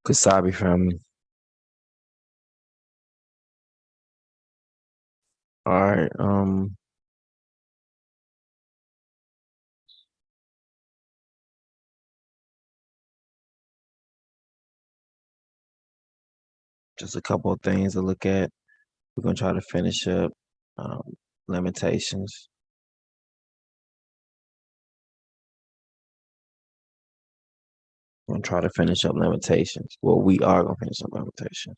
Kasabi family. All right. Just a couple of things to look at. We're gonna try to finish up um, Lamentations. We're gonna try to finish up Lamentations. Well, we are gonna finish up Lamentations.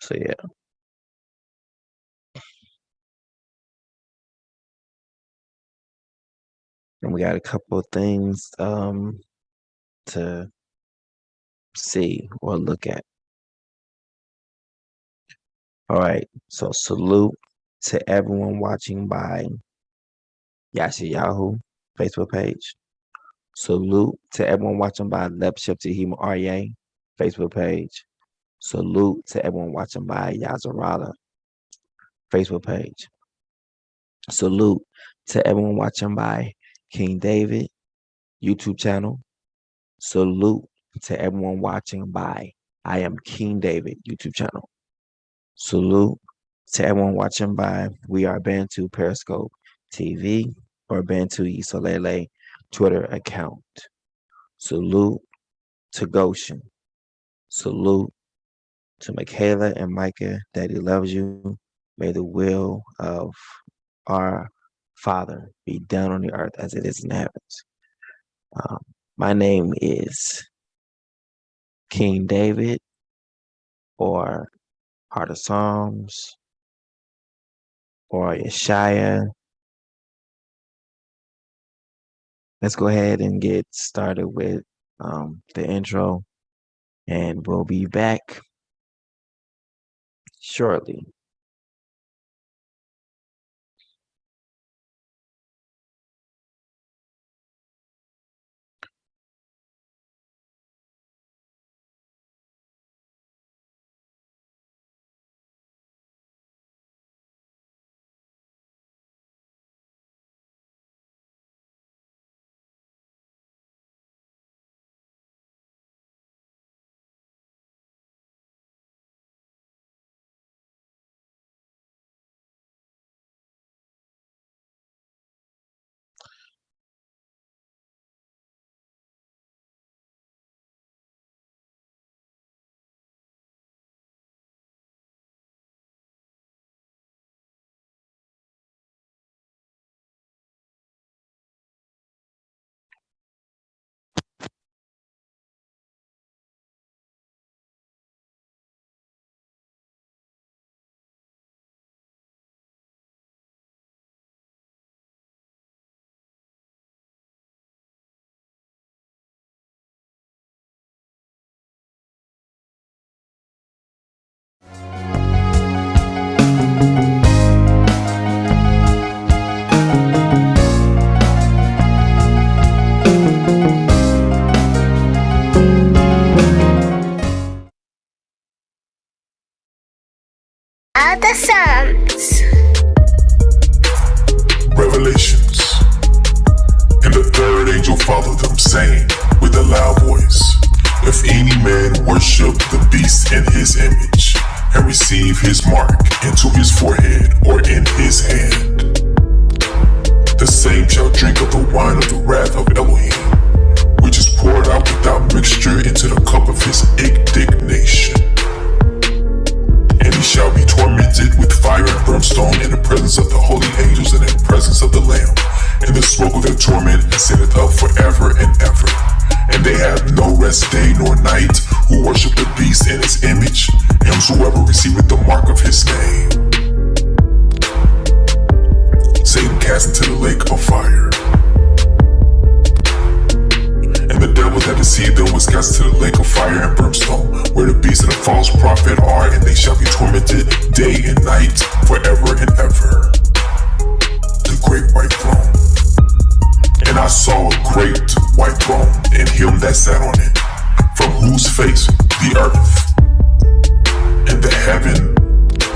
So yeah. And we got a couple of things to see or look at. All right. So salute to everyone watching by Yahoo Facebook page. Salute to everyone watching by Lepship Tehima RA Facebook page. Salute to everyone watching by Yazarada Facebook page. Salute to everyone watching by King David YouTube channel. Salute to everyone watching by I Am King David YouTube channel. Salute to everyone watching by We Are Bantu Periscope TV or Bantu Isolele Twitter account. Salute to Goshen. Salute to Michaela and Micah. Daddy loves you. May the will of our Father be done on the earth as it is in the heavens. My name is King David or Heart of Psalms or Yeshaya. Let's go ahead and get started with the intro, and we'll be back shortly. The Psalms. Revelations. And the third angel followed them, saying with a loud voice, if any man worship the beast in his image, and receive his mark into his forehead or in his hand, the same shall drink of the wine of the wrath of Elohim, which is poured out without mixture into the cup of his indignation. And he shall be tormented with fire and brimstone in the presence of the holy angels and in the presence of the Lamb. And the smoke of their torment ascendeth up forever and ever. And they have no rest day nor night, who worship the beast in his image, and whosoever receiveth the mark of his name. Satan cast into the lake of fire. And the devil that deceived them was cast into the lake of fire and brimstone, where the beast and the false prophet are, and they shall be tormented day and night forever and ever. The great white throne. And I saw a great white throne, and him that sat on it, from whose face the earth and the heaven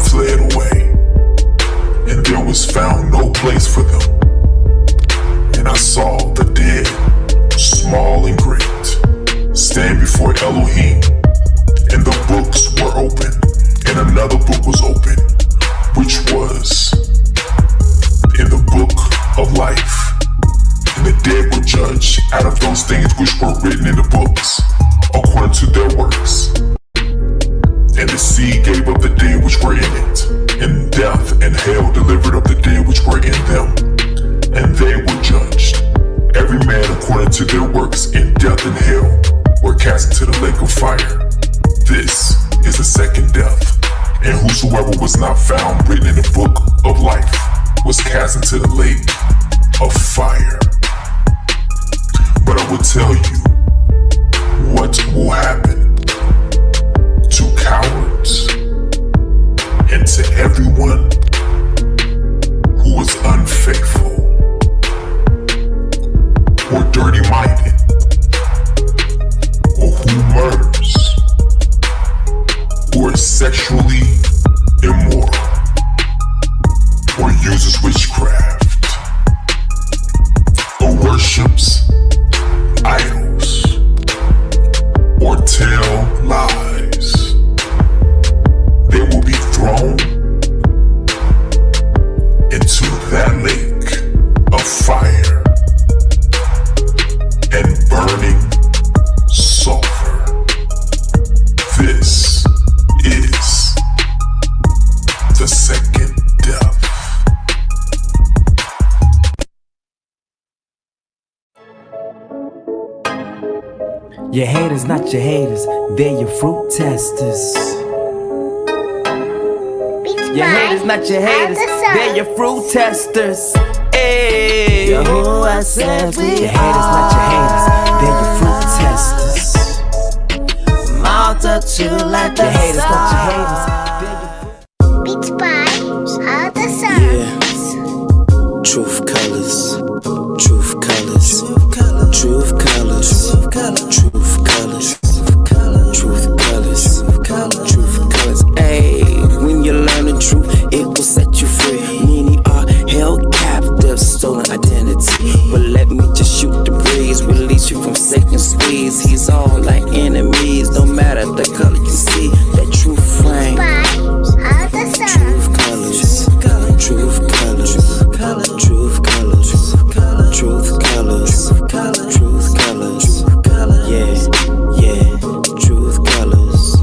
fled away, and there was found no place for them. And I saw the dead, small and great, stand before Elohim, and the books were open, and another book was open, which was in the book of life. And the dead were judged out of those things which were written in the books, according to their works. And the sea gave up the dead which were in it, and death and hell delivered up the dead which were in them. And they were judged, every man according to their works, and death and hell were cast into the lake of fire. This is the second death, and whosoever was not found written in the book of life was cast into the lake of fire. But I will tell you what will happen to cowards and to everyone who is unfaithful or dirty-minded or who murders or is sexually immoral or uses witchcraft or worships idols or tell lies. They will be thrown into that lake of fire and burning sulfur. This is the second death. Your haters, not your haters, they're your fruit testers. Your haters, not your haters, they're your fruit testers. Hey, Yahuwah says we your haters, not your haters, they're your fruit testers. Multitude like the haters, not your haters, they're your fruit. Beats by other songs. Truth colors, truth colors, truth colors, truth colors, truth colors, truth colors, truth colors. Ayy, when you learn the truth, it will set you free. Many are held captive, stolen identity. But let me just shoot the breeze, release you from Satan's squeeze. He's all like enemies, no matter the color you see. That truth flame. By other songs. Truth colors, truth colors, truth colors, truth colors, truth colors, yeah, yeah, truth colors.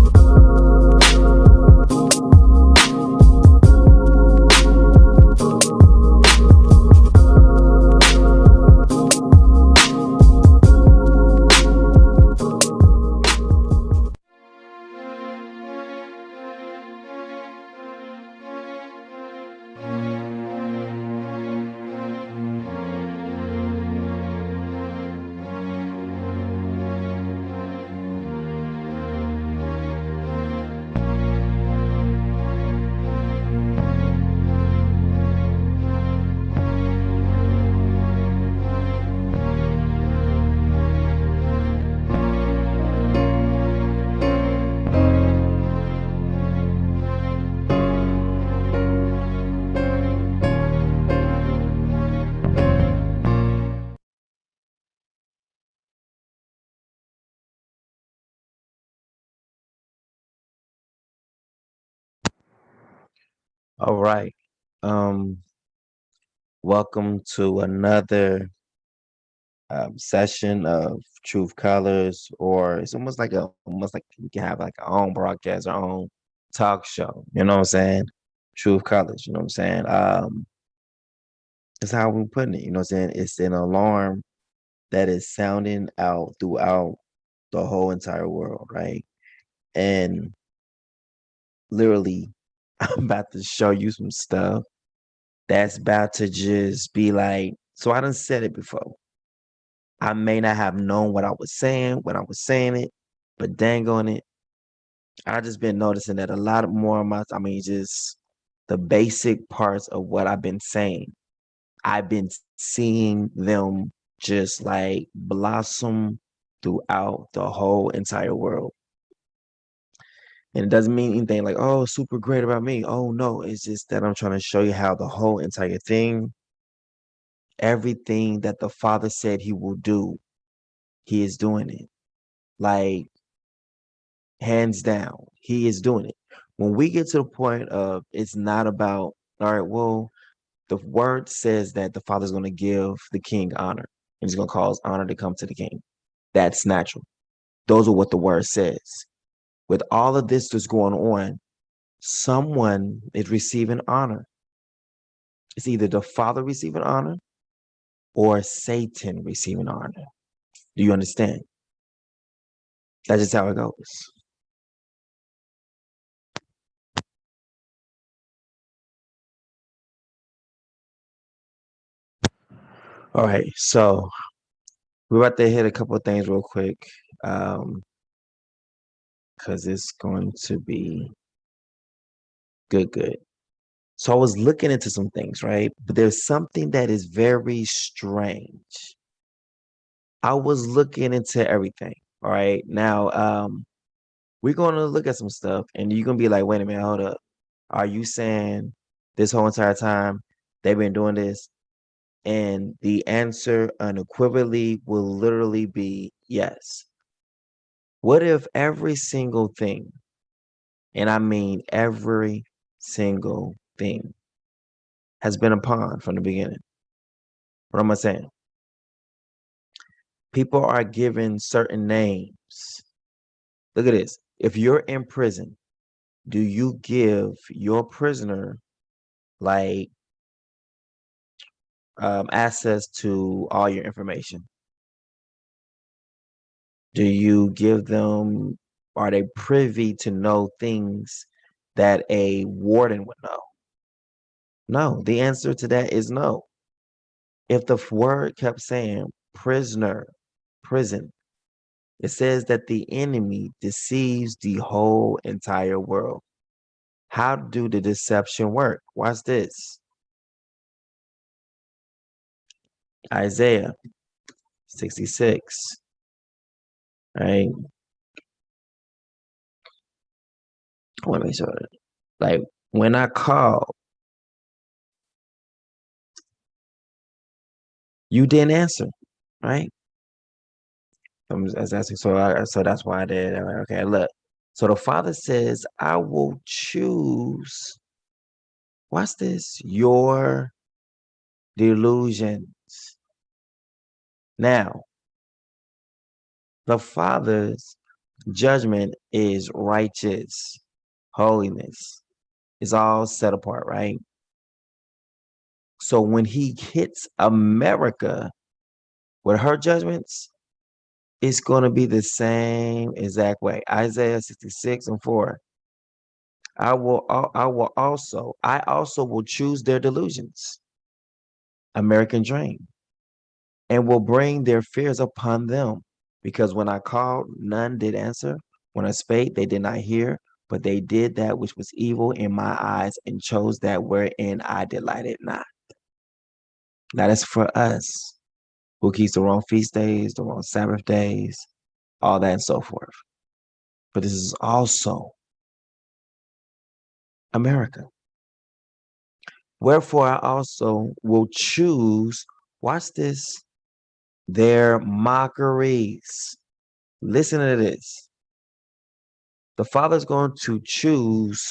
All right. Um, Welcome to another session of Truth Colors, or it's almost like we can have like our own broadcast, our own talk show. You know what I'm saying? Truth Colors. You know what I'm saying? It's how we're putting it. You know what I'm saying? It's an alarm that is sounding out throughout the whole entire world, right? And literally, I'm about to show you some stuff that's about to just be like, so I done said it before. I may not have known what I was saying when I was saying it, but dang on it, I just been noticing that a lot more of just the basic parts of what I've been saying. I've been seeing them just like blossom throughout the whole entire world. And it doesn't mean anything like, oh, super great about me. Oh, no. It's just that I'm trying to show you how the whole entire thing, everything that the Father said he will do, he is doing it. Like, hands down, he is doing it. When we get to the point of it's not about, all right, well, the word says that the Father's going to give the king honor, and he's going to cause honor to come to the king. That's natural. Those are what the word says. With all of this that's going on, someone is receiving honor. It's either the Father receiving honor or Satan receiving honor. Do you understand? That's just how it goes. All right, so we're about to hit a couple of things real quick, because it's going to be good. So I was looking into some things, right? But there's something that is very strange. I was looking into everything. All right. Now, we're going to look at some stuff and you're going to be like, wait a minute, hold up. Are you saying this whole entire time they've been doing this? And the answer unequivocally will literally be yes. What if every single thing, and I mean every single thing, has been a pawn from the beginning? What am I saying? People are given certain names. Look at this. If you're in prison, do you give your prisoner like access to all your information? Do you give them, are they privy to know things that a warden would know? No, the answer to that is no. If the word kept saying prisoner, prison, it says that the enemy deceives the whole entire world. How do the deception work? Watch this. Isaiah 66. Right? I want to make sure. Like when I called, you didn't answer, right? I'm just asking, so that's why I did. I'm like, okay, look. So the Father says, I will choose. Watch this. Your delusions. Now, the Father's judgment is righteous, holiness. It's all set apart, right? So when he hits America with her judgments, it's going to be the same exact way. Isaiah 66:4. I also will choose their delusions, American dream, and will bring their fears upon them. Because when I called, none did answer. When I spake, they did not hear, but they did that which was evil in my eyes and chose that wherein I delighted not. That is for us who keeps the wrong feast days, the wrong Sabbath days, all that and so forth. But this is also America. Wherefore I also will choose, watch this, their mockeries. Listen to this. The Father's going to choose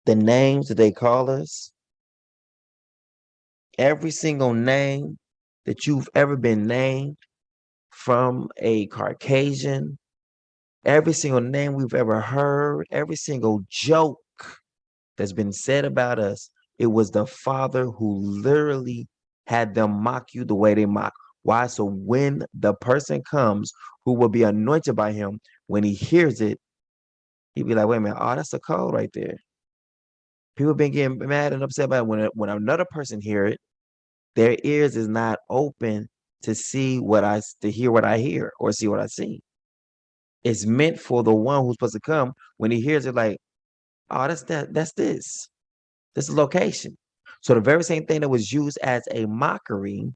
the names that they call us. Every single name that you've ever been named, from a Caucasian, every single name we've ever heard, every single joke that's been said about us, it was the Father who literally had them mock you the way they mock. Why? So when the person comes who will be anointed by him, when he hears it, he'd be like, wait a minute, oh, that's a code right there. People been getting mad and upset about it. When another person hear it, their ears is not open to see to hear what I hear or see what I see. It's meant for the one who's supposed to come. When he hears it, like, oh, that's this. This is location. So the very same thing that was used as a mockery.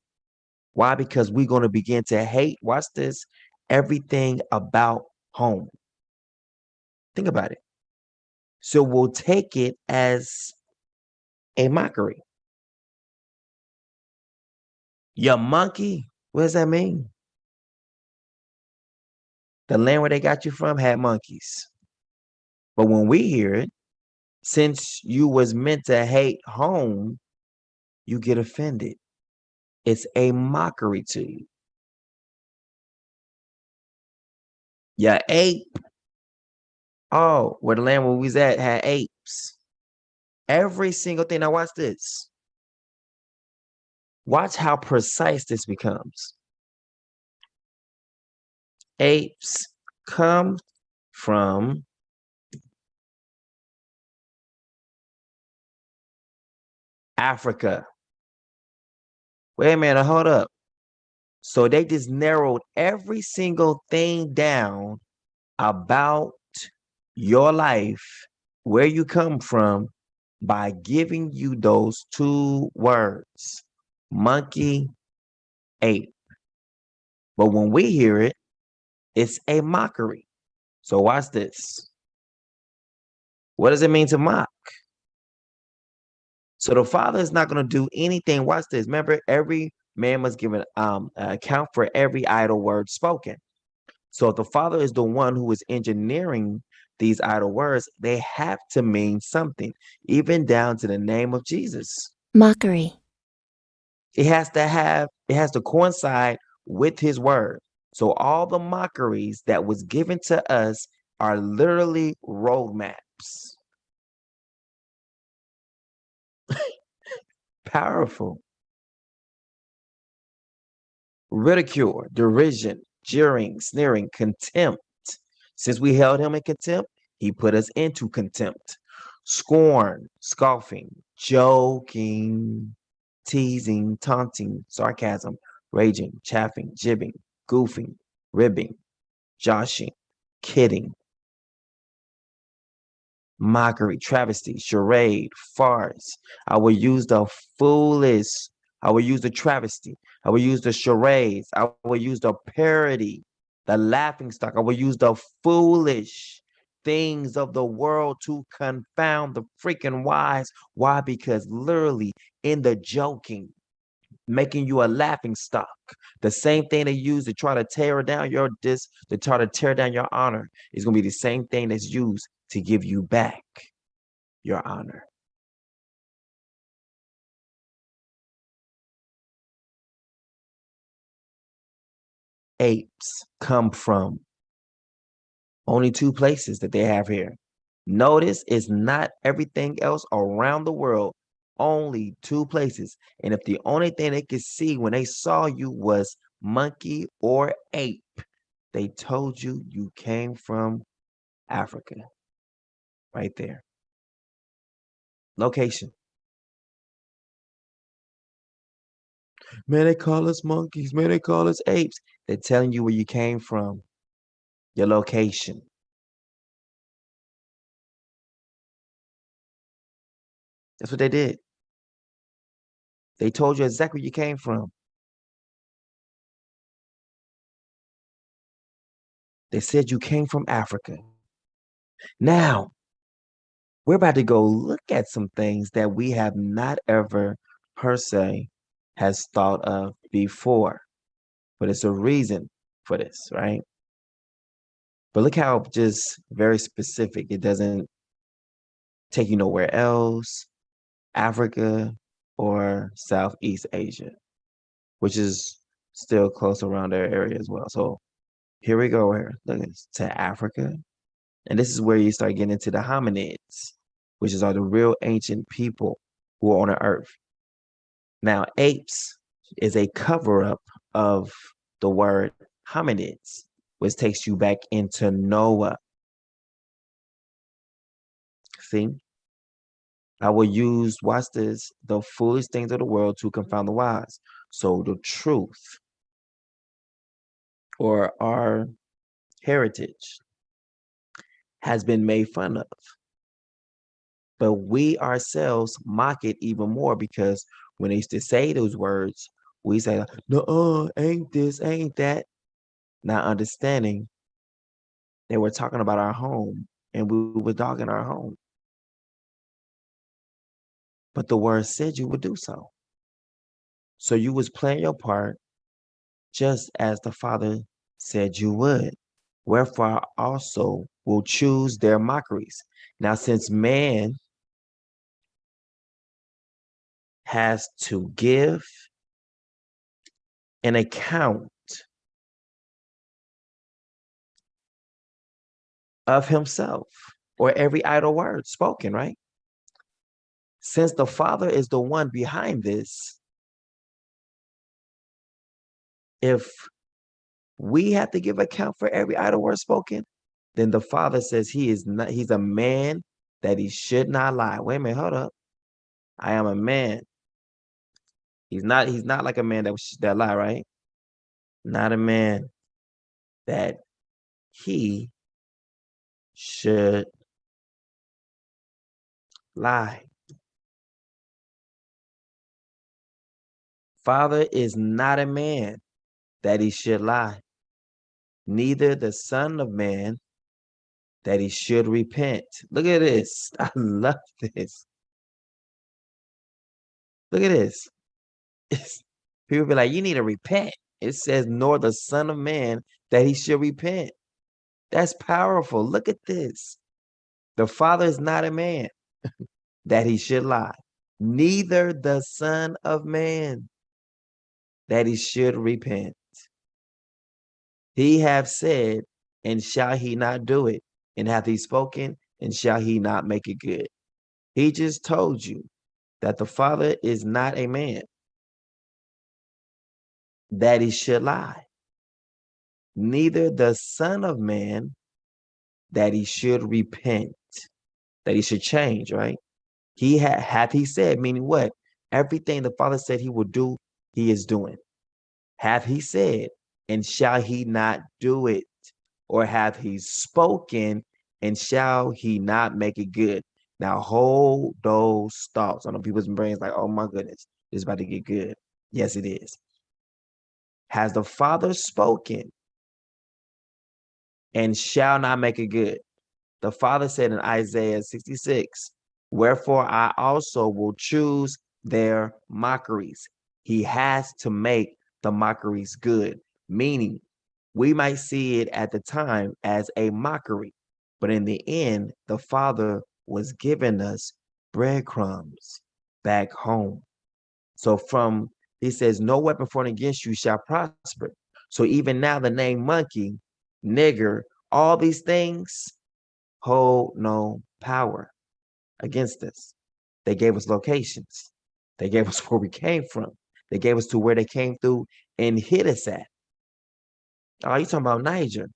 Why? Because we're going to begin to hate, watch this, everything about home. Think about it. So we'll take it as a mockery. Your monkey, what does that mean? The land where they got you from had monkeys. But when we hear it, since you was meant to hate home, you get offended. It's a mockery to you. Your ape. Oh, where the land where we was at had apes. Every single thing. Now watch this. Watch how precise this becomes. Apes come from Africa. Wait a minute, hold up. So they just narrowed every single thing down about your life, where you come from, by giving you those two words, monkey, ape. But when we hear it, it's a mockery. So watch this. What does it mean to mock? So the Father is not going to do anything. Watch this. Remember, every man must give an account for every idle word spoken. So if the Father is the one who is engineering these idle words, they have to mean something, even down to the name of Jesus. Mockery. It has to coincide with his word. So all the mockeries that was given to us are literally roadmaps. Powerful. Ridicule, derision, jeering, sneering, contempt. Since we held him in contempt, he put us into contempt. Scorn, scoffing, joking, teasing, taunting, sarcasm, raging, chaffing, jibbing, goofing, ribbing, joshing, kidding, mockery, travesty, charade, farce. I will use the foolish. I will use the travesty. I will use the charades. I will use the parody, the laughing stock. I will use the foolish things of the world to confound the freaking wise. Why? Because literally in the joking, making you a laughing stock. The same thing they use to try to tear down your to try to tear down your honor, is going to be the same thing that's used to give you back your honor. Apes come from only two places that they have here. Notice it's not everything else around the world, only two places. And if the only thing they could see when they saw you was monkey or ape, they told you you came from Africa. Right there. Location. Man, they call us monkeys. Man, they call us apes. They're telling you where you came from, your location. That's what they did. They told you exactly where you came from. They said you came from Africa. Now, we're about to go look at some things that we have not ever, per se, has thought of before. But it's a reason for this, right? But look how just very specific. It doesn't take you nowhere else, Africa or Southeast Asia, which is still close around their area as well. So here we go here. Look at this, to Africa. And this is where you start getting into the hominids, which are the real ancient people who are on the earth. Now, apes is a cover-up of the word hominids, which takes you back into Noah. See? I will use, watch this, the foolish things of the world to confound the wise. So the truth, or our heritage, has been made fun of. But we ourselves mock it even more, because when they used to say those words, we say, no, ain't this, ain't that. Not understanding they were talking about our home, and we were dogging our home. But the word said you would do so. So you was playing your part just as the Father said you would. Wherefore I also will choose their mockeries. Now, since man has to give an account of himself or every idle word spoken, right? Since the Father is the one behind this, if we have to give account for every idle word spoken, then the Father says he's a man that he should not lie. Wait a minute, hold up. I am a man. He's not like a man that lie, right? Not a man that he should lie. Father is not a man that he should lie, neither the Son of Man that he should repent. Look at this. I love this. Look at this. People be like, you need to repent. It says, nor the Son of Man that he should repent. That's powerful. Look at this. The Father is not a man that he should lie, neither the Son of Man that he should repent. He have said, and shall he not do it? And hath he spoken, and shall he not make it good? He just told you that the Father is not a man that he should lie, neither the Son of Man that he should repent, that he should change, right? He hath he said, meaning what? Everything the Father said he would do, he is doing. Hath he said, and shall he not do it? Or hath he spoken, and shall he not make it good? Now hold those thoughts. I know people's brains like, oh my goodness, it's about to get good. Yes, it is. Has the Father spoken and shall not make it good? The Father said in Isaiah 66, wherefore I also will choose their mockeries. He has to make the mockeries good, meaning we might see it at the time as a mockery, but in the end, the Father was giving us breadcrumbs back home. So he says, no weapon formed against you shall prosper. So even now, the name monkey, nigger, all these things hold no power against us. They gave us locations. They gave us where we came from. They gave us to where they came through and hit us at. Oh, you talking about Niger?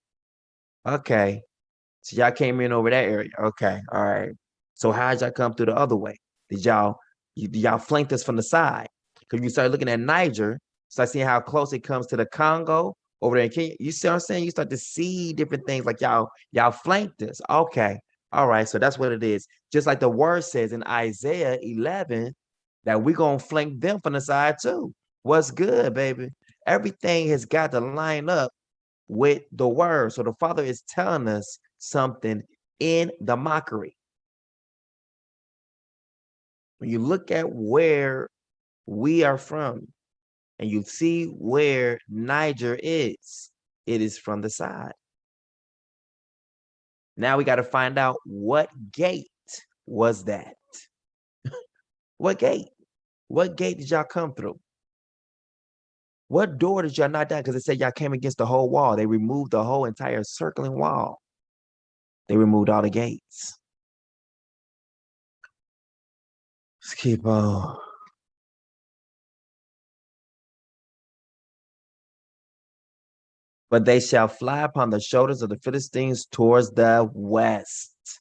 Okay. So y'all came in over that area. Okay. All right. So how'd y'all come through the other way? Did y'all flanked us from the side? Because you start looking at Niger, start seeing how close it comes to the Congo over there in Kenya. You see what I'm saying? You start to see different things like y'all flanked us. Okay. All right. So that's what it is. Just like the word says in Isaiah 11 that we're going to flank them from the side too. What's good, baby? Everything has got to line up with the word. So the Father is telling us something in the mockery. When you look at where we are from and you see where Niger is, it is from the side. Now we got to find out what gate was that? What gate? What gate did y'all come through? What door did y'all knock down? Because it said y'all came against the whole wall. They removed the whole entire circling wall. They removed all the gates. Let's keep on. But they shall fly upon the shoulders of the Philistines towards the west.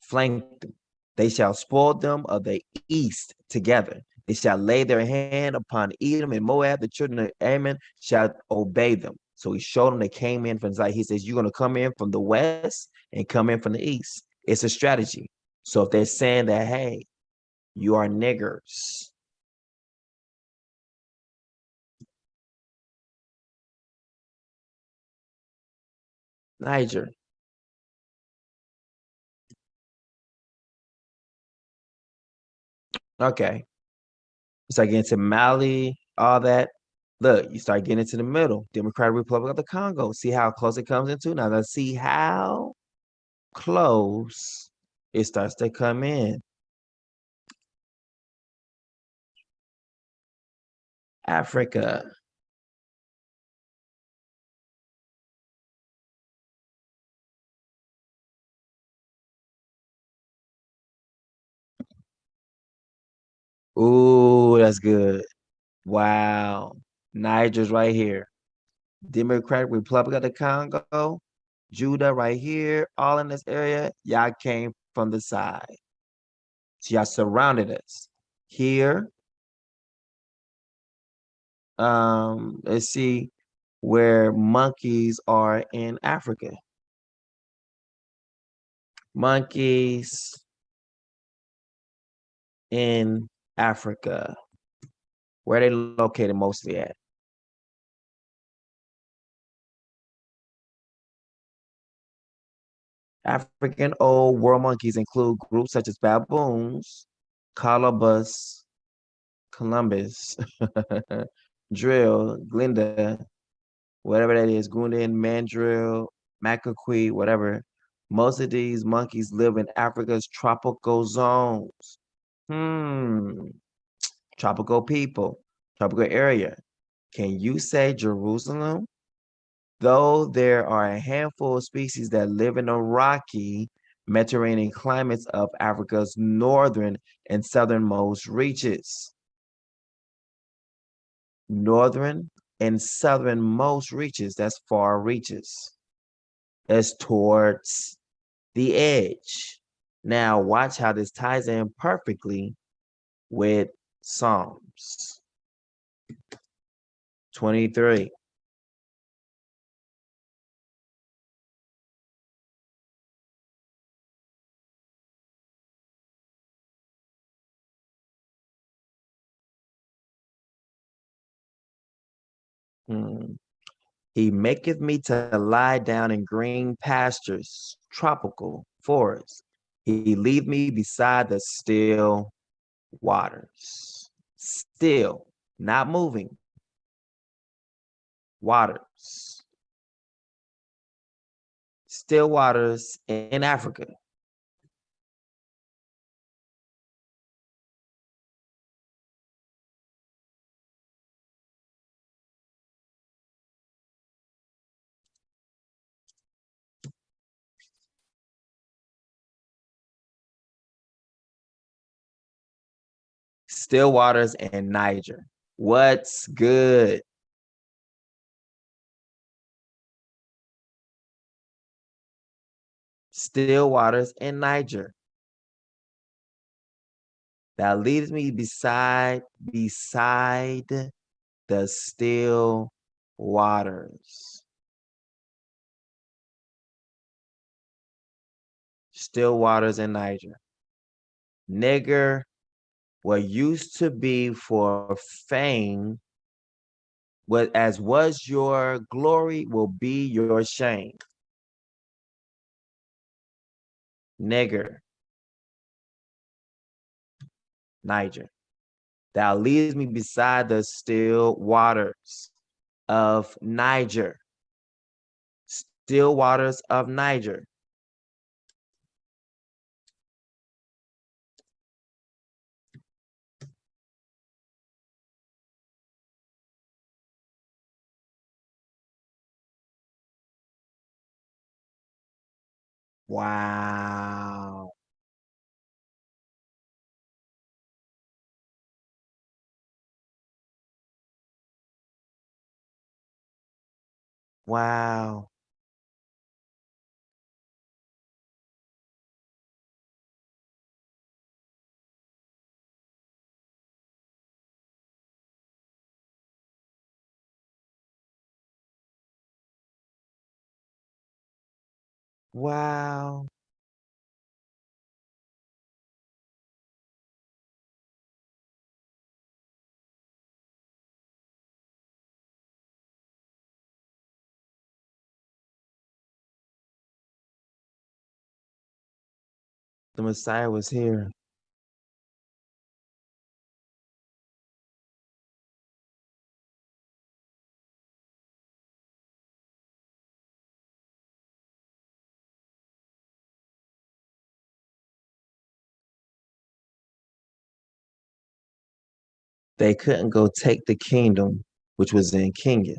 Flank them. They shall spoil them of the east together. They shall lay their hand upon Edom and Moab. The children of Ammon shall obey them. So he showed them they came in from Zion. He says, you're going to come in from the west and come in from the east. It's a strategy. So if they're saying that, hey, you are niggers, Niger, Okay. You start getting to Mali, all that. Look, you start getting into the middle. Democratic Republic of the Congo. See how close it comes into? Now let's see how close it starts to come in. Africa. Ooh, that's good. Wow. Niger's right here. Democratic Republic of the Congo, Judah right here, all in this area. Y'all came from the side. So y'all surrounded us. Here, let's see where monkeys are in Africa. Monkeys in Africa. Where are they located mostly at? African old world monkeys include groups such as baboons, colobus, Columbus, drill, Glinda, whatever that is, Gundan, mandrill, macaque, whatever. Most of these monkeys live in Africa's tropical zones. Tropical people, tropical area. Can you say Jerusalem? Though there are a handful of species that live in the rocky Mediterranean climates of Africa's northern and southernmost reaches. Northern and southernmost reaches, that's far reaches. That's towards the edge. Now watch how this ties in perfectly with Psalms 23. Hmm. He maketh me to lie down in green pastures, tropical forests. He lead me beside the still waters. Still, not moving, waters. Still waters in Africa. Still waters in Niger. What's good? Still waters in Niger. That leads me beside the still waters. Still waters in Niger. Nigger, what used to be for fame, what as was your glory will be your shame. Nigger, Niger. Thou leadest me beside the still waters of Niger. Still waters of Niger. Wow. Wow. Wow. The Messiah was here. They couldn't go take the kingdom which was in Kenya.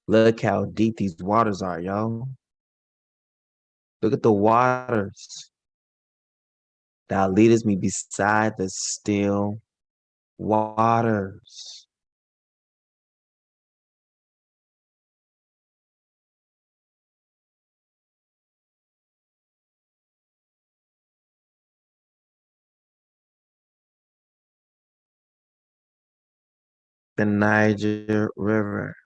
Look how deep these waters are, y'all. Look at the waters. Thou leadest me beside the still waters. The Niger River.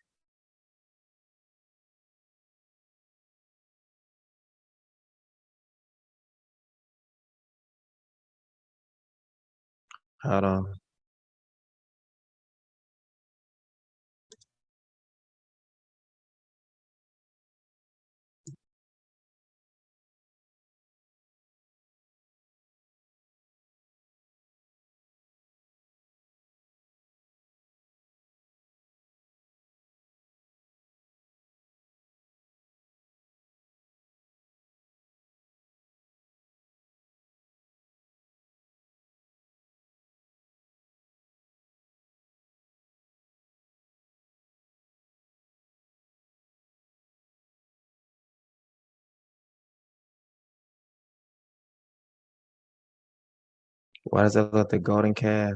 Hold on. Why does it look like the golden calf?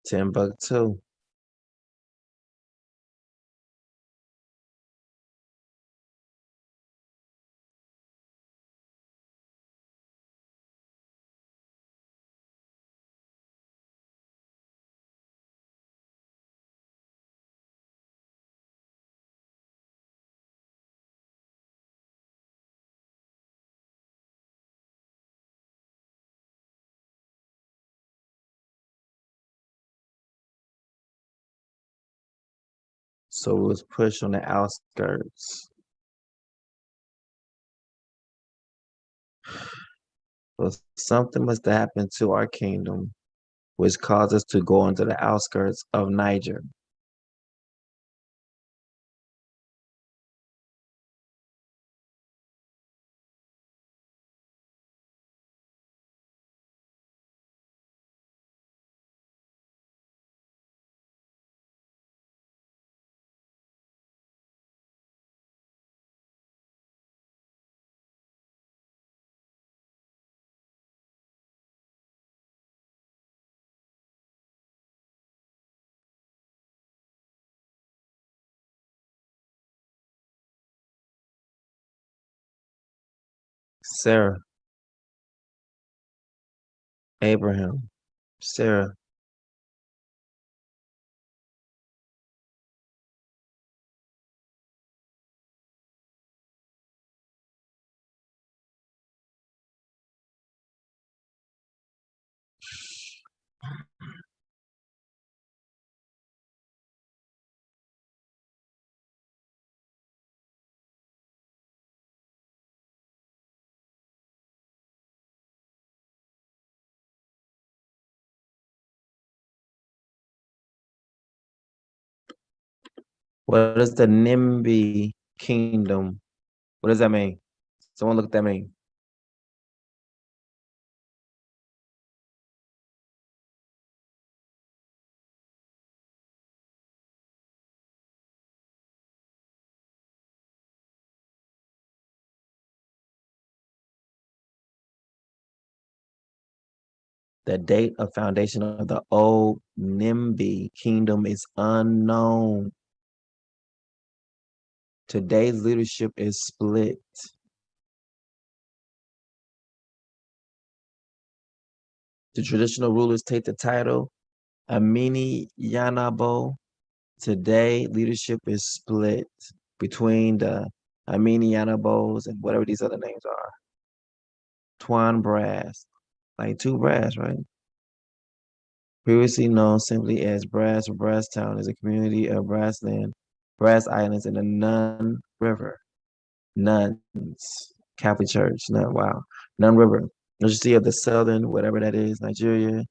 Timbuktu. So it was pushed on the outskirts. So something must have happened to our kingdom, which caused us to go into the outskirts of Niger. Sarah, Abraham, Sarah. What is the Nimbi kingdom? What does that mean? Someone look at that mean. The date of foundation of the old Nimbi kingdom is unknown. Today's leadership is split. The traditional rulers take the title Amini Yanabo. Today, leadership is split between the Amini Yanabos and whatever these other names are. Twan Brass, like two brass, right? Previously known simply as Brass or Brasstown, is a community of brassland Brass Islands, and the Nun River. Nuns, Catholic Church. No, wow. Nun River. University of the Southern, whatever that is, Nigeria,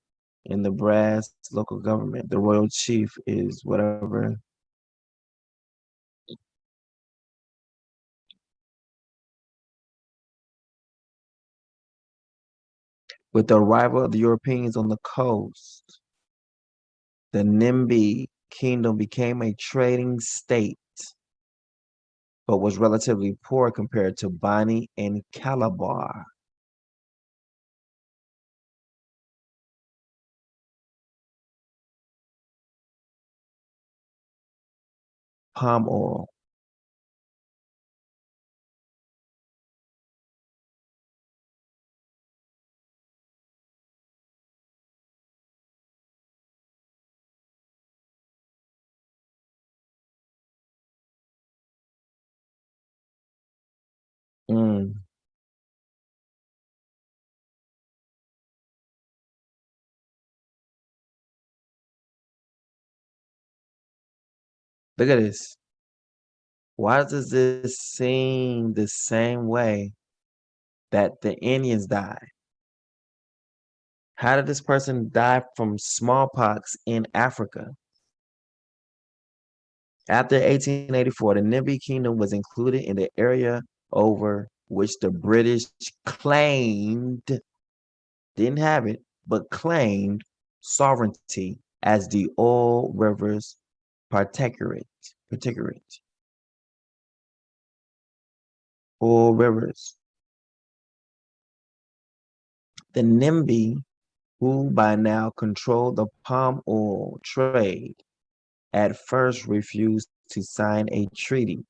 and the brass local government. The royal chief is whatever. With the arrival of the Europeans on the coast, the Nimbi kingdom became a trading state, but was relatively poor compared to Bani and Calabar. Palm oil. Mm, look at this. Why does this seem the same way that the Indians died? How did this person die from smallpox in Africa? After 1884, the Nimbi Kingdom was included in the area over which the British claimed, didn't have it, but claimed sovereignty as the Oil Rivers Protectorate. Oil Rivers. The Nimbi, who by now controlled the palm oil trade, at first refused to sign a treaty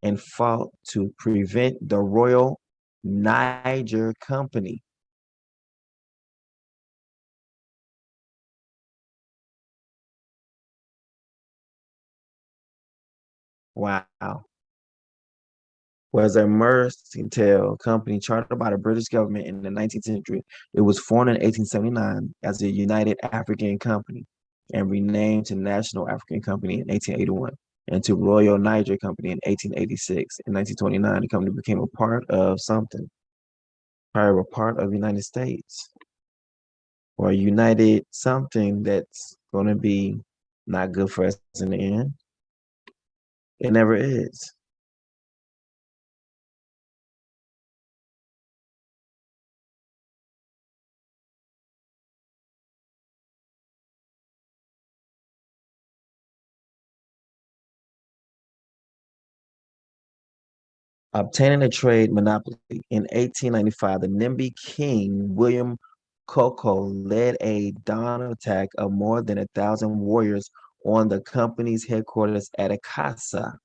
and fought to prevent the Royal Niger Company. Wow. Was a mercantile company chartered by the British government in the 19th century. It was formed in 1879 as the United African Company and renamed to National African Company in 1881 and to Royal Niger Company in 1886. In 1929, the company became a part of something, probably a part of the United States or United something that's going to be not good for us in the end. It never is. Obtaining a trade monopoly in 1895, the Nimby king, William Coco, led a dawn attack of more than 1,000 warriors on the company's headquarters at Akasa.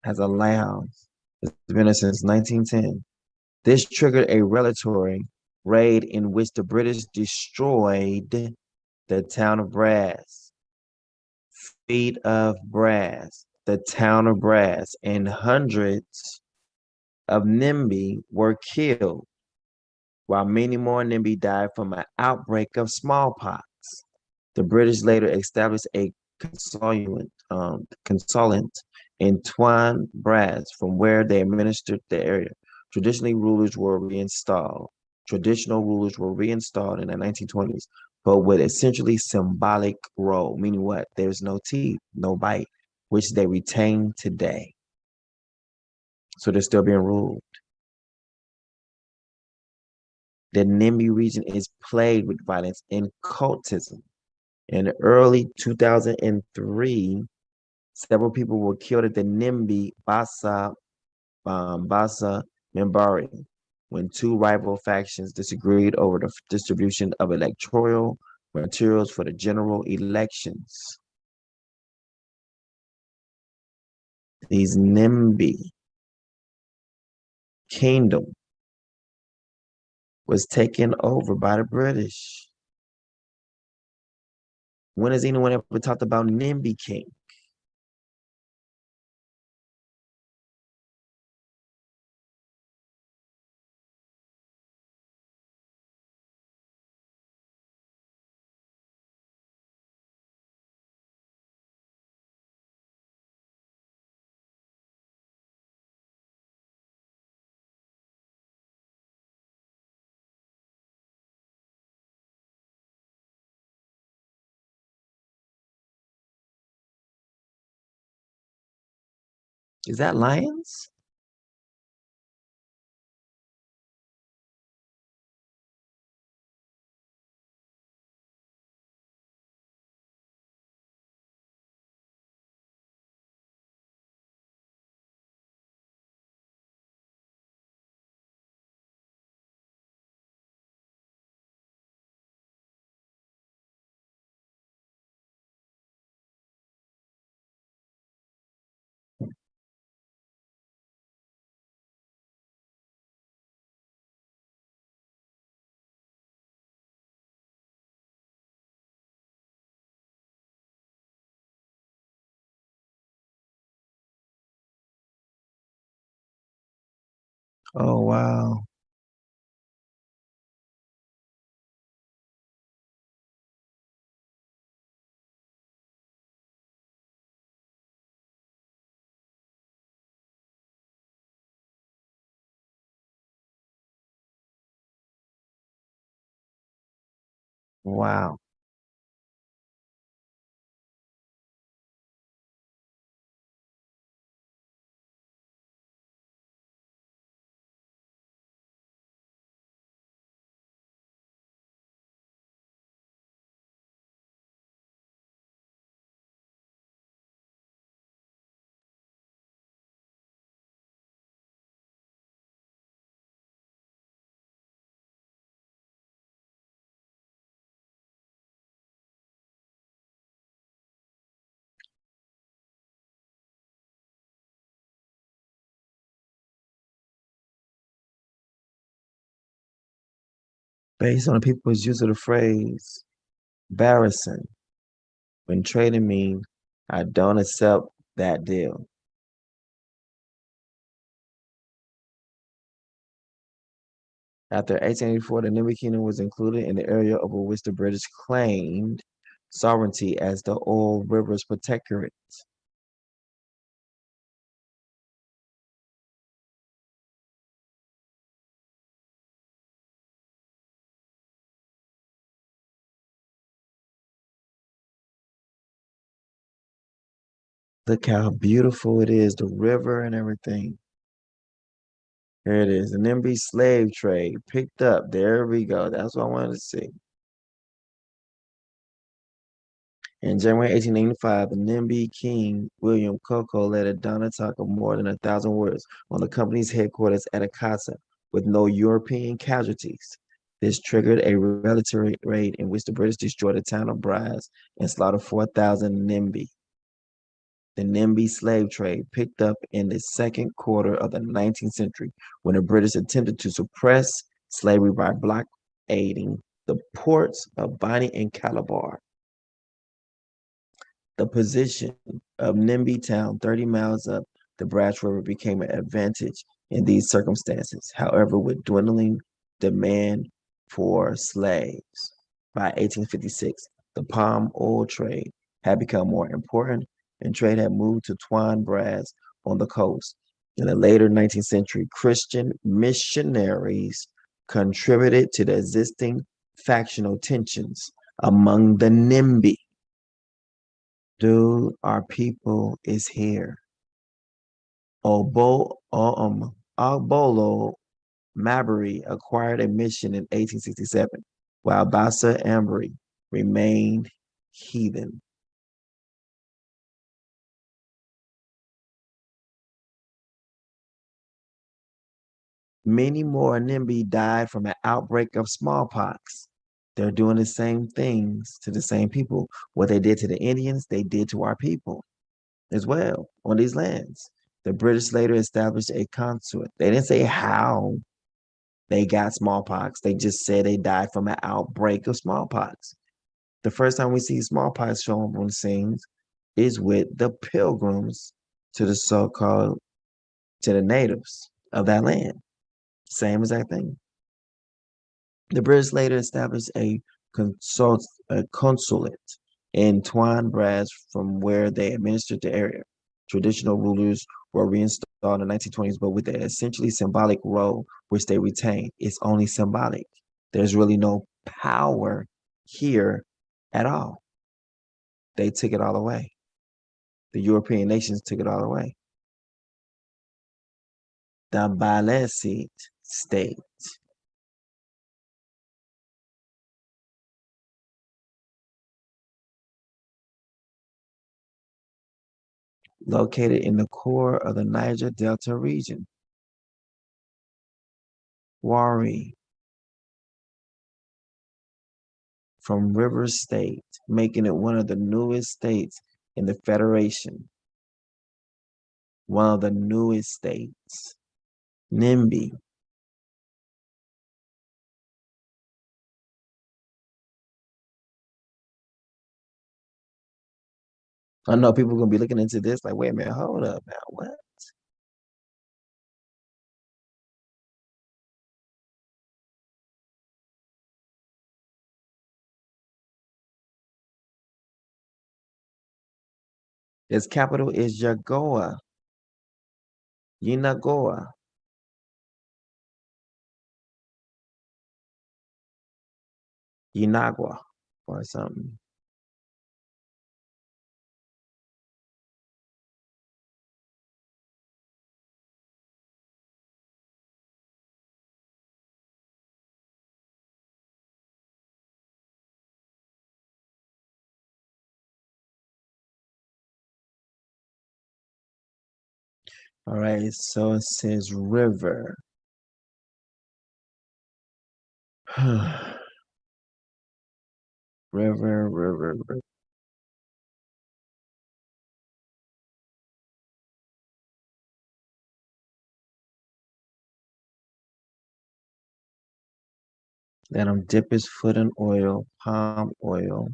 Has allowed, it's been there since 1910. This triggered a retaliatory raid in which the British destroyed the town of Brass, feet of Brass, the town of Brass, and hundreds of Nimby were killed, while many more Nimby died from an outbreak of smallpox. The British later established a consulate in Tuan Brass, from where they administered the area. Traditional rulers were reinstalled in the 1920s, but with essentially symbolic role, meaning what? There's no teeth, no bite, which they retain today. So they're still being ruled. The Nimby region is plagued with violence and cultism. In early 2003, several people were killed at the Nimby Basa Mimbari when two rival factions disagreed over the distribution of electoral materials for the general elections. These Nimby kingdom was taken over by the British. When has anyone ever talked about Nimby King? Is that lions? Oh wow. Wow. Based on the people's use of the phrase "barrison" when trading me, I don't accept that deal. After 1884, the Nimby Kingdom was included in the area over which the British claimed sovereignty as the Oil Rivers Protectorate. Look how beautiful it is, the river and everything. Here it is, the Nimby slave trade picked up. There we go. That's what I wanted to see. In January 1885, the Nimby King William Coco led a dawn attack of more than 1,000 warriors on the company's headquarters at Akasa with no European casualties. This triggered a military raid in which the British destroyed the town of Braz and slaughtered 4,000 Nimby. The Nimby slave trade picked up in the second quarter of the 19th century when the British attempted to suppress slavery by blockading the ports of Bonny and Calabar. The position of Nimby Town, 30 miles up the Brash River, became an advantage in these circumstances. However, with dwindling demand for slaves, by 1856, the palm oil trade had become more important and trade had moved to Twine Brass on the coast. In the later 19th century, Christian missionaries contributed to the existing factional tensions among the Nimby. Dude, our people is here. Ogbolo Mabry acquired a mission in 1867, while Bassa Ambry remained heathen. Many more Nimby died from an outbreak of smallpox. They're doing the same things to the same people. What they did to the Indians, they did to our people as well on these lands. The British later established a consulate. They didn't say how they got smallpox. They just said they died from an outbreak of smallpox. The first time we see smallpox show up on the scenes is with the pilgrims to the so-called to the natives of that land. Same exact thing. The British later established a consulate in Twine Brass from where they administered the area. Traditional rulers were reinstalled in the 1920s, but with an essentially symbolic role, which they retained. It's only symbolic. There's really no power here at all. They took it all away. The European nations took it all away. the Balearic state. Located in the core of the Niger Delta region. Warri from Rivers State, making it one of the newest states in the Federation. One of the newest states. NIMBY. I know people are going to be looking into this like, wait a minute, hold up now, what? Its capital is Yagoa. Yinagoa. Yinagua or something. All right, so it says river. river. Let him dip his foot in oil, palm oil.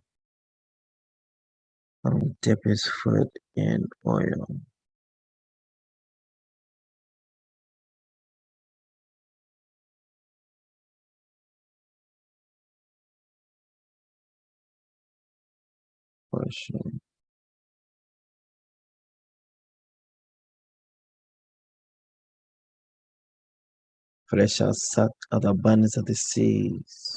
Dip his foot in oil. Question. For they shall suck of the abundance of the seas.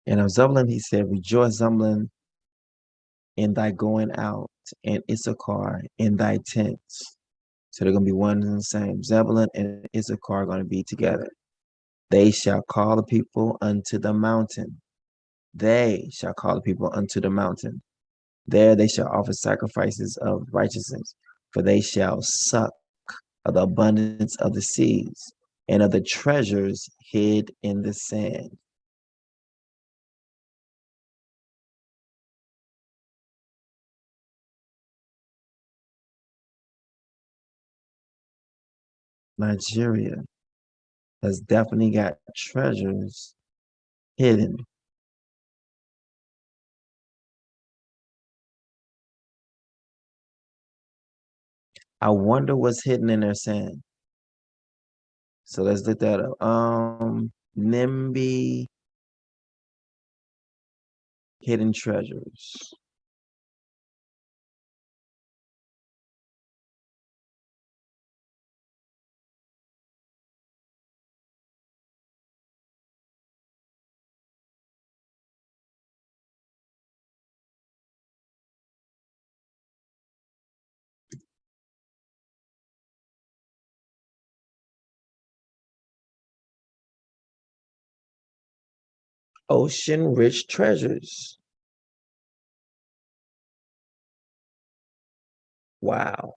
And of Zebulun, he said, rejoice, Zebulun, in thy going out, and Issachar in thy tents. So they're going to be one and the same. Zebulun and Issachar are going to be together. They shall call the people unto the mountain. They shall call the people unto the mountain. There they shall offer sacrifices of righteousness, for they shall suck of the abundance of the seas and of the treasures hid in the sand. Nigeria has definitely got treasures hidden. I wonder what's hidden in their sand. So let's look that up. NIMBY hidden treasures. Ocean rich treasures. Wow.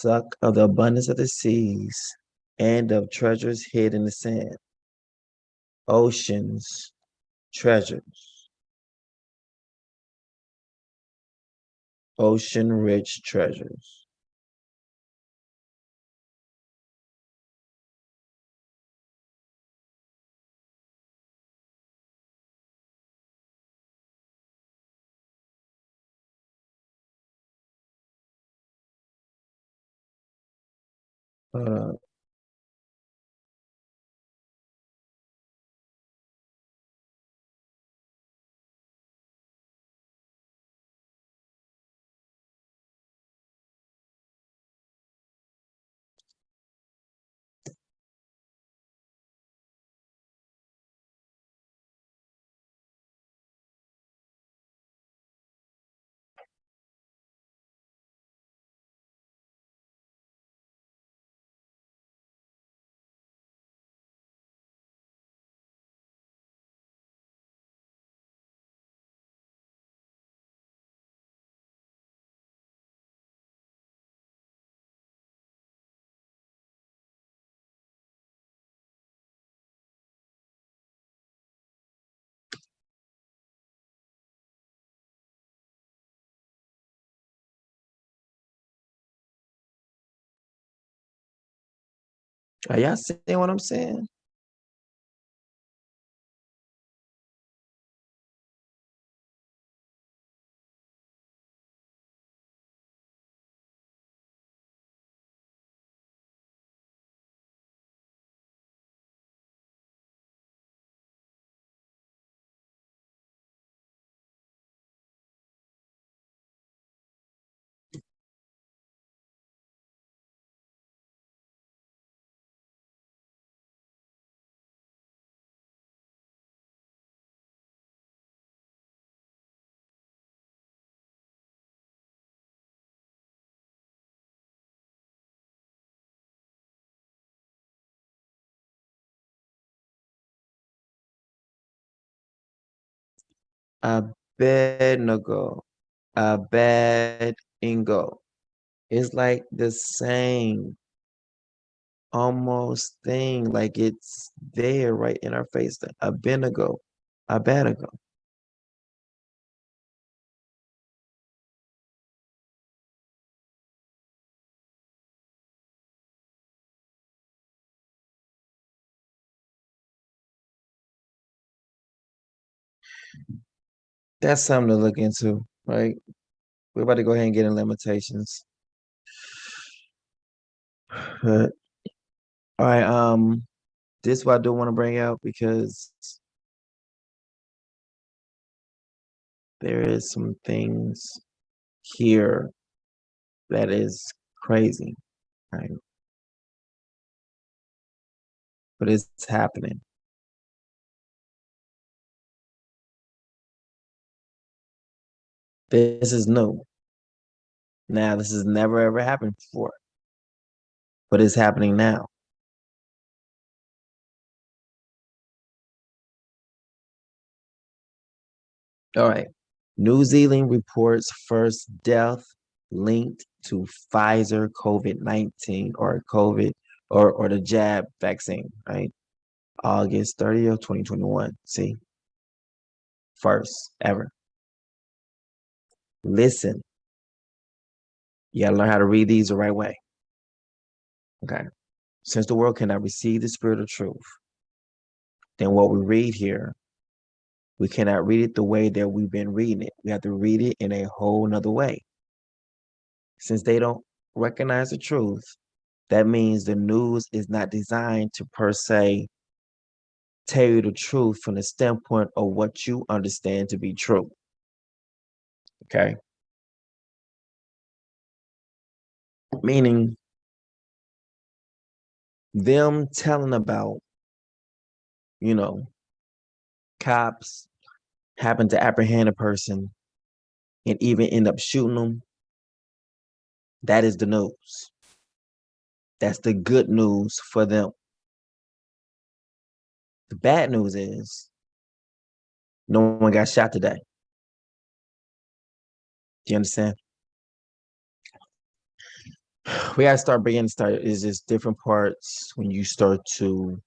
suck of the abundance of the seas and of treasures hid in the sand. Oceans, treasures. Ocean rich treasures. Uh, are y'all seeing what I'm saying? Abednego. Abednego. It's like the same almost thing, like it's there right in our face. Abednego. Abednego. That's something to look into, right? We're about to go ahead and get in Lamentations. But, all right, this is what I do want to bring out because there is some things here that is crazy, right? But it's happening. This is new. Now, this has never ever happened before, but it's happening now. All right. New Zealand reports first death linked to Pfizer COVID-19 or COVID or the jab vaccine, right? August 30th, 2021. See, first ever. Listen, you gotta learn how to read these the right way. Okay. Since the world cannot receive the spirit of truth, then what we read here, we cannot read it the way that we've been reading it. We have to read it in a whole nother way. Since they don't recognize the truth, that means the news is not designed to per se tell you the truth from the standpoint of what you understand to be true. Okay. Meaning them telling about, you know, cops happen to apprehend a person and even end up shooting them. That is the news. That's the good news for them. The bad news is no one got shot today. Do you understand? We gotta start beginning. Is just different parts when you start to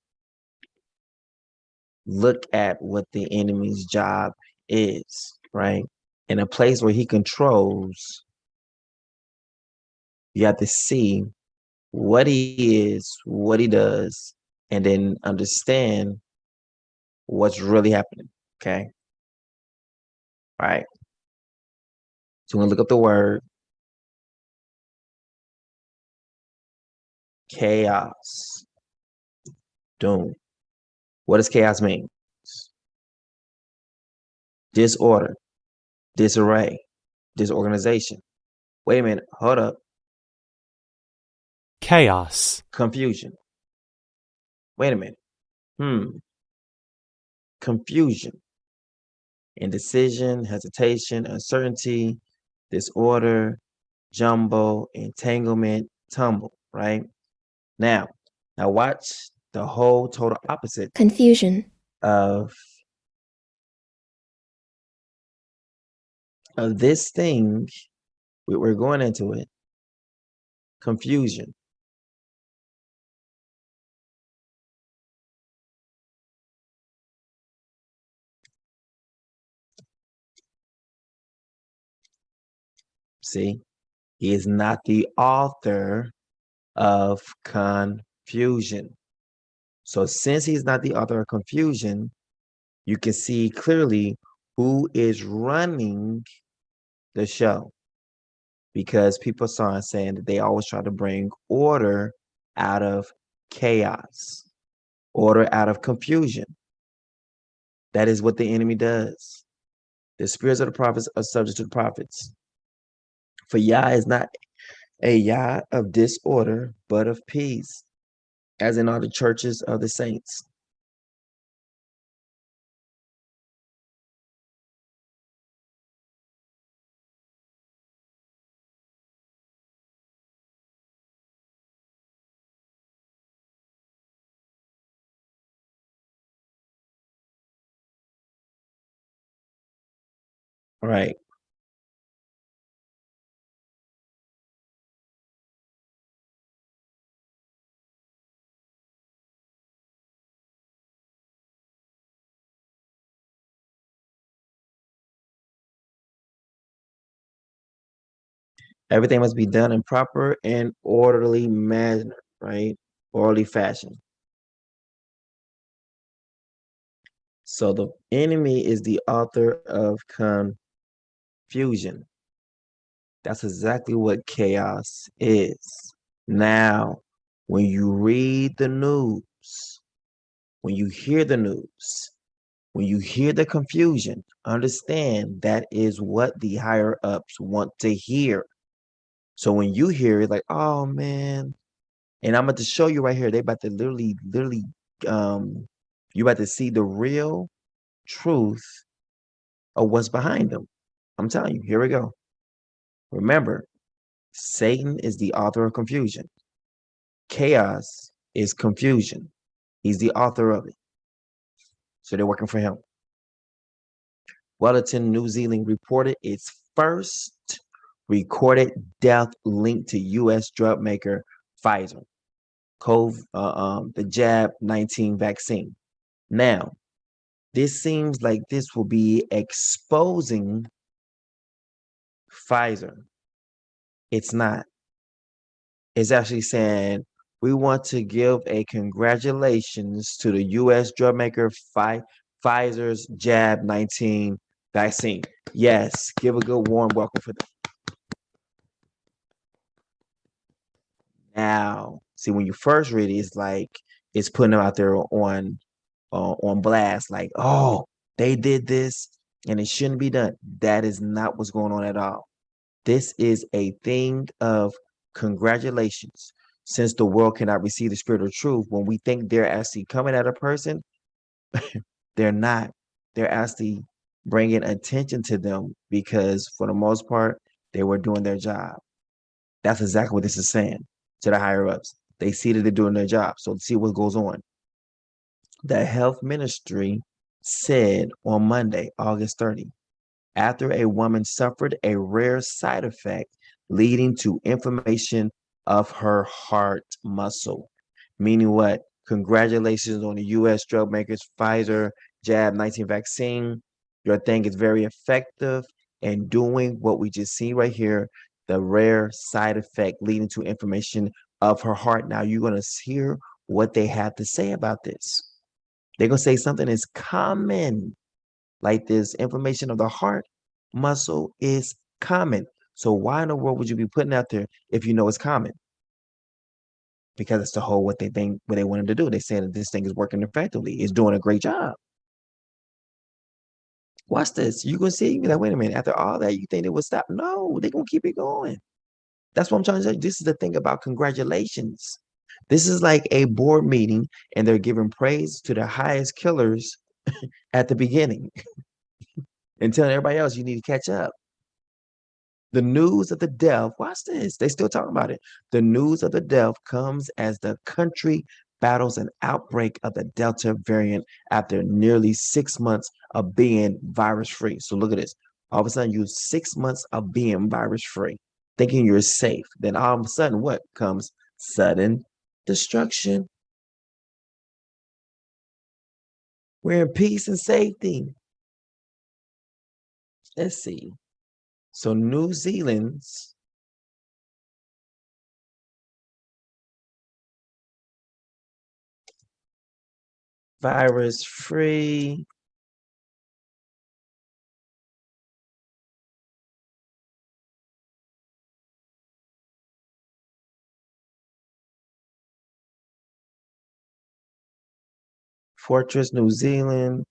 look at what the enemy's job is, right? In a place where he controls, you have to see what he is, what he does, and then understand what's really happening. Okay. All right. So we're gonna look up the word chaos, doom. What does chaos mean? Disorder, disarray, disorganization. Wait a minute, hold up. chaos, Confusion. Wait a minute. Confusion, indecision, hesitation, uncertainty, disorder, jumble, entanglement, tumble, right? Now watch the whole total opposite confusion, of this thing. We're going into it. Confusion. See, he is not the author of confusion. So since he's not the author of confusion, you can see clearly who is running the show, because people saw and saying that they always try to bring order out of chaos, order out of confusion. That is what the enemy does. The spirits of the prophets are subject to the prophets. For Yah is not a Yah of disorder, but of peace, as in all the churches of the saints. Right. Everything must be done in proper and orderly manner, right? Orderly fashion. So the enemy is the author of confusion. That's exactly what chaos is. Now, when you read the news, when you hear the news, when you hear the confusion, understand that is what the higher ups want to hear. So when you hear it, like, oh man, and I'm about to show you right here, they about to literally, you about to see the real truth of what's behind them. I'm telling you, here we go. Remember, Satan is the author of confusion. Chaos is confusion. He's the author of it. So they're working for him. Wellington, New Zealand reported its first recorded death linked to U.S. drug maker Pfizer, the jab 19 vaccine. Now, this seems like this will be exposing Pfizer. It's not. It's actually saying we want to give a congratulations to the U.S. drug maker Pfizer's jab 19 vaccine. Yes, give a good warm welcome for them. Now, see, when you first read it, it's like it's putting them out there on blast, like, oh, they did this and it shouldn't be done. That is not what's going on at all. This is a thing of congratulations. Since the world cannot receive the spirit of truth, when we think they're actually coming at a person, they're not. They're actually bringing attention to them because, for the most part, they were doing their job. That's exactly what this is saying to the higher ups. They see that they're doing their job. So see what goes on. The health ministry said on Monday, August 30, after a woman suffered a rare side effect leading to inflammation of her heart muscle. Meaning what? Congratulations on the U.S. drug makers Pfizer Jab 19 vaccine. Your thing is very effective and doing what we just see right here, the rare side effect leading to inflammation of her heart. Now you're going to hear what they have to say about this. They're going to say something is common, like this inflammation of the heart muscle is common. So why in the world would you be putting out there if you know it's common? Because it's the whole what they think what they wanted to do. They said that this thing is working effectively. It's doing a great job. Watch this. You gonna see. You be like, wait a minute. After all that, you think they would stop? No, they're gonna keep it going. That's what I'm trying to tell you. This is the thing about congratulations. This is like a board meeting, and they're giving praise to the highest killers at the beginning and telling everybody else you need to catch up. The news of the death, watch this, they still talking about it. The news of the death comes as the country battles an outbreak of the Delta variant after nearly 6 months of being virus free. So look at this. All of a sudden, you 6 months of being virus free, thinking you're safe. Then all of a sudden, what comes? Sudden destruction. We're in peace and safety. Let's see. So New Zealand's virus free. Fortress, New Zealand.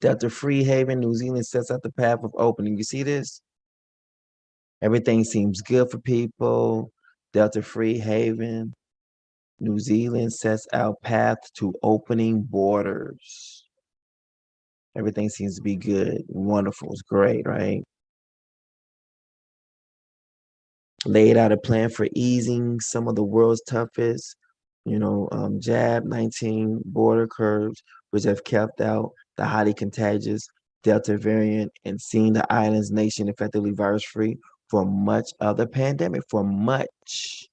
Delta Free Haven, New Zealand sets out the path of opening. You see this? Everything seems good for people. Delta Free Haven, New Zealand sets out path to opening borders. Everything seems to be good, wonderful, it's great, right? Laid out a plan for easing some of the world's toughest, jab 19 border curves, which have kept out the highly contagious Delta variant and seen the island's nation effectively virus free for much of the pandemic. For much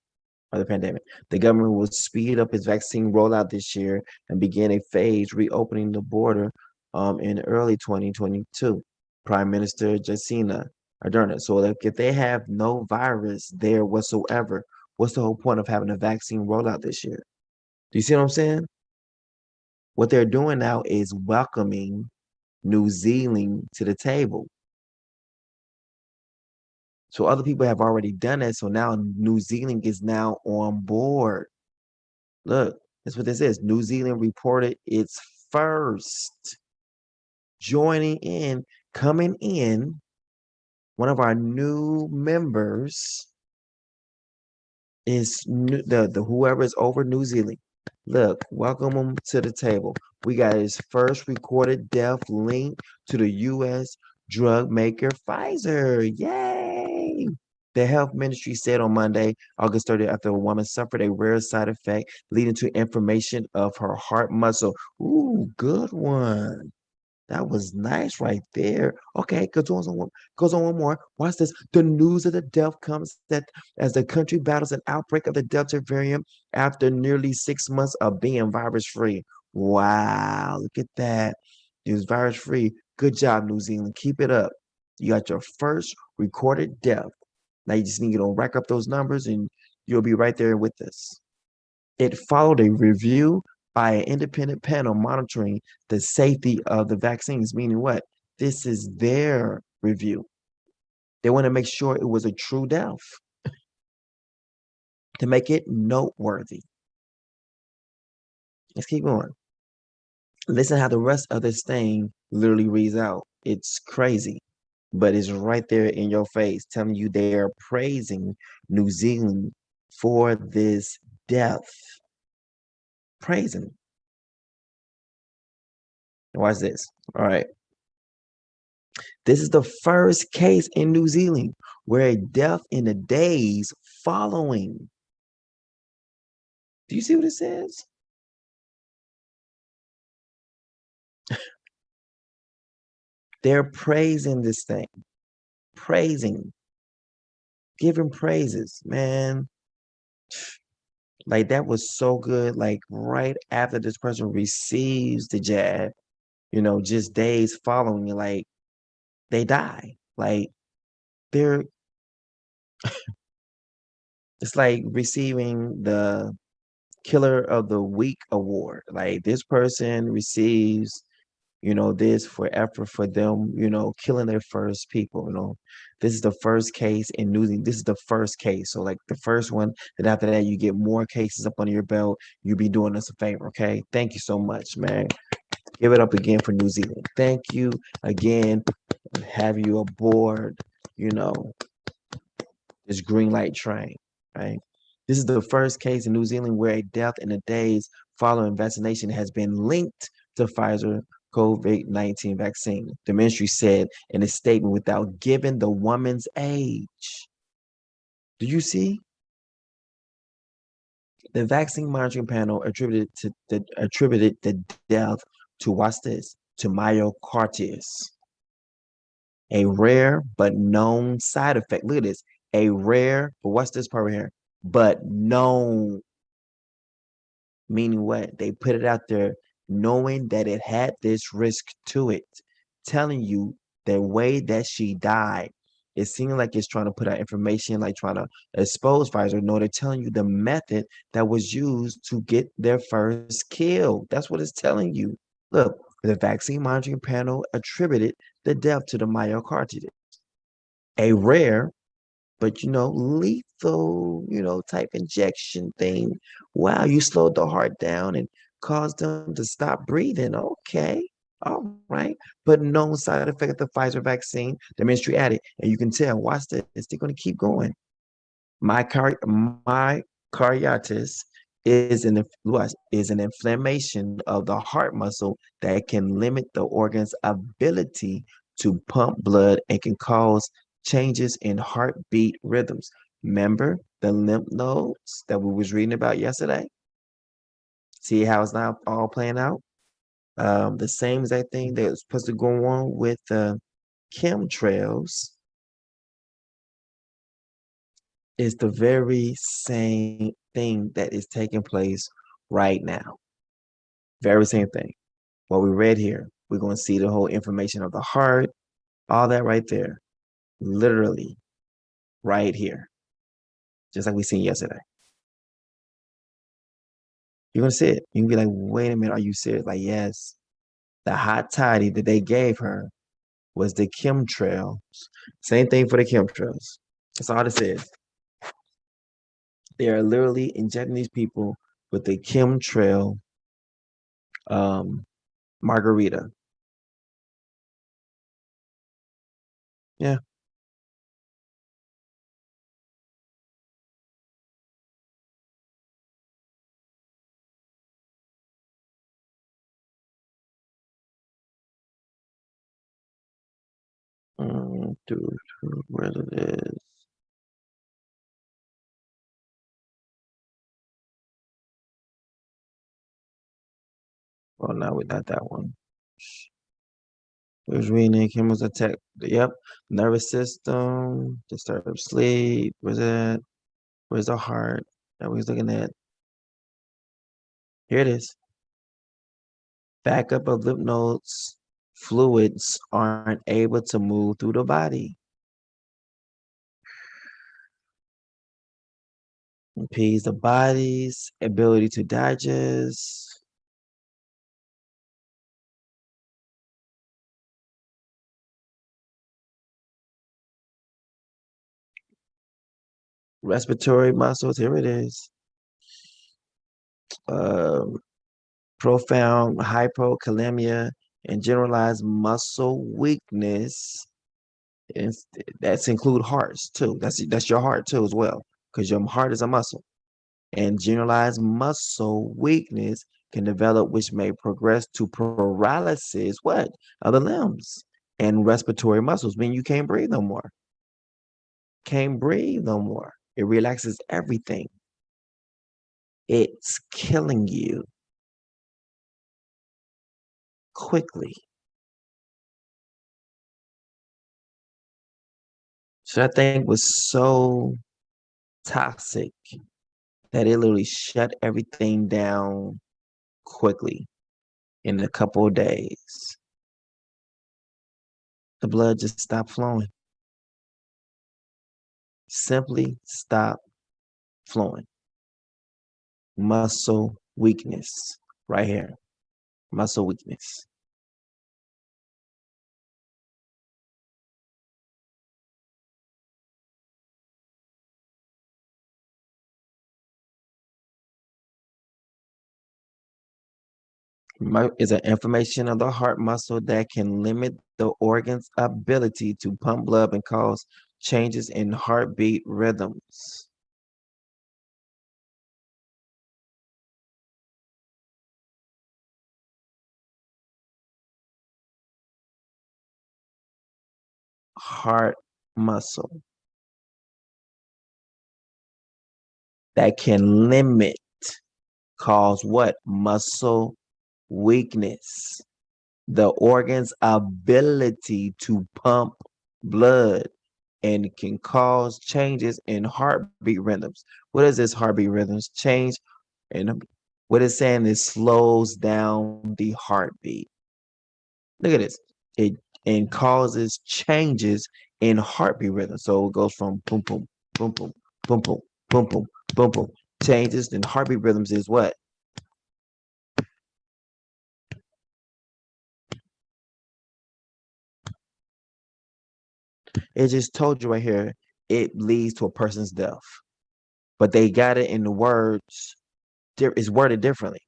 of the pandemic, the government will speed up its vaccine rollout this year and begin a phase reopening the border in early 2022. Prime Minister Jacinda Ardern. So if they have no virus there whatsoever, what's the whole point of having a vaccine rollout this year? Do you see what I'm saying? What they're doing now is welcoming New Zealand to the table. So other people have already done it. So now New Zealand is now on board. Look, that's what this is. New Zealand reported its first joining in, coming in. One of our new members is the whoever is over New Zealand. Look, welcome them to the table. We got his first recorded death linked to the U.S. drug maker Pfizer. Yay! The health ministry said on Monday, August 30th, after a woman suffered a rare side effect leading to inflammation of her heart muscle. Ooh, good one. That was nice right there. Okay, goes on one more. Watch this. The news of the death comes that as the country battles an outbreak of the Delta variant after nearly 6 months of being virus free. Wow, look at that. It was virus free. Good job, New Zealand. Keep it up. You got your first recorded death. Now you just need to rack up those numbers and you'll be right there with us. It followed a review by an independent panel monitoring the safety of the vaccines, meaning what? This is their review. They want to make sure it was a true death to make it noteworthy. Let's keep going. Listen how the rest of this thing literally reads out. It's crazy, but it's right there in your face telling you they are praising New Zealand for this death. Praising. Watch this. All right. This is the first case in New Zealand where a death in the days following. Do you see what it says? They're praising this thing. Praising. giving praises, man. Like that was so good. Like right after this person receives the jab, just days following, like they die. Like they're it's like receiving the Killer of the Week award. Like this person receives, this for effort for them, killing their first people. This is the first case in New Zealand. This is the first case. So like the first one, then after that, you get more cases up under your belt. You be doing us a favor, okay? Thank you so much, man. Give it up again for New Zealand. Thank you again. Have you aboard, you know, this green light train, right? This is the first case in New Zealand where a death in the days following vaccination has been linked to Pfizer COVID-19 vaccine, the ministry said in a statement without giving the woman's age. Do you see? The vaccine monitoring panel attributed the death to, watch this, to myocarditis, a rare but known side effect. Look at this. A rare, but what's this part right here? But known, meaning what? They put it out there knowing that it had this risk to it, telling you the way that she died. It seemed like it's trying to put out information, like trying to expose Pfizer. No, they're telling you the method that was used to get their first kill. That's what it's telling you. Look, the vaccine monitoring panel attributed the death to the myocarditis, a rare but lethal, type injection thing. Wow, you slowed the heart down and caused them to stop breathing. Okay, all right. But known side effect of the Pfizer vaccine, the ministry added, and you can tell, watch this, they're going to keep going. Myocarditis is an inflammation of the heart muscle that can limit the organ's ability to pump blood and can cause changes in heartbeat rhythms. Remember the lymph nodes that we was reading about yesterday? See how it's now all playing out? The same exact thing that was supposed to go on with chemtrails is the very same thing that is taking place right now. Very same thing. What we read here, we're going to see the whole information of the heart, all that right there, literally right here, just like we seen yesterday. You're going to see it. You can be like, wait a minute, are you serious? Like, yes, the hot toddy that they gave her was the chemtrails. Same thing for the chemtrails. That's all this is. They are literally injecting these people with the chemtrail margarita. Yeah. Dude, where it is. Oh, no, we not that one. Where's reading? Chemicals attack. Yep. Nervous system, disturbed sleep. Where's that? Where's the heart? That we're looking at. Here it is. Backup of lymph nodes. Fluids aren't able to move through the body. Impedes the body's ability to digest. Respiratory muscles. Here it is. Um, Profound hypokalemia and generalized muscle weakness. And that's include hearts too. That's your heart too as well, because your heart is a muscle. And generalized muscle weakness can develop, which may progress to paralysis. What? Of the limbs and respiratory muscles, meaning you can't breathe no more. Can't breathe no more. It relaxes everything. It's killing you quickly. So that thing was so toxic that it literally shut everything down quickly in a couple of days. The blood just stopped flowing. Simply stop flowing. Muscle weakness right here. Muscle weakness. Is an inflammation of the heart muscle that can limit the organ's ability to pump blood and cause changes in heartbeat rhythms. Heart muscle that can limit, cause what? Muscle weakness. The organ's ability to pump blood and can cause changes in heartbeat rhythms. What is this heartbeat rhythms? Change and what it's saying is slows down the heartbeat. Look at this. It and causes changes in heartbeat rhythm. So it goes from boom boom, boom boom, boom boom, boom boom, boom boom. Changes in heartbeat rhythms is what? It just told you right here, it leads to a person's death. But they got it in the words, it's worded differently.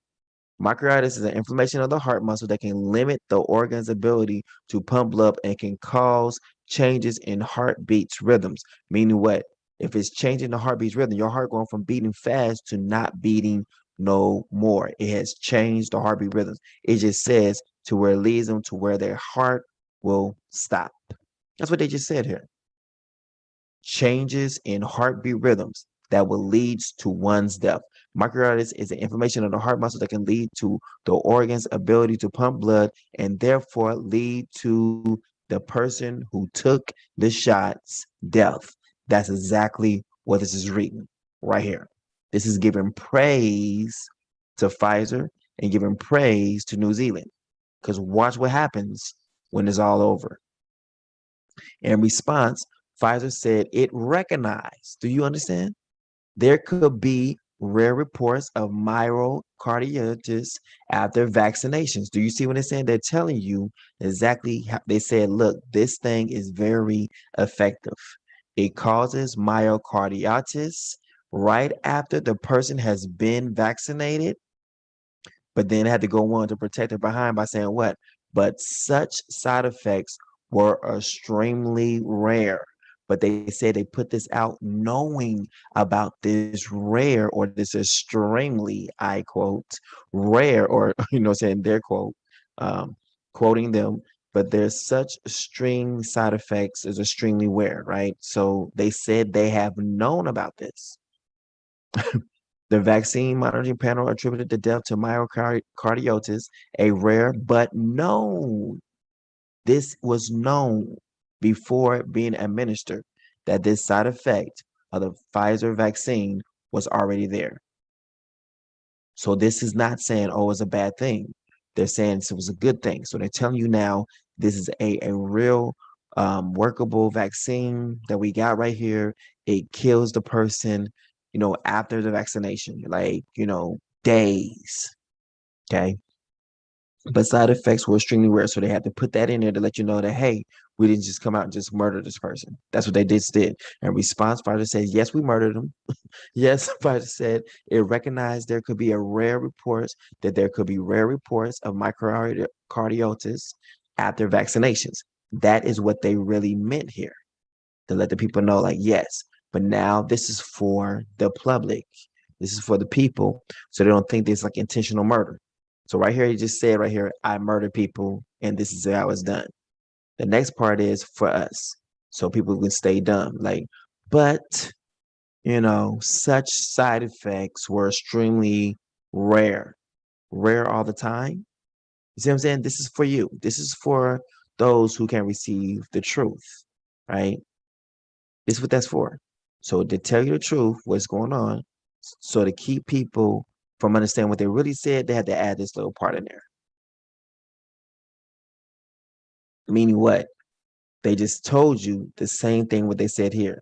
Myocarditis is an inflammation of the heart muscle that can limit the organ's ability to pump blood and can cause changes in heartbeats rhythms. Meaning what? If it's changing the heartbeats rhythm, your heart going from beating fast to not beating no more. It has changed the heartbeat rhythms. It just says to where it leads them to where their heart will stop. That's what they just said here. Changes in heartbeat rhythms that will lead to one's death. Myocarditis is an inflammation of the heart muscle that can lead to the organ's ability to pump blood and therefore lead to the person who took the shots death. That's exactly what this is reading right here. This is giving praise to Pfizer and giving praise to New Zealand. Because watch what happens when it's all over. In response, Pfizer said it recognized, do you understand? There could be rare reports of myocarditis after vaccinations. Do you see what they're saying? They're telling you exactly how they said, look, this thing is very effective. It causes myocarditis right after the person has been vaccinated, but then had to go on to protect it behind by saying what? But such side effects were extremely rare. But they said they put this out knowing about this rare or this extremely, I quote, rare, or, saying their quote, um, quoting them, but there's such extreme side effects is extremely rare, right? So they said they have known about this. The vaccine monitoring panel attributed the death to myocarditis, a rare but known. This was known before being administered that this side effect of the Pfizer vaccine was already there. So this is not saying, oh, it's a bad thing. They're saying it was a good thing. So they're telling you now this is a real workable vaccine that we got right here. It kills the person, after the vaccination, like, days. Okay. But side effects were extremely rare. So they had to put that in there to let you know that, hey, we didn't just come out and just murder this person. That's what they did. In response, Pfizer says, yes, we murdered him. Yes, Pfizer said it recognized there could be rare reports of myocarditis after vaccinations. That is what they really meant here, to let the people know, like, yes, but now this is for the public. This is for the people, so they don't think there's like intentional murder. So right here, he just said right here, I murder people, and this is how it's done. The next part is for us, so people can stay dumb. Like, but such side effects were extremely rare, rare all the time. You see what I'm saying? This is for you. This is for those who can receive the truth, right? This is what that's for. So to tell you the truth, what's going on, so to keep people from understanding what they really said, they had to add this little part in there. Meaning what? They just told you the same thing what they said here,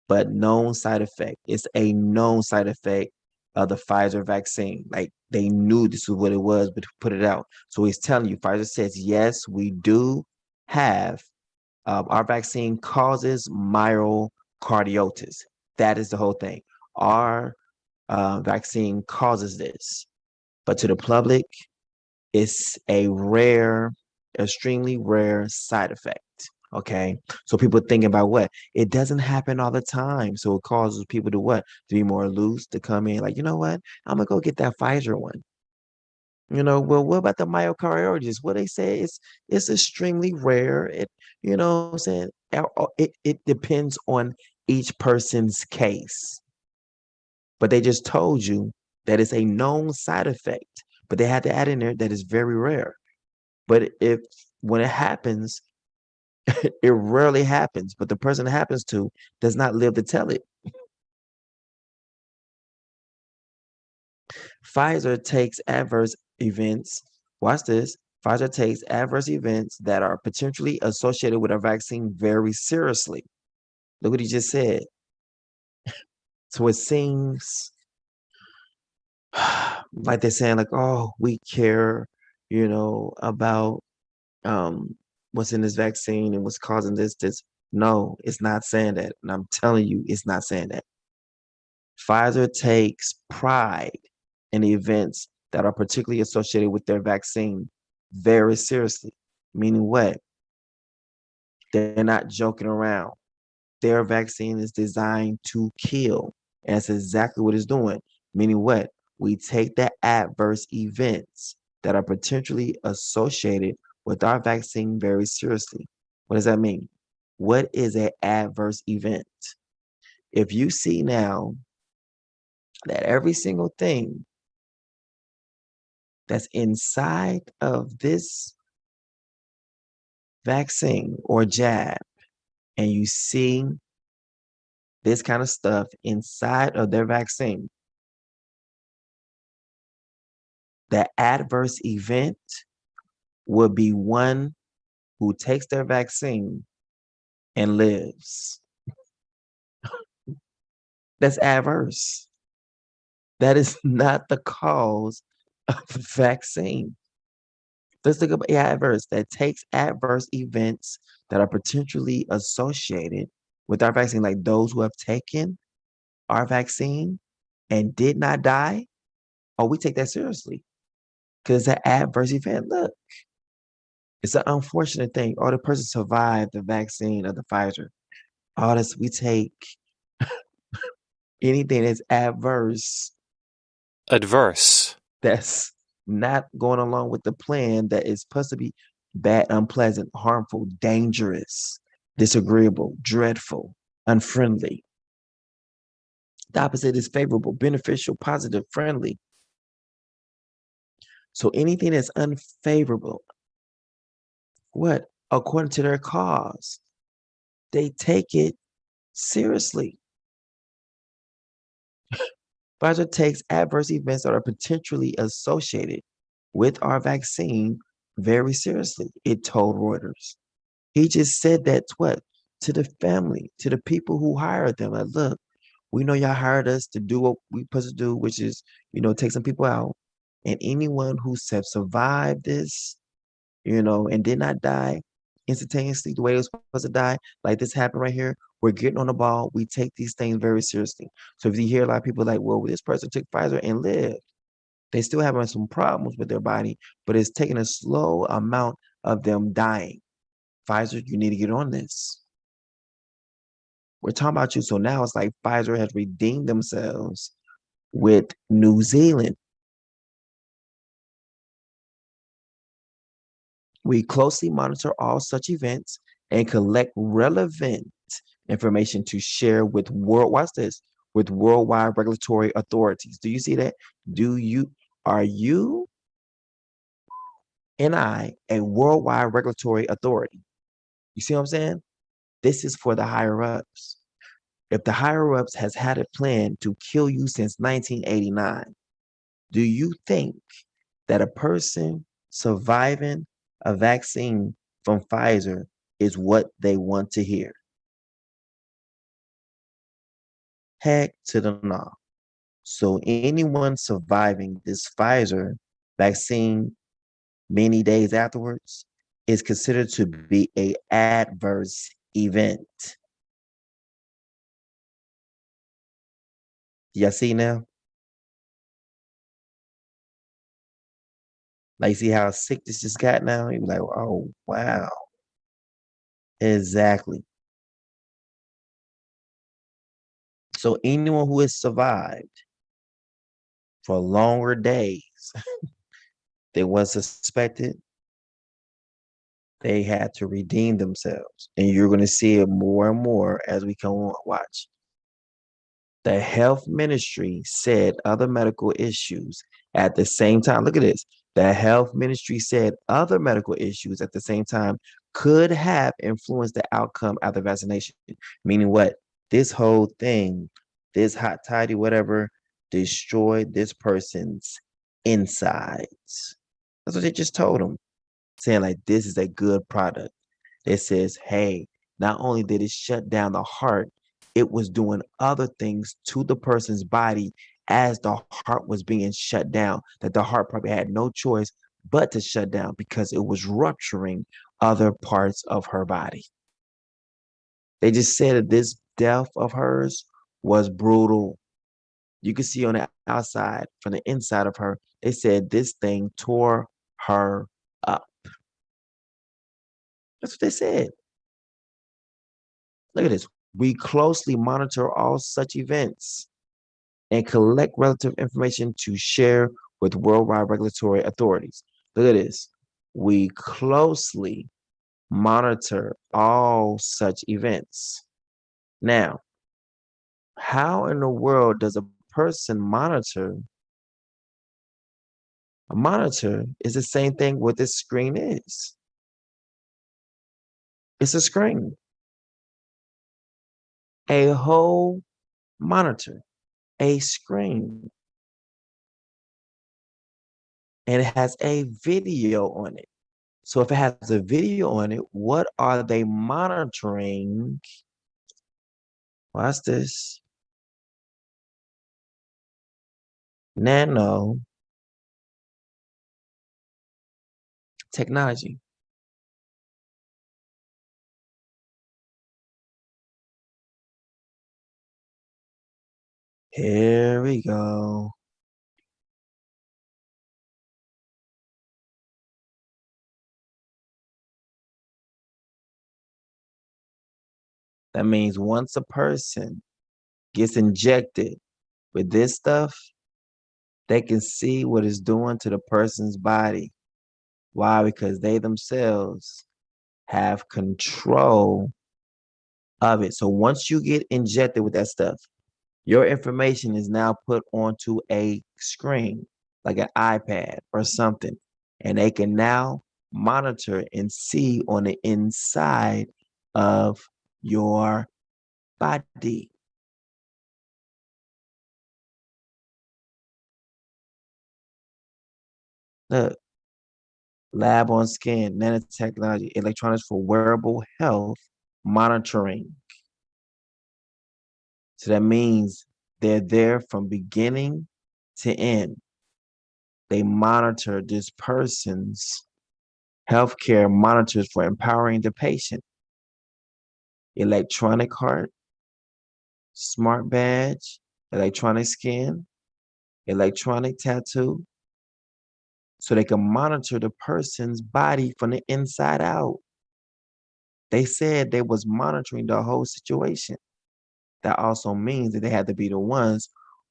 but known side effect. It's a known side effect of the Pfizer vaccine. Like they knew this was what it was, but put it out. So he's telling you, Pfizer says, yes, we do have our vaccine causes myocarditis. That is the whole thing. Our vaccine causes this, but to the public, it's a rare, extremely rare side effect. Okay. So people thinking about what? It doesn't happen all the time. So it causes people to what? To be more loose, to come in like, you know what? I'm gonna go get that Pfizer one. Well, what about the myocarditis? What they say is it's extremely rare. What I'm saying, it depends on each person's case. But they just told you that it's a known side effect. But they had to add in there that it's very rare. But if when it happens, it rarely happens. But the person it happens to does not live to tell it. Pfizer takes adverse events. Watch this. Pfizer takes adverse events that are potentially associated with a vaccine very seriously. Look what he just said. So it seems like they're saying, like, oh, we care, about what's in this vaccine and what's causing this. No, it's not saying that. And I'm telling you, it's not saying that. Pfizer takes pride in the events that are particularly associated with their vaccine very seriously. Meaning what? They're not joking around. Their vaccine is designed to kill. And that's exactly what it's doing. Meaning what? We take the adverse events that are potentially associated with our vaccine very seriously. What does that mean? What is an adverse event? If you see now that every single thing that's inside of this vaccine or jab, and you see this kind of stuff inside of their vaccine, the adverse event would be one who takes their vaccine and lives. That's adverse. That is not the cause of the vaccine. Let's think about adverse. That takes adverse events that are potentially associated with our vaccine, like those who have taken our vaccine and did not die. Oh, we take that seriously because it's an adverse event. Look, it's an unfortunate thing. Oh, the person survived the vaccine of the Pfizer. Oh, this we take anything that's adverse, Adverse. that's not going along with the plan, that is supposed to be bad, unpleasant, harmful, dangerous, disagreeable, dreadful, unfriendly. The opposite is favorable, beneficial, positive, friendly. So anything that's unfavorable, what? According to their cause, they take it seriously. Pfizer takes adverse events that are potentially associated with our vaccine very seriously, it told Reuters. He just said that to what? To the family, to the people who hired them. Like, look, we know y'all hired us to do what we supposed to do, which is, take some people out. And anyone who have survived this, and did not die instantaneously the way it was supposed to die, like this happened right here, we're getting on the ball. We take these things very seriously. So if you hear a lot of people like, well, this person took Pfizer and lived, they still having some problems with their body, but it's taking a slow amount of them dying. Pfizer, you need to get on this. We're talking about you. So now it's like Pfizer has redeemed themselves with New Zealand. We closely monitor all such events and collect relevant information to share with with worldwide regulatory authorities. Do you see that? Are you and I a worldwide regulatory authority? You see what I'm saying? This is for the higher ups. If the higher ups has had a plan to kill you since 1989, do you think that a person surviving a vaccine from Pfizer is what they want to hear? Heck to the no. So anyone surviving this Pfizer vaccine many days afterwards is considered to be a adverse event. Y'all see now? Like, see how sick this just got now? You're like, oh, wow. Exactly. So anyone who has survived for longer days than was suspected, they had to redeem themselves. And you're going to see it more and more as we come on. Watch. The health ministry said other medical issues at the same time. Look at this. The health ministry said other medical issues at the same time could have influenced the outcome of the vaccination. Meaning what? This whole thing, this hot toddy, whatever, destroyed this person's insides. That's what they just told him, saying like this is a good product. It says, hey, not only did it shut down the heart, it was doing other things to the person's body as the heart was being shut down, that the heart probably had no choice but to shut down because it was rupturing other parts of her body. They just said that this death of hers was brutal. You can see on the outside, from the inside of her, they said this thing tore her up. That's what they said. Look at this. We closely monitor all such events and collect relative information to share with worldwide regulatory authorities. Look at this. We closely monitor all such events. Now, how in the world does a person monitor? A monitor is the same thing what this screen is. It's a screen. A whole monitor, a screen. And it has a video on it. So if it has a video on it, what are they monitoring? Watch this. Nano technology. Here we go. That means once a person gets injected with this stuff, they can see what it's doing to the person's body. Why? Because they themselves have control of it. So once you get injected with that stuff, your information is now put onto a screen, like an iPad or something, and they can now monitor and see on the inside of your body. Look, lab on skin, nanotechnology, electronics for wearable health monitoring. So that means they're there from beginning to end. They monitor this person's healthcare monitors for empowering the patient. Electronic heart, smart badge, electronic skin, electronic tattoo, so they can monitor the person's body from the inside out. They said they was monitoring the whole situation. That also means that they had to be the ones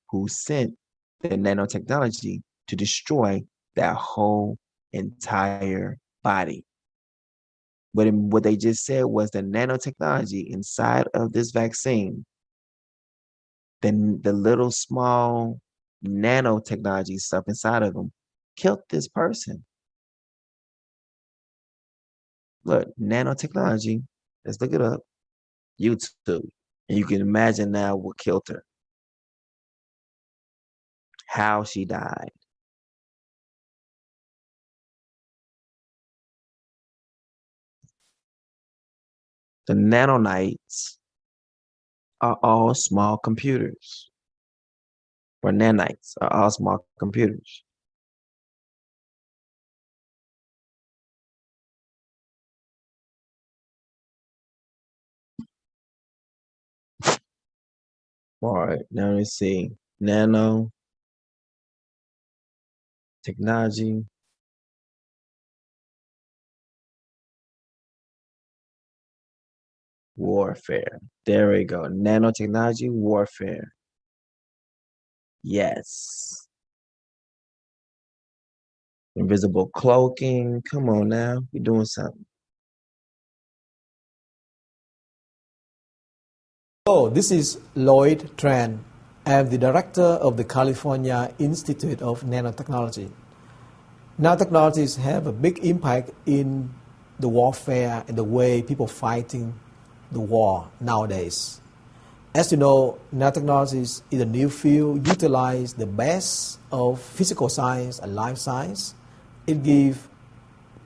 who sent the nanotechnology to destroy that whole entire body. But what they just said was the nanotechnology inside of this vaccine, then the little small nanotechnology stuff inside of them killed this person. Look, nanotechnology, let's look it up. YouTube. And you can imagine now what killed her, how she died. The nanonites are all small computers, or nanites are all small computers. All right, now let's see. Nano technology. Warfare. There we go. Nanotechnology warfare. Yes. Invisible cloaking. Come on now. We're doing something. Hello, this is Lloyd Tran. I'm the director of the California Institute of Nanotechnology. Nanotechnologies have a big impact in the warfare and the way people fighting the war nowadays. As you know, nanotechnologies is a new field, utilize the best of physical science and life science. It gives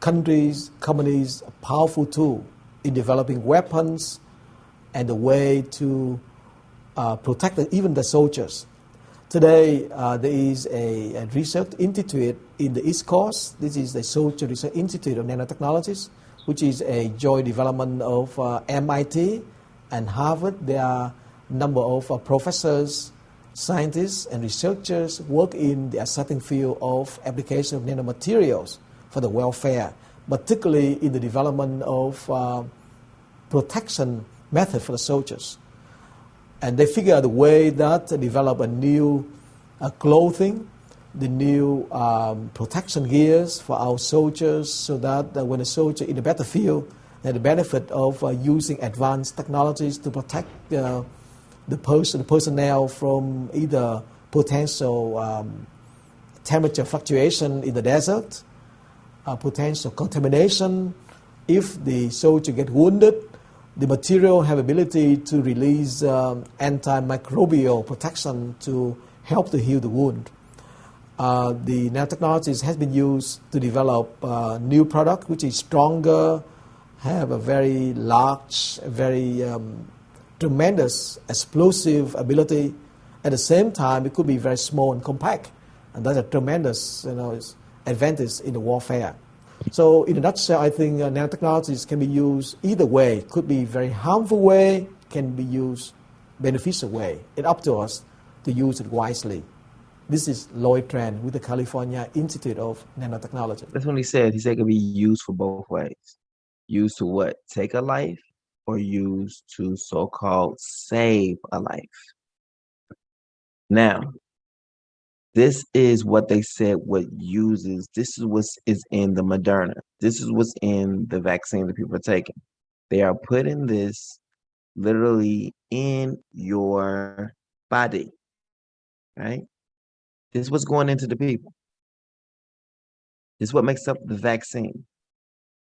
countries, companies a powerful tool in developing weapons and the way to protect even the soldiers. Today, there is a research institute in the East Coast. This is the Soldier Research Institute of Nanotechnologies, which is a joint development of MIT and Harvard. There are a number of professors, scientists, and researchers work in the exciting field of application of nanomaterials for the welfare, particularly in the development of protection method for the soldiers. And they figure out a way that develop a new clothing, the new protection gears for our soldiers, so that when a soldier in the battlefield had the benefit of using advanced technologies to protect the personnel from either potential temperature fluctuation in the desert, potential contamination. If the soldier get wounded, the material have ability to release antimicrobial protection to help to heal the wound. The nanotechnologies has been used to develop a new product which is stronger, have a very large, very tremendous explosive ability. At the same time, it could be very small and compact, and that's a tremendous advantage in the warfare. So in a nutshell, I think nanotechnologies can be used either way. It could be very harmful way, can be used beneficial way. It's up to us to use it wisely. This is Lloyd Tran with the California Institute of Nanotechnology. That's what he said. He said it could be used for both ways. Used to what? Take a life, or used to so-called save a life. Now, this is what they said this is what is in the Moderna. This is what's in the vaccine that people are taking. They are putting this literally in your body, right? This is what's going into the people. This is what makes up the vaccine.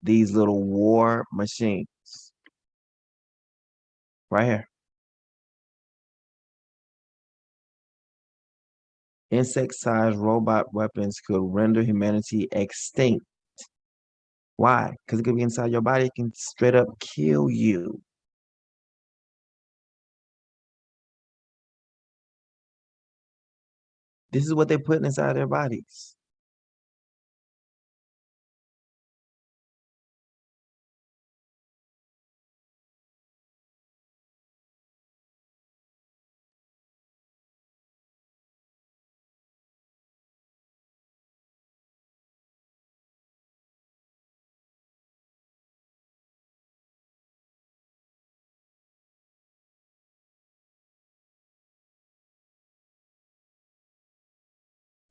These little war machines right here. Insect-sized robot weapons could render humanity extinct. Why? Because it could be inside your body. It can straight up kill you. This is what they're putting inside their bodies.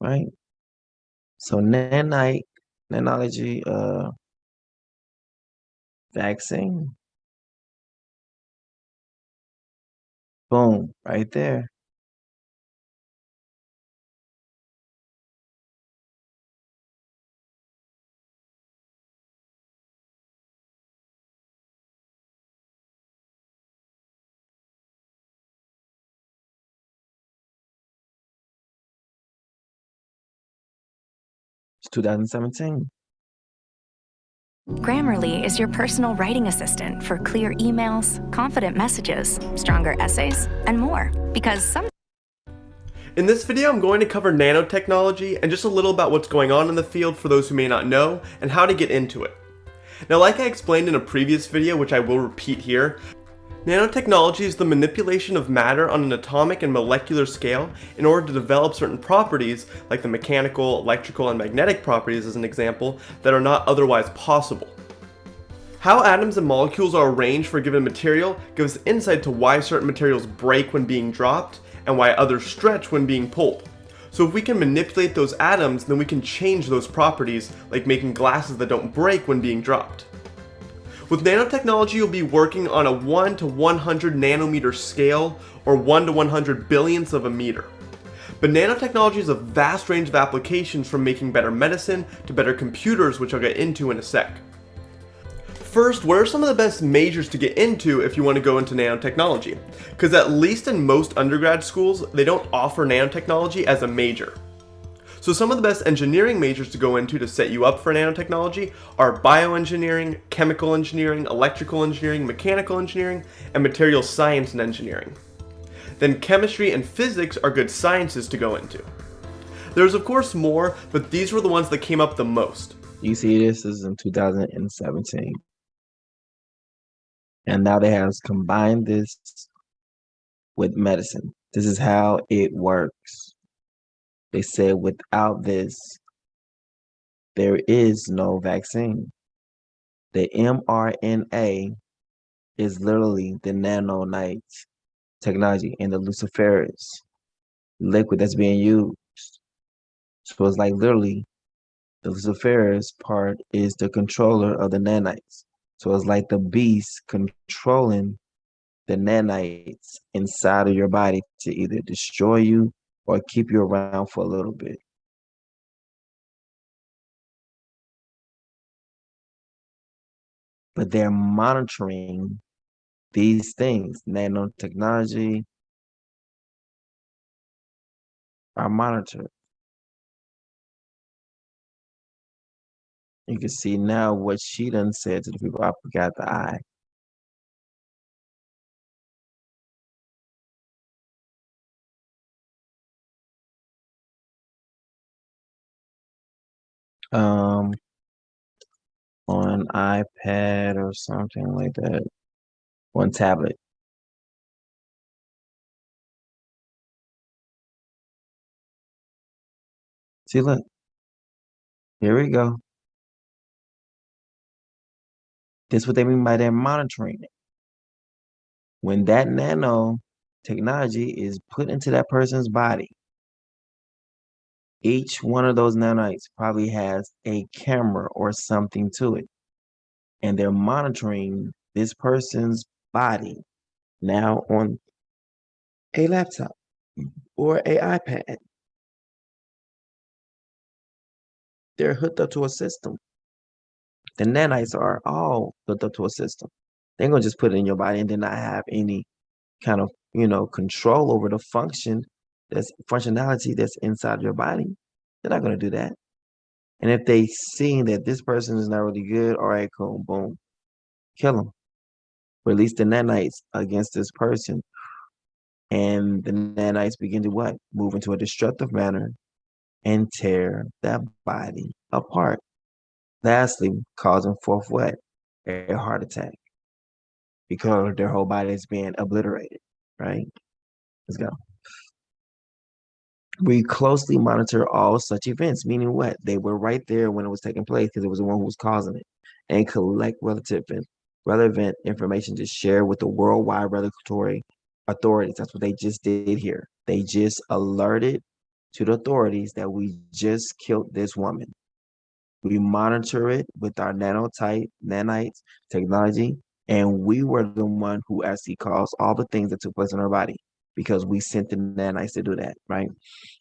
Right? So nanology vaccine. Boom, right there. It's 2017. Grammarly is your personal writing assistant for clear emails, confident messages, stronger essays, and more. Because some In this video, I'm going to cover nanotechnology and just a little about what's going on in the field for those who may not know and how to get into it. Now, like I explained in a previous video, which I will repeat here, nanotechnology is the manipulation of matter on an atomic and molecular scale in order to develop certain properties, like the mechanical, electrical, and magnetic properties as an example, that are not otherwise possible. How atoms and molecules are arranged for a given material gives insight to why certain materials break when being dropped and why others stretch when being pulled. So if we can manipulate those atoms, then we can change those properties, like making glasses that don't break when being dropped. With nanotechnology, you'll be working on a 1 to 100 nanometer scale, or 1 to 100 billionths of a meter. But nanotechnology has a vast range of applications, from making better medicine to better computers, which I'll get into in a sec. First, what are some of the best majors to get into if you want to go into nanotechnology? Because at least in most undergrad schools, they don't offer nanotechnology as a major. So some of the best engineering majors to go into to set you up for nanotechnology are bioengineering, chemical engineering, electrical engineering, mechanical engineering, and materials science and engineering. Then chemistry and physics are good sciences to go into. There's of course more, but these were the ones that came up the most. You see, this is in 2017. And now they have combined this with medicine. This is how it works. They said without this, there is no vaccine. The mRNA is literally the nanite technology and the luciferase liquid that's being used. So it's like literally the luciferase part is the controller of the nanites. So it's like the beast controlling the nanites inside of your body to either destroy you or keep you around for a little bit. But they're monitoring these things. Nanotechnology are monitored. You can see now what she done said to the people. I forgot the eye. On iPad or something like that, on tablet. See, look, here we go. This is what they mean by they're monitoring it. When that nano technology is put into that person's body, each one of those nanites probably has a camera or something to it. And they're monitoring this person's body now on a laptop or a iPad. They're hooked up to a system. The nanites are all hooked up to a system. They're gonna just put it in your body and then not have any kind of, control over the functionality that's inside your body. They're not gonna do that. And if they see that this person is not really good, all right, cool, boom, kill them. Release the nanites against this person. And the nanites begin to what? Move into a destructive manner and tear that body apart. Lastly, causing forth what? A heart attack. Because their whole body is being obliterated, right? Let's go. We closely monitor all such events, meaning what? They were right there when it was taking place because it was the one who was causing it, and collect relevant information to share with the worldwide regulatory authorities. That's what they just did here. They just alerted to the authorities that we just killed this woman. We monitor it with our nanites technology, and we were the one who actually caused all the things that took place in our body because we sent the nanites to do that, right?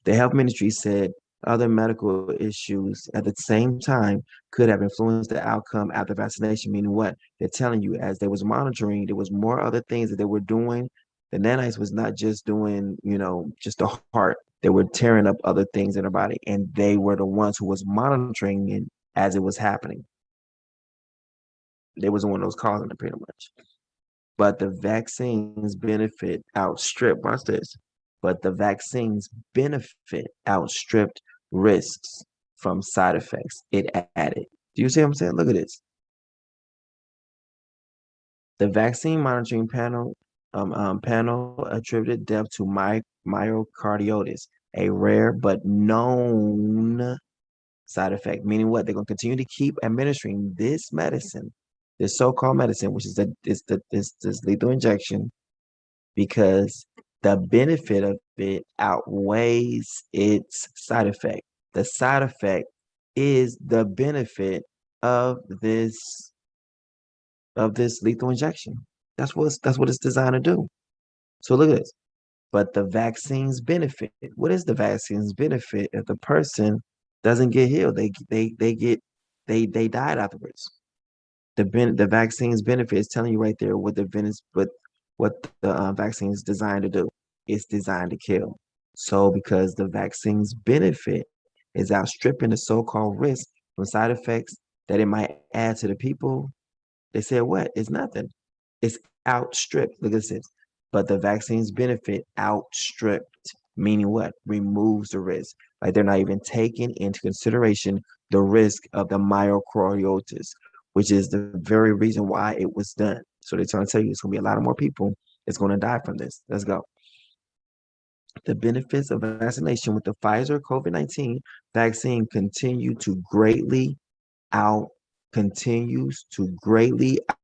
The health ministry said other medical issues at the same time could have influenced the outcome after vaccination, meaning what? They're telling you as they was monitoring, there was more other things that they were doing. The nanites was not just doing, just the heart. They were tearing up other things in their body, and they were the ones who was monitoring it as it was happening. They was the one that was causing it pretty much. But the vaccines benefit outstrip, watch this, but the vaccines benefit outstripped risks from side effects. It added. Do you see what I'm saying? Look at this. The vaccine monitoring panel attributed death to myocarditis, a rare but known side effect. Meaning what? They're going to continue to keep administering this medicine, this so-called medicine, which is this lethal injection, because the benefit of it outweighs its side effect. The side effect is the benefit of this lethal injection. That's what it's designed to do. So look at this. But the vaccine's benefit. What is the vaccine's benefit if the person doesn't get healed? They died afterwards. The vaccine's benefit is telling you right there what the vaccine is designed to do. It's designed to kill. So because the vaccine's benefit is outstripping the so-called risk from side effects that it might add to the people, they said what? It's nothing. It's outstripped. Look at this. But the vaccine's benefit outstripped, meaning what? Removes the risk. Like they're not even taking into consideration the risk of the myocarditis, which is the very reason why it was done. So they're trying to tell you it's going to be a lot of more people that's going to die from this. Let's go. The benefits of vaccination with the Pfizer COVID-19 vaccine continues to greatly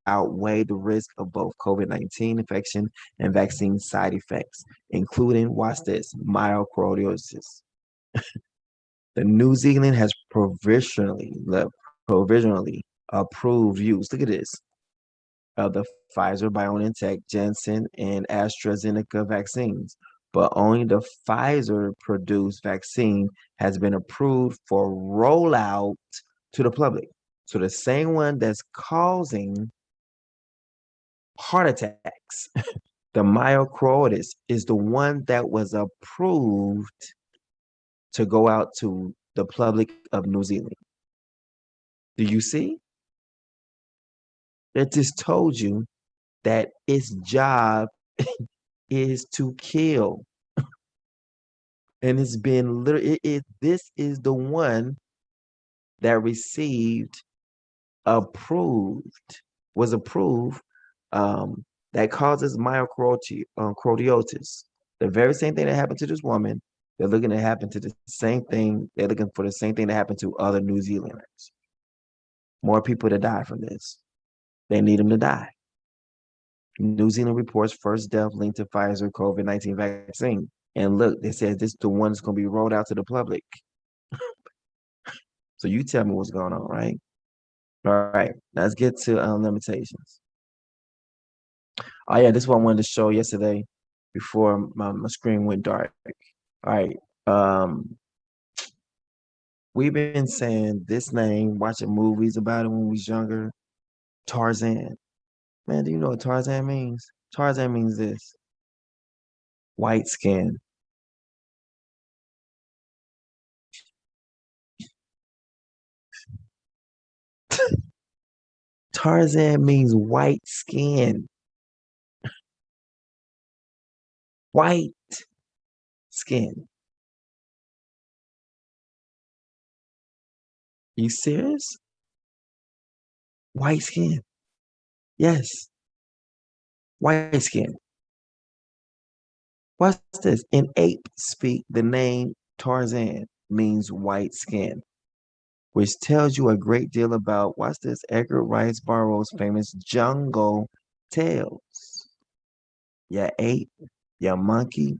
outweigh the risk of both COVID-19 infection and vaccine side effects, including, watch this, myocarditis. The New Zealand has provisionally approved use, look at this, of the Pfizer, BioNTech, Janssen, and AstraZeneca vaccines, but only the Pfizer-produced vaccine has been approved for rollout to the public. So the same one that's causing heart attacks, the myocarditis, is the one that was approved to go out to the public of New Zealand. Do you see? It just told you that its job is to kill. And it's been literally, this is the one that received was approved, that causes myocarditis. The very same thing that happened to this woman, they're looking to happen to the same thing. They're looking for the same thing that happened to other New Zealanders. More people to die from this. They need them to die. New Zealand reports first death linked to Pfizer COVID-19 vaccine. And look, they said this is the one that's going to be rolled out to the public. So you tell me what's going on, right? All right, let's get to limitations. Oh yeah, this is what I wanted to show yesterday before my screen went dark. All right, we've been saying this name, watching movies about it when we was younger. Tarzan. Man, do you know what Tarzan means? Tarzan means this: white skin. Tarzan means white skin. White skin. You serious? White skin. Yes. White skin. What's this? In ape speak, the name Tarzan means white skin, which tells you a great deal about, what's this, Edgar Rice Burroughs' famous jungle tales. Yeah, ape, yeah, monkey,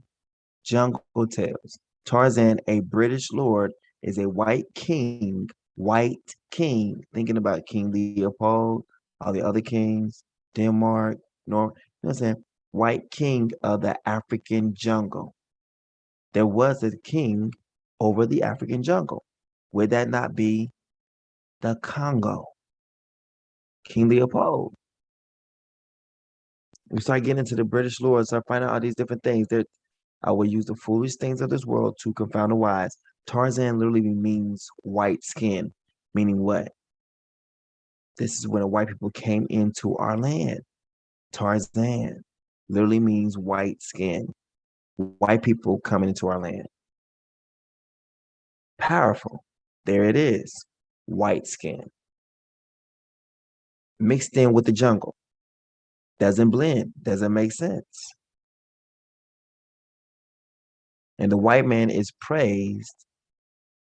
jungle tales. Tarzan, a British lord, is a white king, thinking about King Leopold, all the other kings, Denmark, North, you know what I'm saying? White king of the African jungle. There was a king over the African jungle. Would that not be the Congo? King Leopold. We start getting into the British lords, start finding out all these different things. I will use the foolish things of this world to confound the wise. Tarzan literally means white skin, meaning what? This is when the white people came into our land. Tarzan literally means white skin. White people coming into our land. Powerful. There it is. White skin. Mixed in with the jungle. Doesn't blend. Doesn't make sense. And the white man is praised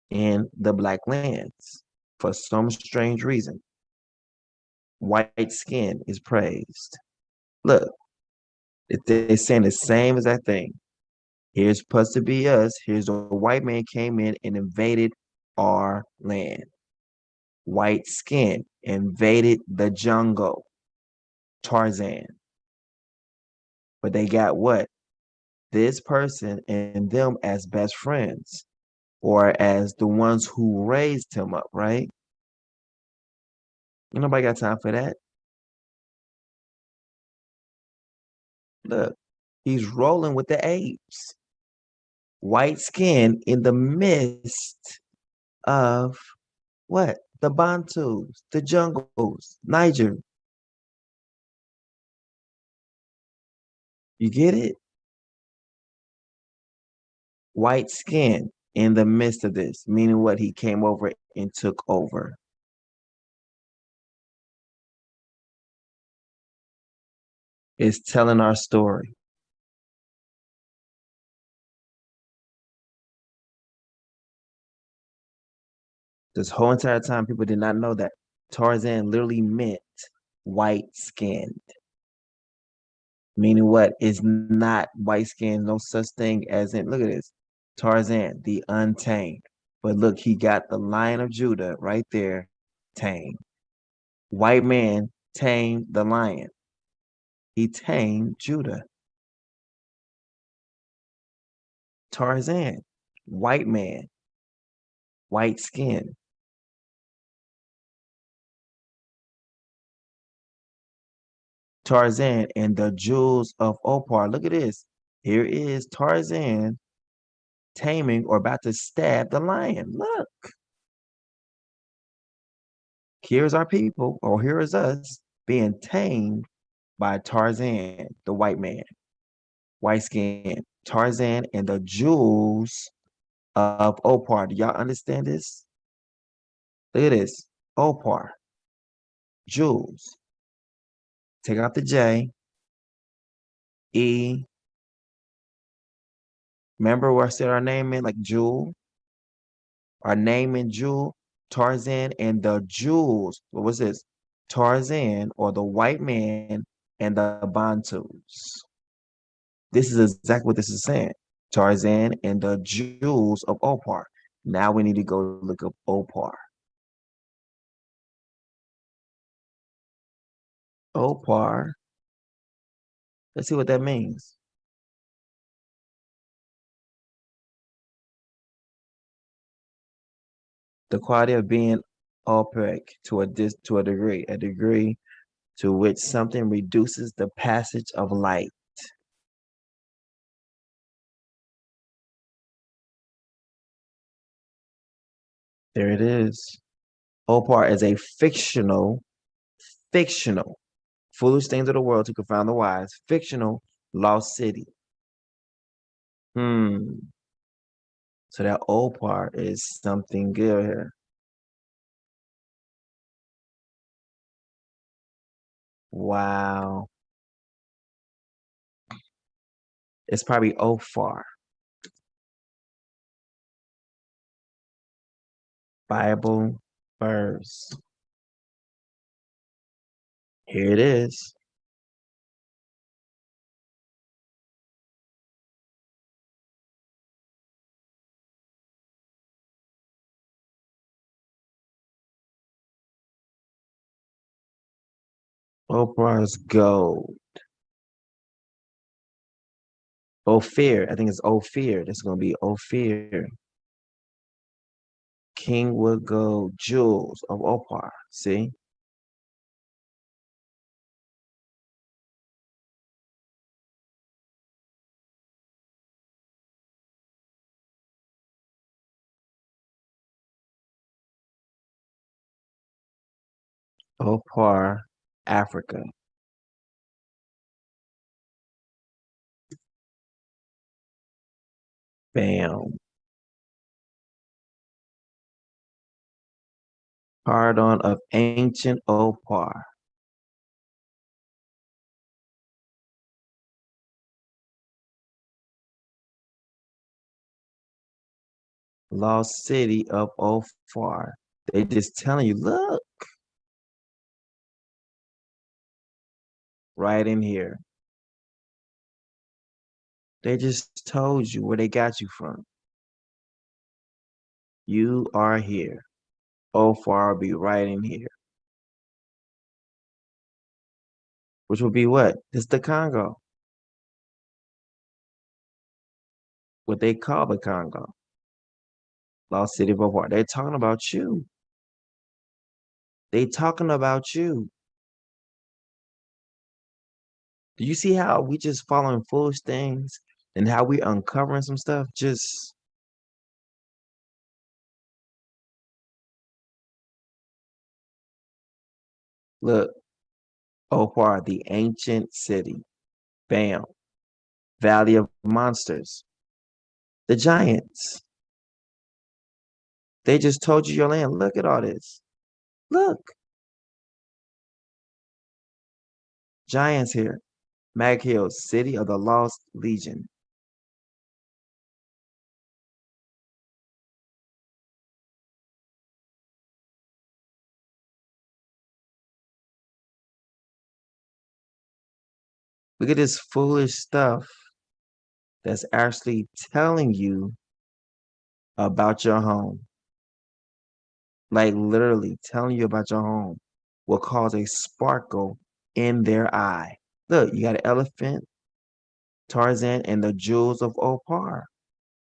in the black lands for some strange reason. White skin is praised. Look, they're saying the same exact thing. Here's supposed to be us. Here's the white man came in and invaded our land. White skin invaded the jungle. Tarzan. But they got what? This person and them as best friends or as the ones who raised him up, right? Nobody got time for that. Look, he's rolling with the apes. White skin in the midst of what? The Bantus, the jungles, Niger. You get it? White skin in the midst of this, meaning what? He came over and took over. It's telling our story. This whole entire time, people did not know that Tarzan literally meant white skinned. Meaning what? Is not white skin, no such thing as in, look at this. Tarzan, the untamed. But look, he got the Lion of Judah right there, tamed. White man tamed the lion. He tamed Judah. Tarzan, white man, white skin. Tarzan and the jewels of Opar. Look at this. Here is Tarzan taming or about to stab the lion. Look. Here's our people, or here is us being tamed by Tarzan, the white man, white skin. Tarzan and the jewels of Opar. Do y'all understand this? Look at this. Opar. Jewels. Take out the J. E. Remember where I said our name in, like Jewel? Our name in Jewel. Tarzan and the jewels. What was this? Tarzan or the white man and the Bantus. This is exactly what this is saying. Tarzan and the jewels of Opar. Now we need to go look up Opar. Opar. Let's see what that means. The quality of being opaque to a degree to which something reduces the passage of light. There it is. Opar is a fictional, foolish things of the world to confound the wise, fictional lost city. So that Opar is something good here. Wow. It's probably Ophar. Bible verse. Here it is. Ophar's gold. Ophir. I think it's Ophir. That's going to be Ophir. Kingwood gold jewels of Ophir. See? Opar, Africa. Bam. Pardon of ancient Opar. Lost city of Opar. They just telling you, look, right in here. They just told you where they got you from. You are here. Opar will be right in here. Which will be what? It's the Congo. What they call the Congo. Lost city of Opar. They're talking about you. They talking about you. Do you see how we just following foolish things and how we uncovering some stuff? Just look, Opar, the ancient city. Bam. Valley of Monsters. The Giants. They just told you your land. Look at all this. Look. Giants here. Mag Hill, City of the Lost Legion. Look at this foolish stuff that's actually telling you about your home. Like literally telling you about your home will cause a sparkle in their eye. Look, you got an elephant, Tarzan, and the jewels of Opar.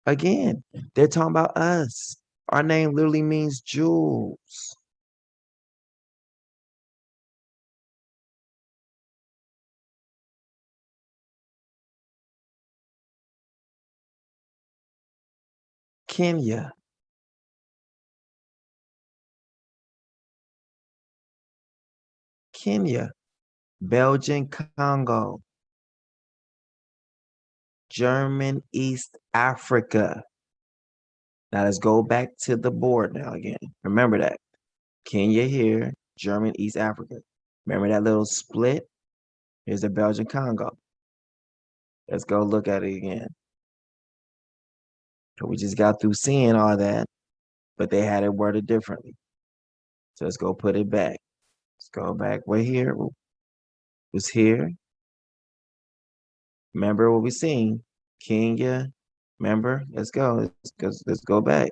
Again, they're talking about us. Our name literally means jewels. Kenya. Kenya. Belgian Congo. German East Africa. Now let's go back to the board now again. Remember that. Kenya here, German East Africa. Remember that little split? Here's the Belgian Congo. Let's go look at it again. So we just got through seeing all that, but they had it worded differently. So let's go put it back. Let's go back. We're here. It was here. Remember what we seen? Kenya. Remember? Let's go. Let's go back.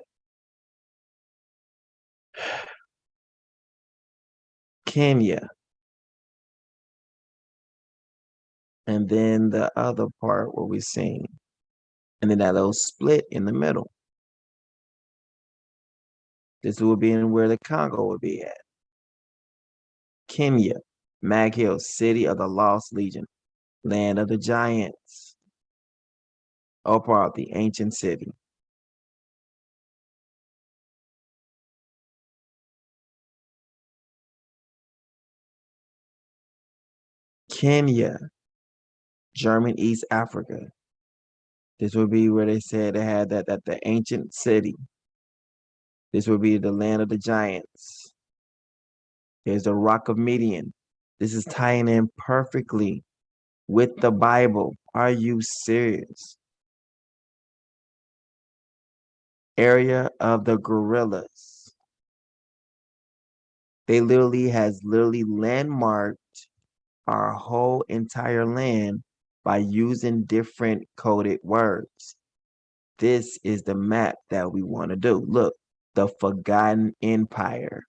Kenya. And then the other part what we seen. And then that little split in the middle. This would be in where the Congo would be at. Kenya, Mag Hill, City of the Lost Legion, Land of the Giants, Opar, the ancient city. Kenya, German East Africa. This would be where they said they had that the ancient city. This would be the land of the giants. Here's the Rock of Median. This is tying in perfectly with the Bible. Are you serious? Area of the gorillas. They literally landmarked our whole entire land by using different coded words. This is the map that we want to do. Look, the Forgotten Empire.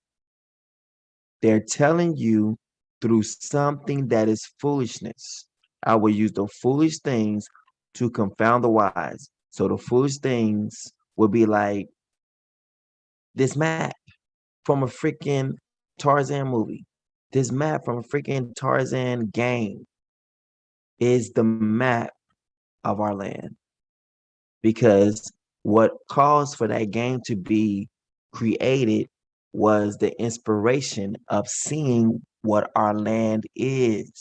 They're telling you through something that is foolishness. I will use the foolish things to confound the wise. So the foolish things will be like this map from a freaking Tarzan movie. This map from a freaking Tarzan game is the map of our land. Because what caused for that game to be created was the inspiration of seeing what our land is.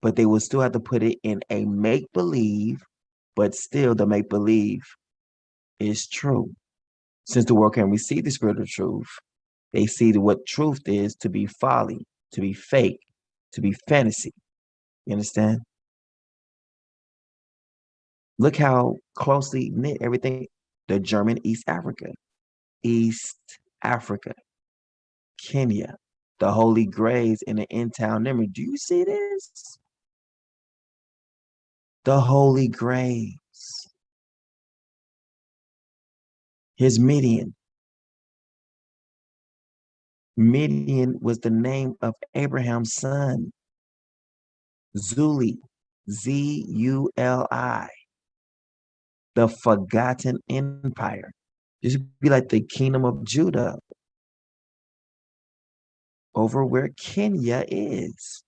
But they will still have to put it in a make believe, but still the make believe is true. Since the world can receive the spirit of truth, they see what truth is to be folly, to be fake, to be fantasy. You understand? Look how closely knit everything. The German East Africa, Kenya, the Holy Grays in the end town memory. Do you see this? The Holy Grays. Here's Midian. Midian was the name of Abraham's son. Zuli, Zuli, the forgotten empire. This would be like the kingdom of Judah over where Kenya is.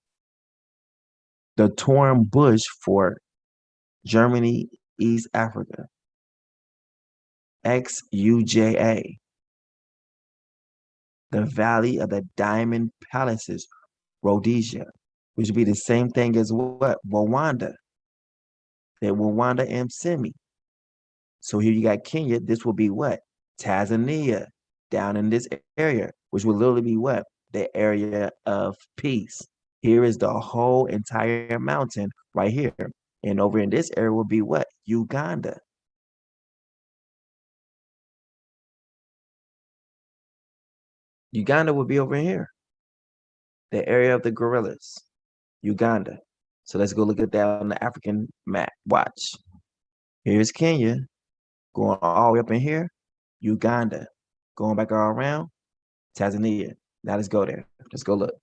The torn bush for Germany, East Africa. XUJA. The Valley of the Diamond Palaces, Rhodesia, which would be the same thing as what? Rwanda. That Rwanda and Semi. So here you got Kenya. This will be what? Tanzania, down in this area, which will literally be what? The area of peace. Here is the whole entire mountain right here. And over in this area will be what? Uganda. Uganda will be over here. The area of the gorillas. Uganda. So let's go look at that on the African map. Watch. Here's Kenya. Going all the way up in here. Uganda. Going back all around. Tanzania. Now let's go there. Let's go look.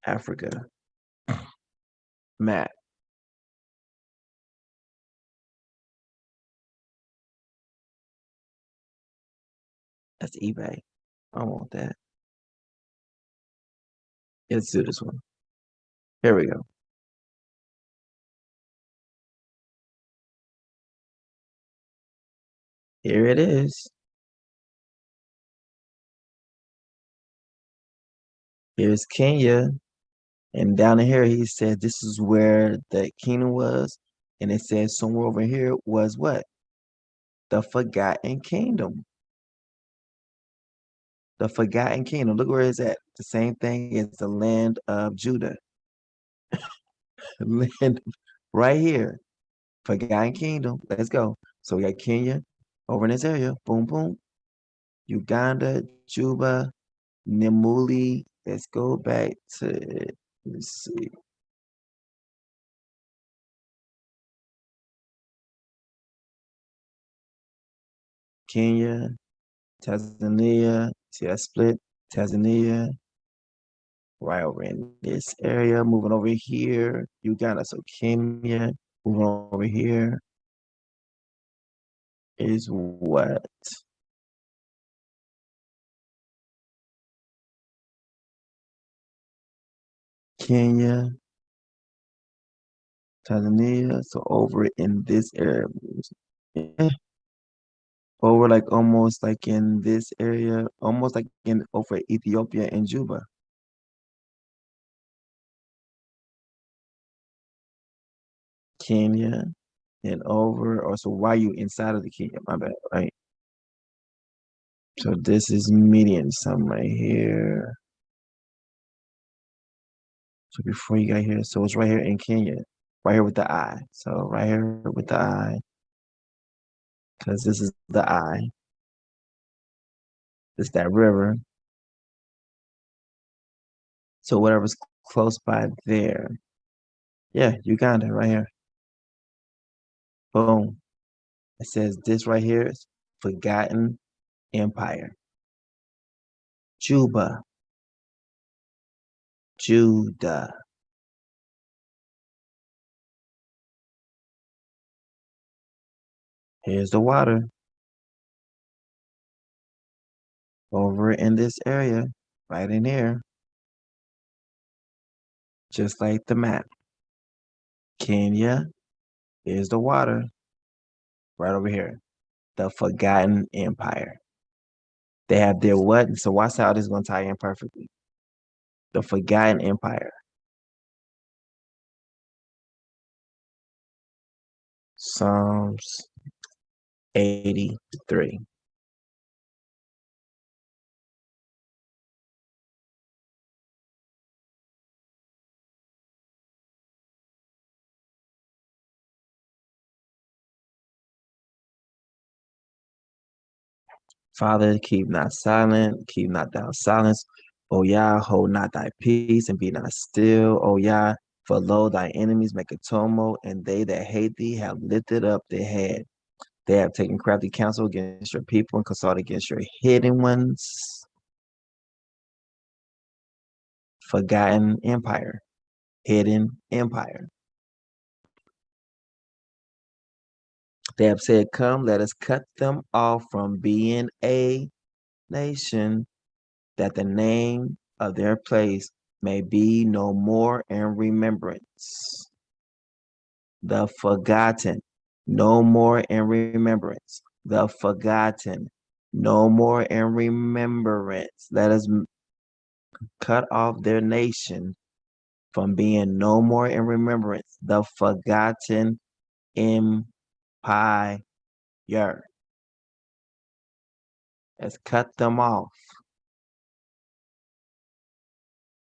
Africa map. That's eBay. I don't want that. Let's do this one. Here we go. Here it is. Here's Kenya. And down in here, he said this is where the kingdom was. And it says somewhere over here was what? The forgotten kingdom. The forgotten kingdom. Look where it's at. The same thing as the land of Judah. Land right here. Forgotten kingdom. Let's go. So we got Kenya over in this area. Boom, boom. Uganda, Juba, Nimuli. Let's go back to, let's see. Kenya, Tanzania. See that split? Tanzania. Right over in this area. Moving over here. Uganda. So Kenya. Moving over here. Is what? Kenya, Tanzania. So over in this area. Yeah. Over like almost like in this area, almost like in over Ethiopia and Juba. Kenya and over, or so why you inside of the Kenya? My bad, right? So this is median sum right here. So before you got here, so it's right here in Kenya, right here with the I. So right here with the I, because this is the I. It's that river. So whatever's close by there. Yeah, Uganda right here. Boom. It says this right here is forgotten empire. Juba. Judah. Here's the water. Over in this area, right in here. Just like the map. Kenya, here's the water. right over here. The forgotten empire. They have their what? So watch how this is going to tie in perfectly. The forgotten empire. Psalms 83. Father, keep not silent, keep not thou silence. O Yah, hold not thy peace and be not still. O Yah, for lo, thy enemies make a tumult, and they that hate thee have lifted up their head. They have taken crafty counsel against your people and consulted against your hidden ones. Forgotten empire, hidden empire. They have said, come, let us cut them off from being a nation, that the name of their place may be no more in remembrance. The forgotten, no more in remembrance. The forgotten, no more in remembrance. Let us cut off their nation from being no more in remembrance. The forgotten empire. Let's cut them off,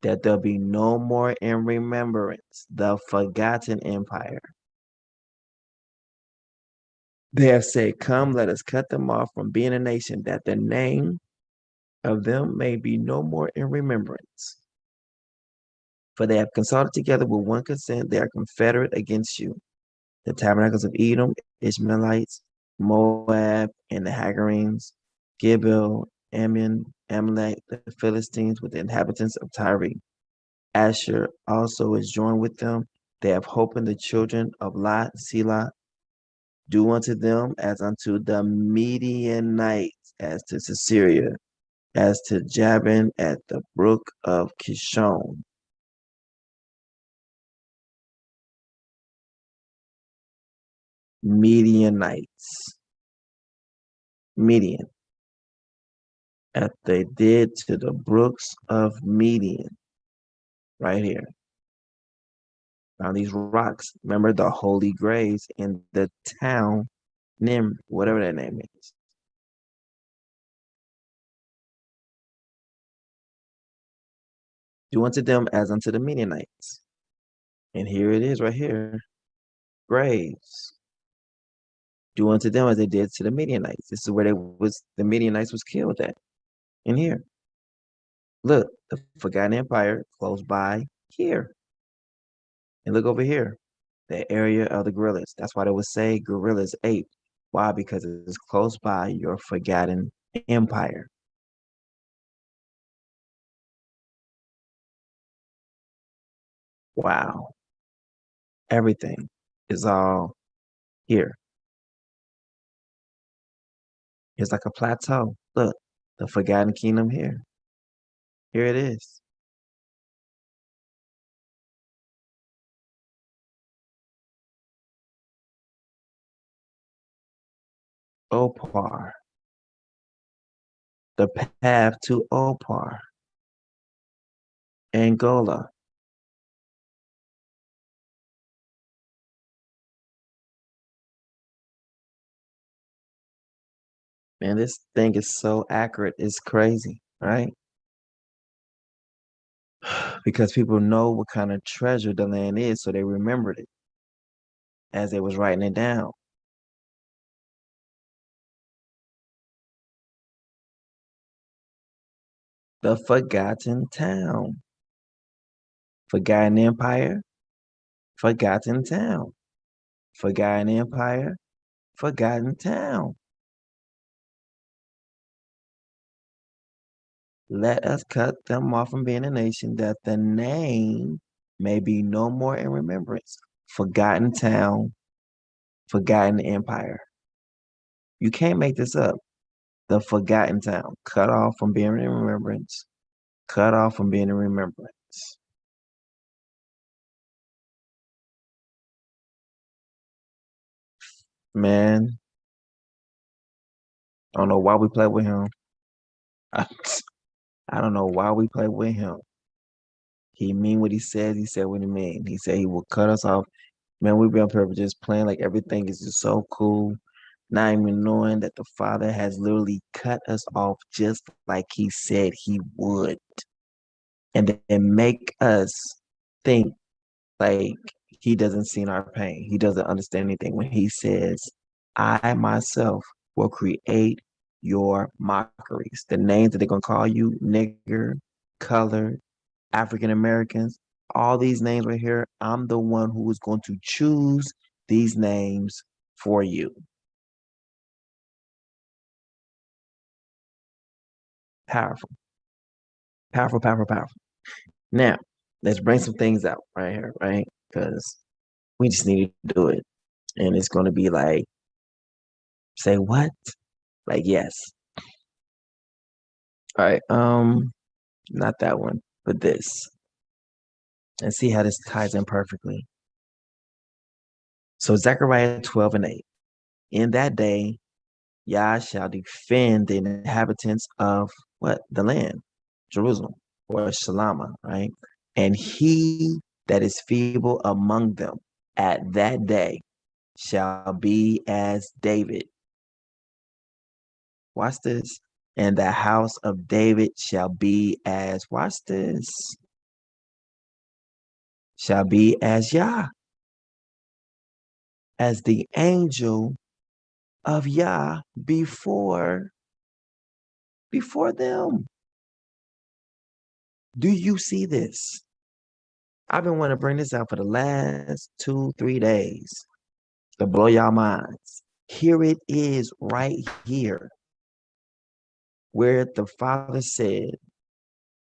that there'll be no more in remembrance. The forgotten empire. They have said, come, let us cut them off from being a nation, that the name of them may be no more in remembrance. For they have consulted together with one consent, they are confederate against you. The tabernacles of Edom, Ishmaelites, Moab, and the Hagarenes, Gibel, Ammon, Amalek, the Philistines, with the inhabitants of Tyre. Asher also is joined with them. They have hope in the children of Lot, Selah. Do unto them as unto the Midianites, as to Sisera, as to Jabin at the brook of Kishon. Midianites. Midian. As they did to the brooks of Midian. Right here. Now these rocks, remember the holy graves in the town, Nim, whatever that name is. Do unto them as unto the Midianites. And here it is right here. Graves. Do unto them as they did to the Midianites. This is where the Midianites was killed at. In here. Look, the forgotten empire close by here. And look over here. The area of the gorillas. That's why they would say gorillas ate. Why? Because it's close by your forgotten empire. Wow. Everything is all here. It's like a plateau. Look, the forgotten kingdom here. Here it is. Opar. The path to Opar. Angola. Man, this thing is so accurate. It's crazy, right? Because people know what kind of treasure the land is, so they remembered it as they was writing it down. The forgotten town. Forgotten empire. Forgotten town. Forgotten empire. Forgotten town. Let us cut them off from being a nation, that the name may be no more in remembrance. Forgotten town, forgotten empire. You can't make this up. The forgotten town, cut off from being in remembrance, cut off from being in remembrance. Man, I don't know why we play with him. I don't know why we play with him. He mean what he says. He said what he mean. He said he will cut us off. Man, we be up here just playing like everything is just so cool. Not even knowing that the Father has literally cut us off just like he said he would. And then make us think like he doesn't see our pain. He doesn't understand anything when he says, I myself will create your mockeries. The names that they're going to call you, nigger, colored, African Americans, all these names right here, I'm the one who is going to choose these names for you. Powerful, powerful, powerful, powerful. Now, let's bring some things out right here, right? Because we just need to do it. And it's going to be like, say what? Like, yes. All right. Not that one, but this. And see how this ties in perfectly. So Zechariah 12 and 8. In that day, Yah shall defend the inhabitants of what? The land, Jerusalem, or Shalama, right? And he that is feeble among them at that day shall be as David. Watch this. And the house of David shall be as, watch this, shall be as Yah, as the angel of Yah before them. Do you see this? I've been wanting to bring this out for the last 2-3 days to blow y'all minds. Here it is right here, where the Father said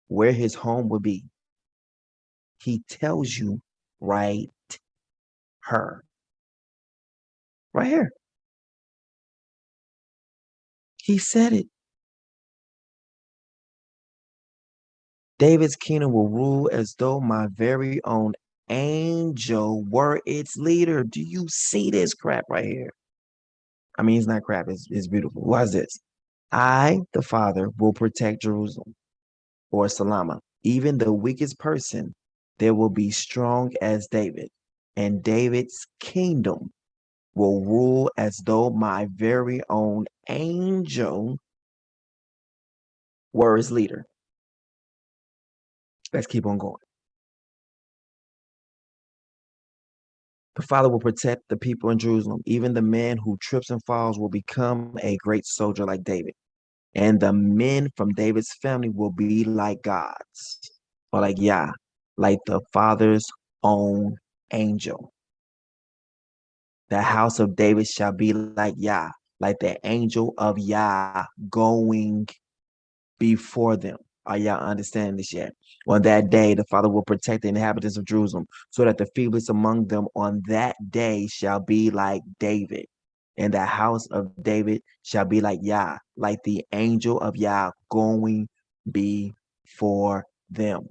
where his home will be. He tells you right here. Right here. He said it. David's kingdom will rule as though my very own angel were its leader. Do you see this crap right here? I mean, it's not crap. It's beautiful. Why is this? I, the Father, will protect Jerusalem, or Salama. Even the weakest person, there will be strong as David. And David's kingdom will rule as though my very own angel were his leader. Let's keep on going. The Father will protect the people in Jerusalem. Even the man who trips and falls will become a great soldier like David. And the men from David's family will be like gods, or like Yah, like the Father's own angel. The house of David shall be like Yah, like the angel of Yah going before them. Are y'all understanding this yet? On that day, the Father will protect the inhabitants of Jerusalem, so that the feeblest among them on that day shall be like David. And the house of David shall be like Yah, like the angel of Yah going before them.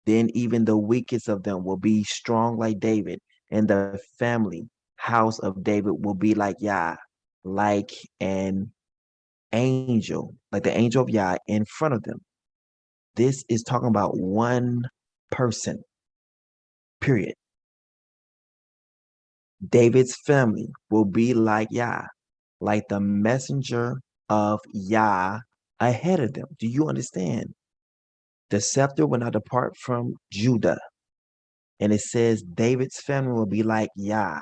Then even the weakest of them will be strong like David, and the family house of David will be like Yah, like an angel, like the angel of Yah in front of them. This is talking about one person, period. David's family will be like Yah, like the messenger of Yah ahead of them. Do you understand? The scepter will not depart from Judah. And it says David's family will be like Yah,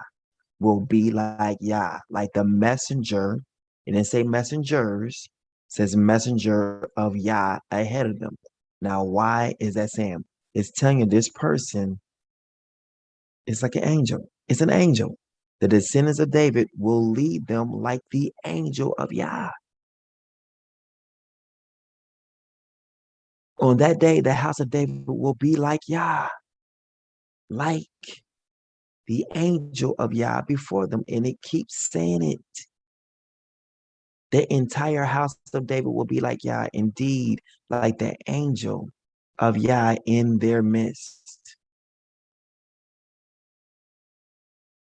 like the messenger. It didn't say messengers, it says messenger of Yah ahead of them. Now, why is that saying? It's telling you this person is like an angel. It's an angel. The descendants of David will lead them like the angel of Yah. On that day, the house of David will be like Yah, like the angel of Yah before them. And it keeps saying it. The entire house of David will be like Yah, indeed, like the angel of Yah in their midst.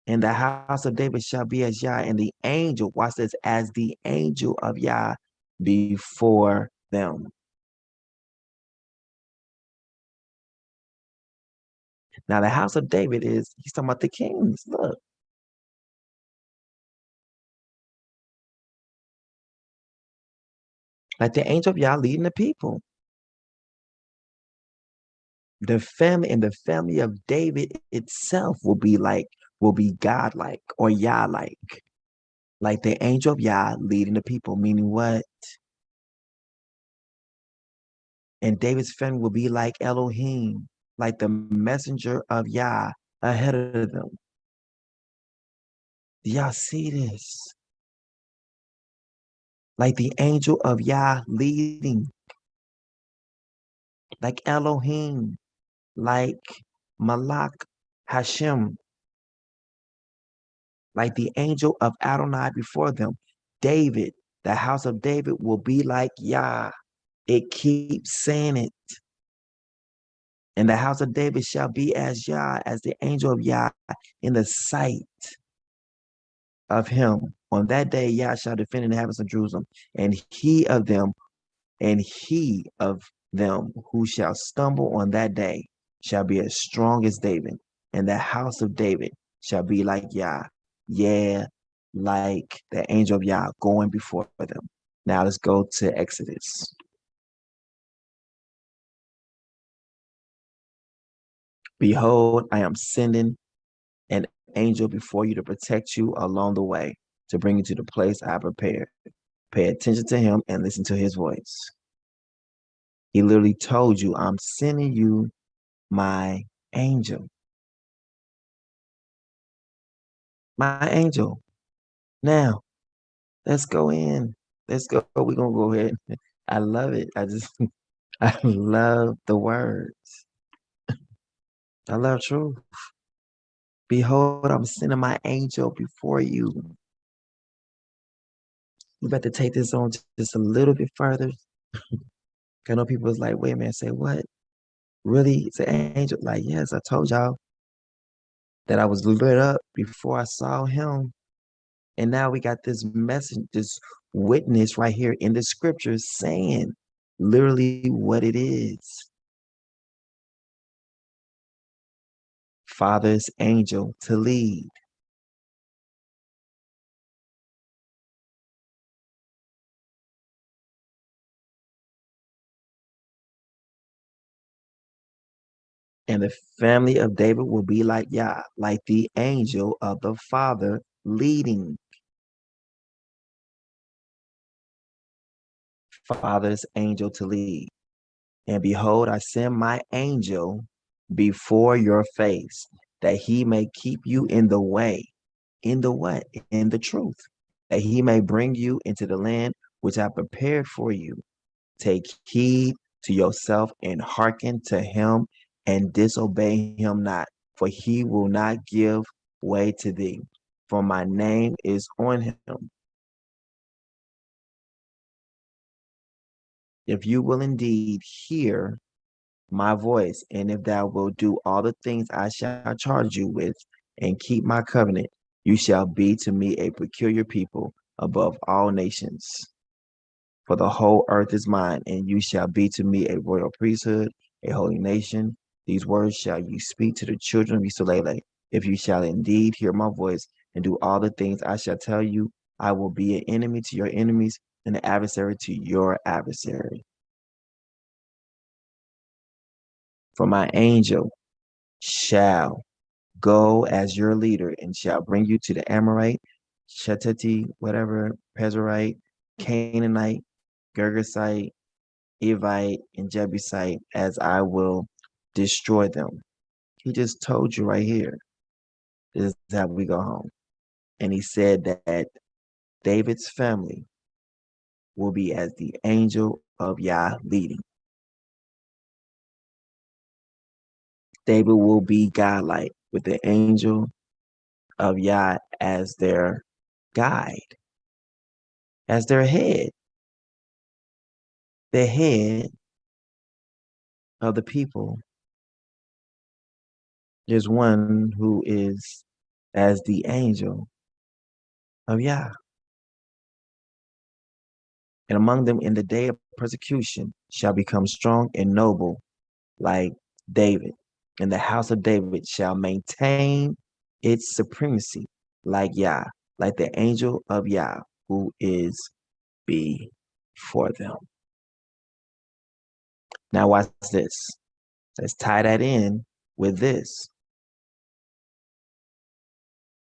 And the house of David shall be as Yah, and the angel, watch this, as the angel of Yah before them. Now, the house of David he's talking about the kings. Look. Like the angel of Yah leading the people. The family of David itself will be godlike or Yah-like. Like the angel of Yah leading the people, meaning what? And David's family will be like Elohim, like the messenger of Yah ahead of them. Do y'all see this? Like the angel of Yah leading, like Elohim, like Malak Hashem, like the angel of Adonai before them. David, the house of David will be like Yah. It keeps saying it. And the house of David shall be as Yah, as the angel of Yah in the sight of him. On that day, Yah shall defend the inhabitants of Jerusalem, and he of them who shall stumble on that day shall be as strong as David, and the house of David shall be like Yah, yeah, like the angel of Yah going before them. Now let's go to Exodus. Behold, I am sending an angel before you to protect you along the way, to bring you to the place I prepared. Pay attention to him and listen to his voice. He literally told you, I'm sending you my angel. My angel. Now, let's go in. Let's go. We're going to go ahead. I love it. I love the words. I love truth. Behold, I'm sending my angel before you. We better take this on just a little bit further. I know people was like, wait a minute, say what? Really? It's an angel? Like, yes, I told y'all that I was lit up before I saw him. And now we got this message, this witness right here in the scriptures saying literally what it is. Father's angel to lead. And the family of David will be like Yah, like the angel of the Father leading. Father's angel to lead. And behold, I send my angel before your face, that he may keep you in the way. In the what? In the truth. That he may bring you into the land which I prepared for you. Take heed to yourself and hearken to him and disobey him not, for he will not give way to thee, for my name is on him. If you will indeed hear my voice, and if thou wilt do all the things I shall charge you with, and keep my covenant, you shall be to me a peculiar people above all nations. For the whole earth is mine, and you shall be to me a royal priesthood, a holy nation. These words shall you speak to the children of Israel. If you shall indeed hear my voice and do all the things I shall tell you, I will be an enemy to your enemies and an adversary to your adversary. For my angel shall go as your leader and shall bring you to the Amorite, Shetati, whatever, Pezerite, Canaanite, Girgasite, Evite, and Jebusite, as I will destroy them. He just told you right here. This is how we go home. And he said that David's family will be as the angel of Yah leading. David will be godlike with the angel of Yah as their guide, as their head. The head of the people. There's one who is as the angel of Yah. And among them in the day of persecution shall become strong and noble like David. And the house of David shall maintain its supremacy like Yah, like the angel of Yah, who is before them. Now watch this. Let's tie that in with this.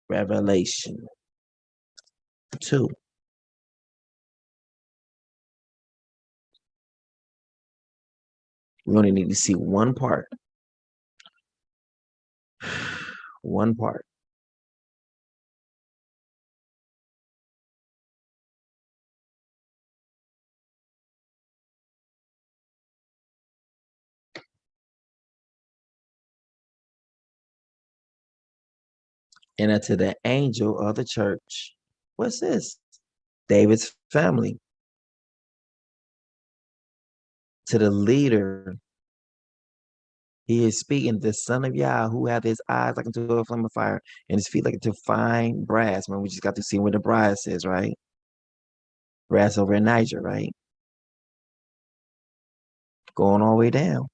Revelation 2. We only need to see one part. One part. And unto the angel of the church, what's this? David's family. To the leader, he is speaking, the son of Yah, who hath his eyes like unto a flame of fire, and his feet like unto fine brass. Man, we just got to see where the brass is, right? Brass over in Niger, right? Going all the way down.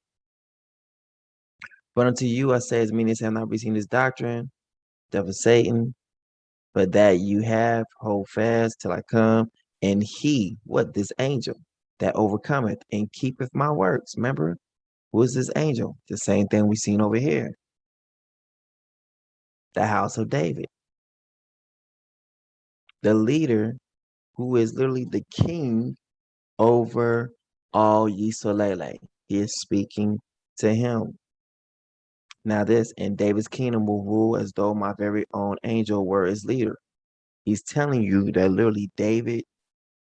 But unto you I say, as many as have not received this doctrine, devil Satan, but that you have, hold fast till I come. And he, what? This angel that overcometh and keepeth my works. Remember, who is this angel? The same thing we seen over here. The house of David. The leader who is literally the king over all Yisrael. He is speaking to him. Now this, and David's kingdom will rule as though my very own angel were his leader. He's telling you that literally David,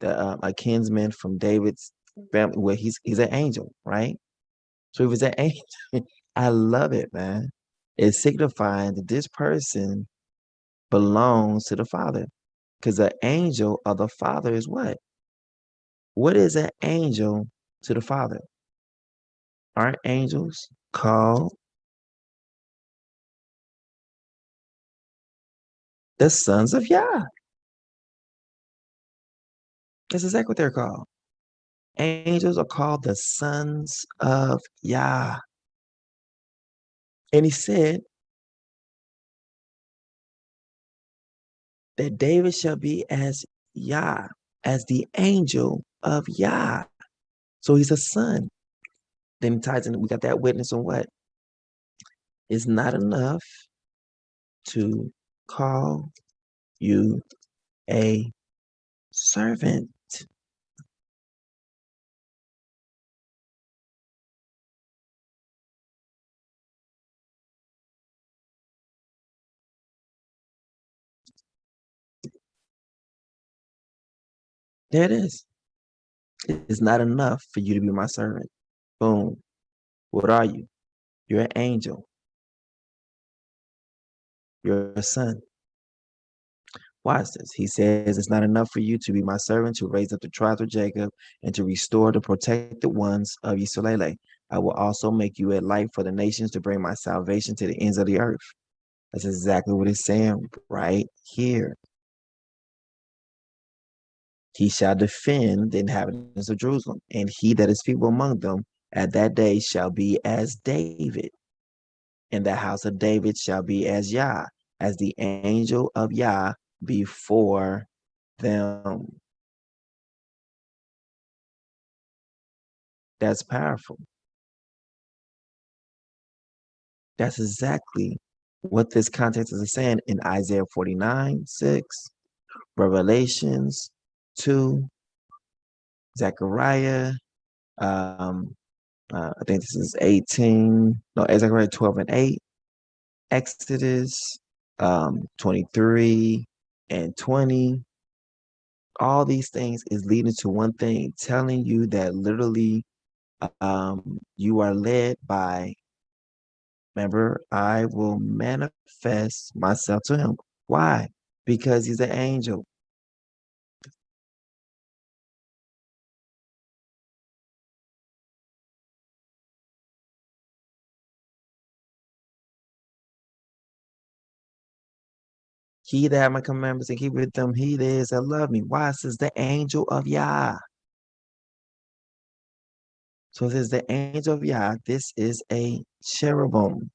a kinsman from David's family, well, he's an angel, right? So if he's an angel, I love it, man. It's signifying that this person belongs to the Father. Because the angel of the Father is what? What is an angel to the Father? Aren't angels called the sons of Yah? That's exactly what they're called. Angels are called the sons of Yah. And he said that David shall be as Yah, as the angel of Yah. So he's a son. Then he ties in, we got that witness on what? It's not enough to call you a servant. There it is. It's not enough for you to be my servant. Boom. What are you? You're an angel. You're a son. Watch this. He says, it's not enough for you to be my servant, to raise up the tribes of Jacob, and to restore the protected ones of Yisrael. I will also make you a light for the nations, to bring my salvation to the ends of the earth. That's exactly what it's saying right here. He shall defend the inhabitants of Jerusalem, and he that is feeble among them at that day shall be as David, and the house of David shall be as Yah, as the angel of Yah before them. That's powerful. That's exactly what this context is saying in Isaiah 49:6, Revelations 2, Zechariah, I think this is 18, no, Zechariah 12:8, Exodus 23 and 20. All these things is leading to one thing, telling you that literally you are led by, remember, I will manifest myself to him. Why? Because he's an angel. He that have my commandments and keep with them, he it is that love me. Why? It says the angel of Yah. So it says the angel of Yah. This is a cherubim.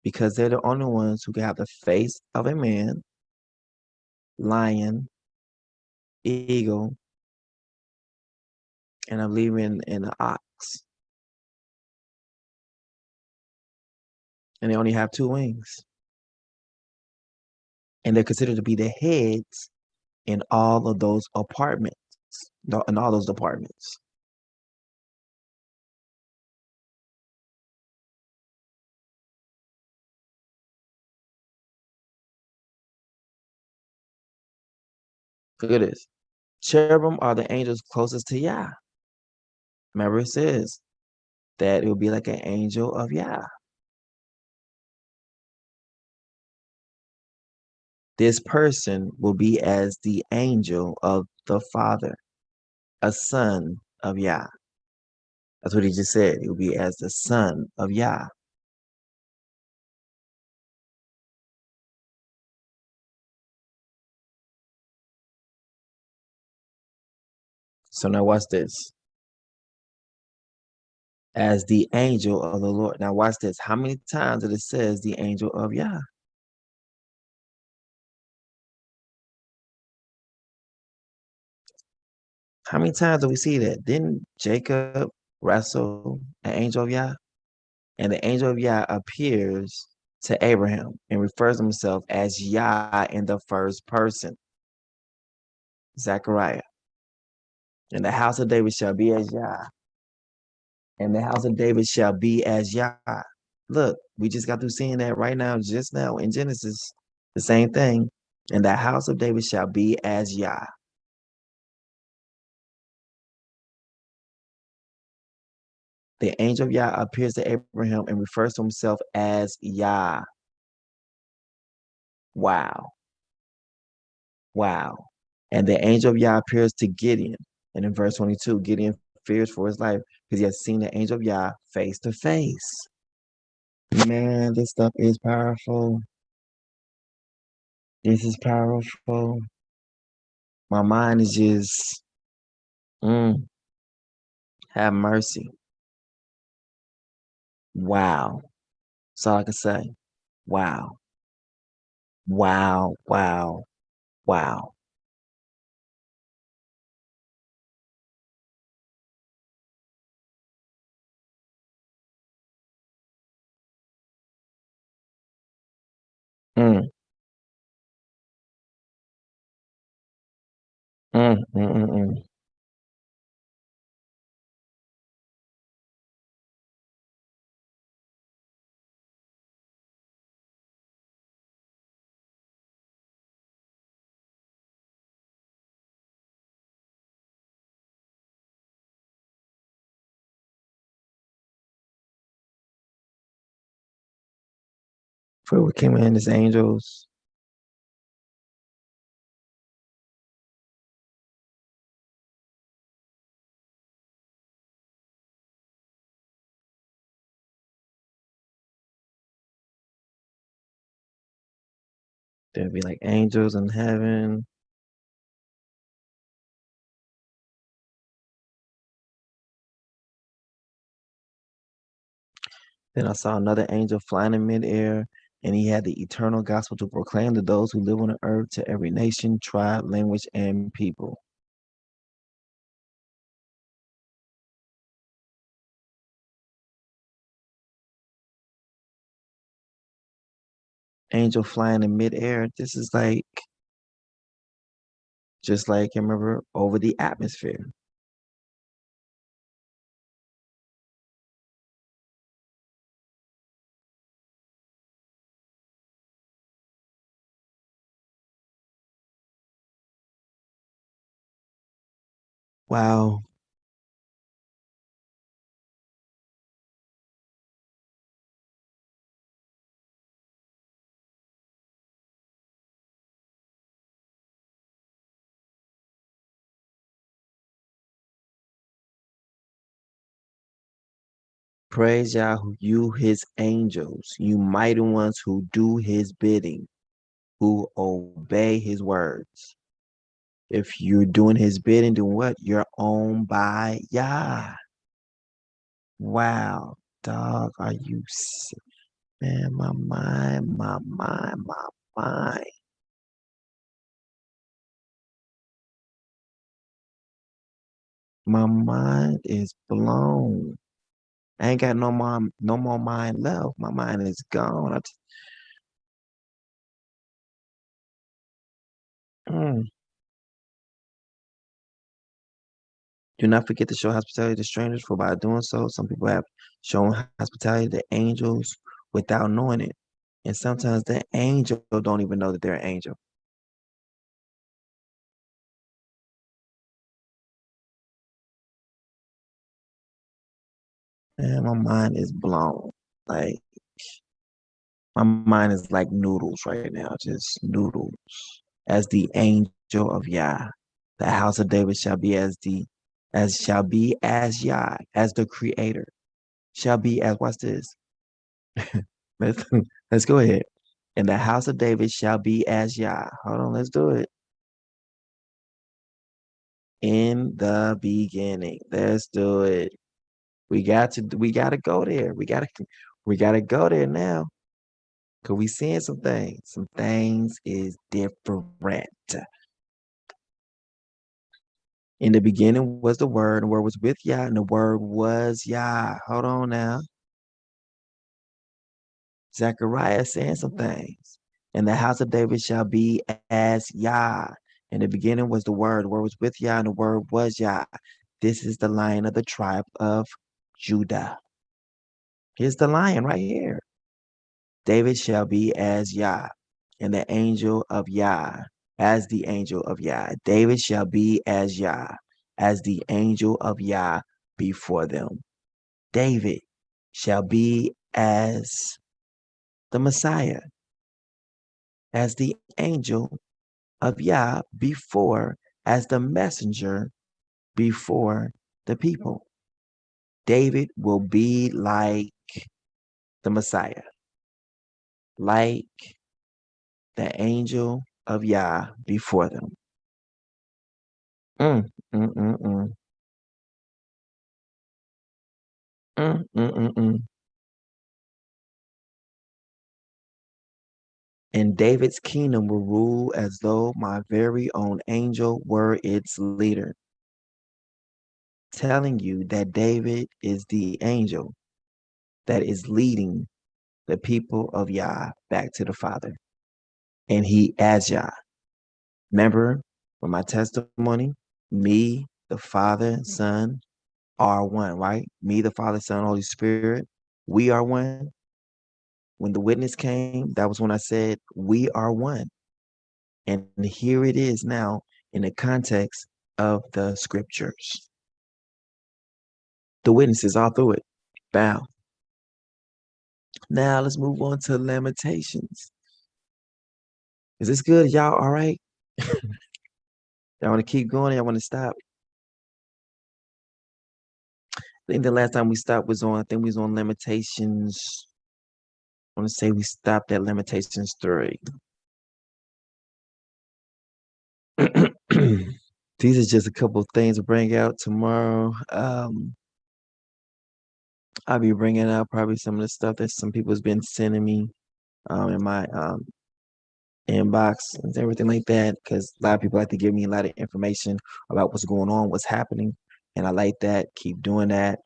Because they're the only ones who can have the face of a man, lion, eagle, and I believe in an ox. And they only have 2 wings. And they're considered to be the heads in all of those apartments, in all those departments. Look at this. Cherubim are the angels closest to Yah. Remember, it says that it will be like an angel of Yah. This person will be as the angel of the Father, a son of Yah. That's what he just said. It will be as the son of Yah. So now watch this. As the angel of the Lord. Now watch this. How many times did it says the angel of Yah? How many times do we see that? Didn't Jacob wrestle an angel of Yah? And the angel of Yah appears to Abraham and refers to himself as Yah in the first person. Zechariah. And the house of David shall be as Yah. And the house of David shall be as Yah. Look, we just got through seeing that right now, just now in Genesis. The same thing. And the house of David shall be as Yah. The angel of Yah appears to Abraham and refers to himself as Yah. Wow. Wow. And the angel of Yah appears to Gideon. And in verse 22, Gideon fears for his life because he has seen the angel of Yah face to face. Man, this stuff is powerful. This is powerful. My mind is just, have mercy. Wow. That's all I can say. Wow. Wow. Wow. Wow. Mm, mm, mm, mm, mm. For we came in as angels. There'll be like angels in heaven. Then I saw another angel flying in midair, and he had the eternal gospel to proclaim to those who live on the earth, to every nation, tribe, language, and people. Angel flying in midair. This is like, just like, remember, over the atmosphere. Wow. Praise Yah, you his angels, you mighty ones who do his bidding, who obey his words. If you're doing his bidding, then what? You're owned by Yah. Wow, dog, are you sick? Man, my mind, my mind, my mind. My mind is blown. I ain't got no more mind left. My mind is gone. Mm. Do not forget to show hospitality to strangers, for by doing so, some people have shown hospitality to angels without knowing it. And sometimes the angel don't even know that they're an angel. And my mind is blown. Like, my mind is like noodles right now, just noodles. As the angel of Yah, the house of David shall be as Yah, as the creator, shall be as, watch this. let's, let's go ahead. And the house of David shall be as Yah. Hold on, let's do it. In the beginning. Let's do it. We gotta go there. We gotta go there now. Cause we seeing some things. Some things is different. In the beginning was the word, and the word was with Yah, and the word was Yah. Hold on now. Zechariah saying some things. And the house of David shall be as Yah. In the beginning was the word was with Yah, and the word was Yah. This is the lion of the tribe of Judah. Here's the lion right here. David shall be as Yah, and the angel of Yah, as the angel of Yah. David shall be as Yah, as the angel of Yah before them. David shall be as the Messiah, as the angel of Yah before, as the messenger before the people. David will be like the Messiah, like the angel of Yah before them. Mm, mm, mm, mm. Mm, mm, mm, mm. And David's kingdom will rule as though my very own angel were its leader. Telling you that David is the angel that is leading the people of Yah back to the Father. And he as Yah. Remember, with my testimony, me, the Father, Son, are one, right? Me, the Father, Son, Holy Spirit, we are one. When the witness came, that was when I said, we are one. And here it is now in the context of the scriptures. The witnesses all through it. Bow. Now let's move on to Lamentations. Is this good? Y'all all right? Y'all want to keep going? Y'all want to stop? I think the last time we stopped was on, I think we was on Lamentations. I want to say we stopped at Lamentations 3. These are just a couple of things to bring out tomorrow. I'll be bringing out probably some of the stuff that some people has been sending me in my inbox and everything like that, because a lot of people like to give me a lot of information about what's going on, what's happening, and I like that. Keep doing that.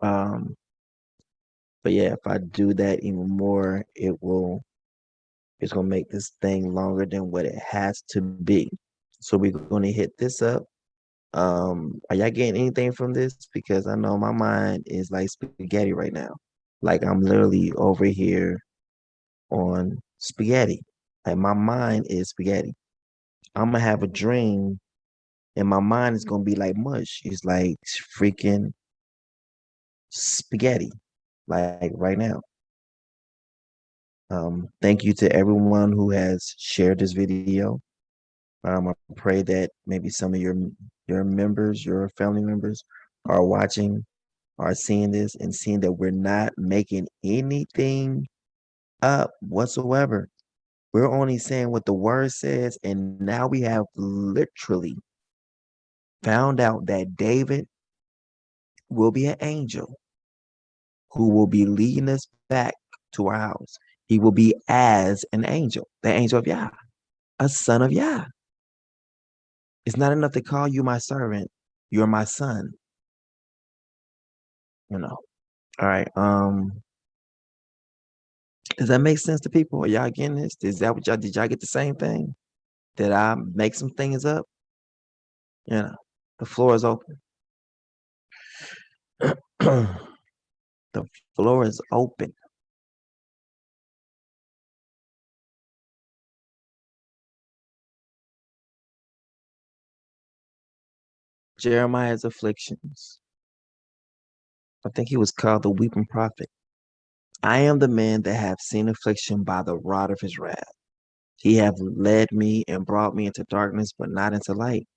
But yeah, if I do that even more, it's gonna make this thing longer than what it has to be. So we're gonna hit this up. Are y'all getting anything from this? Because I know my mind is like spaghetti right now. Like I'm literally over here on spaghetti. Like my mind is spaghetti. I'm gonna have a dream and my mind is gonna be like mush. It's like freaking spaghetti, like right now. Thank you to everyone who has shared this video. I pray that maybe some of your members, your family members, are watching are seeing this and seeing that we're not making anything up whatsoever. We're only saying what the word says, and now we have literally found out that David will be an angel who will be leading us back to our house. He will be as an angel, the angel of Yah, a son of Yah. It's not enough to call you my servant. You're my son. You know. All right. Does that make sense to people? Are y'all getting this? Is that what y'all did? Y'all get the same thing? Did I make some things up? You know, the floor is open. The floor is open. Jeremiah's afflictions. I think he was called the weeping prophet. I am the man that have seen affliction by the rod of his wrath. He hath led me and brought me into darkness, but not into light.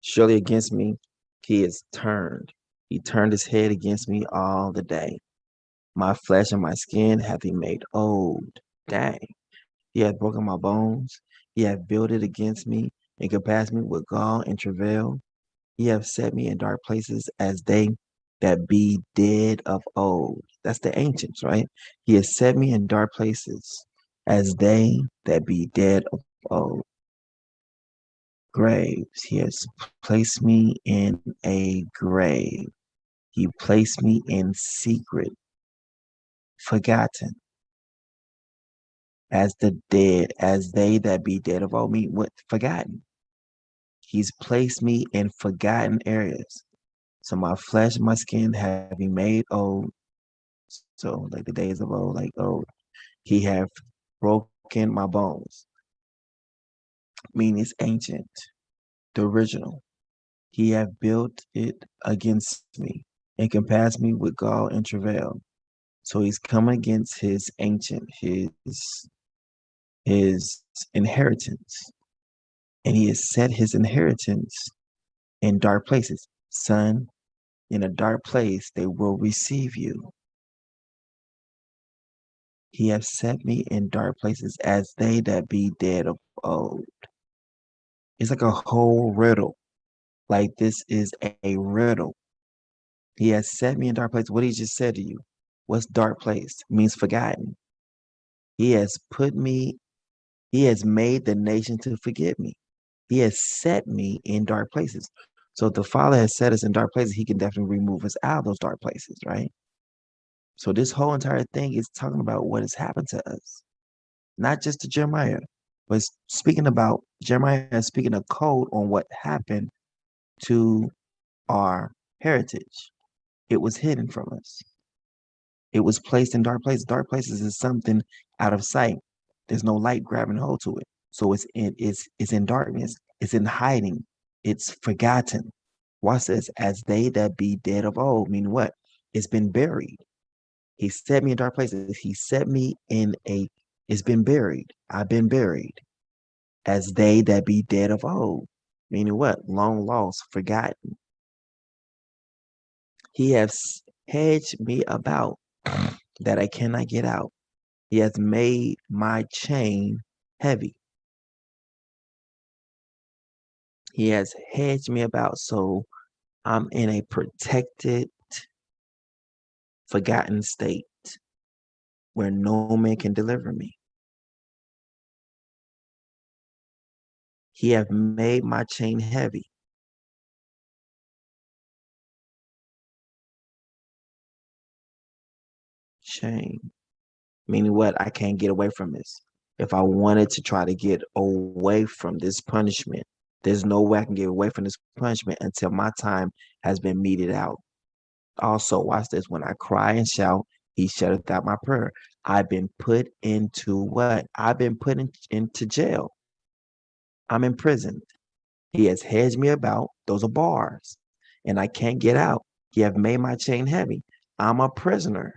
Surely against me he is turned. He turned his head against me all the day. My flesh and my skin hath he made old. Dang. He hath broken my bones. He hath builded against me and compassed me with gall and travail. He hath set me in dark places as they that be dead of old. That's the ancients, right? He has set me in dark places as they that be dead of old. Graves. He has placed me in a grave. He placed me in secret, forgotten, as the dead, as they that be dead of old. Me, what forgotten? He's placed me in forgotten areas. So my flesh and my skin have been made old. So like the days of old, like old. He have broken my bones. Meaning it's ancient, the original. He have built it against me and compassed me with gall and travail. So he's coming against his ancient, his inheritance. And he has set his inheritance in dark places. Son, in a dark place they will receive you. He hath set me in dark places as they that be dead of old. It's like a whole riddle. Like this is a riddle. He has set me in dark places. What he just said to you. What's dark place? It means forgotten. He has put me, he has made the nation to forget me. He has set me in dark places. So if the Father has set us in dark places, he can definitely remove us out of those dark places, right? So this whole entire thing is talking about what has happened to us. Not just to Jeremiah, but speaking about Jeremiah is speaking a code on what happened to our heritage. It was hidden from us. It was placed in dark places. Dark places is something out of sight. There's no light grabbing hold to it. So it's in darkness. It's in hiding. It's forgotten. Watch this. As they that be dead of old, meaning what? It's been buried. He set me in dark places. He set me in it's been buried. I've been buried. As they that be dead of old. Meaning what? Long lost, forgotten. He has hedged me about that I cannot get out. He has made my chain heavy. He has hedged me about so I'm in a protected, forgotten state where no man can deliver me. He hath made my chain heavy. Chain. Meaning what? I can't get away from this. If I wanted to try to get away from this punishment, there's no way I can get away from this punishment until my time has been meted out. Also, watch this. When I cry and shout, he shutteth out my prayer. I've been put into what? I've been put into jail. I'm in prison. He has hedged me about. Those are bars. And I can't get out. He have made my chain heavy. I'm a prisoner.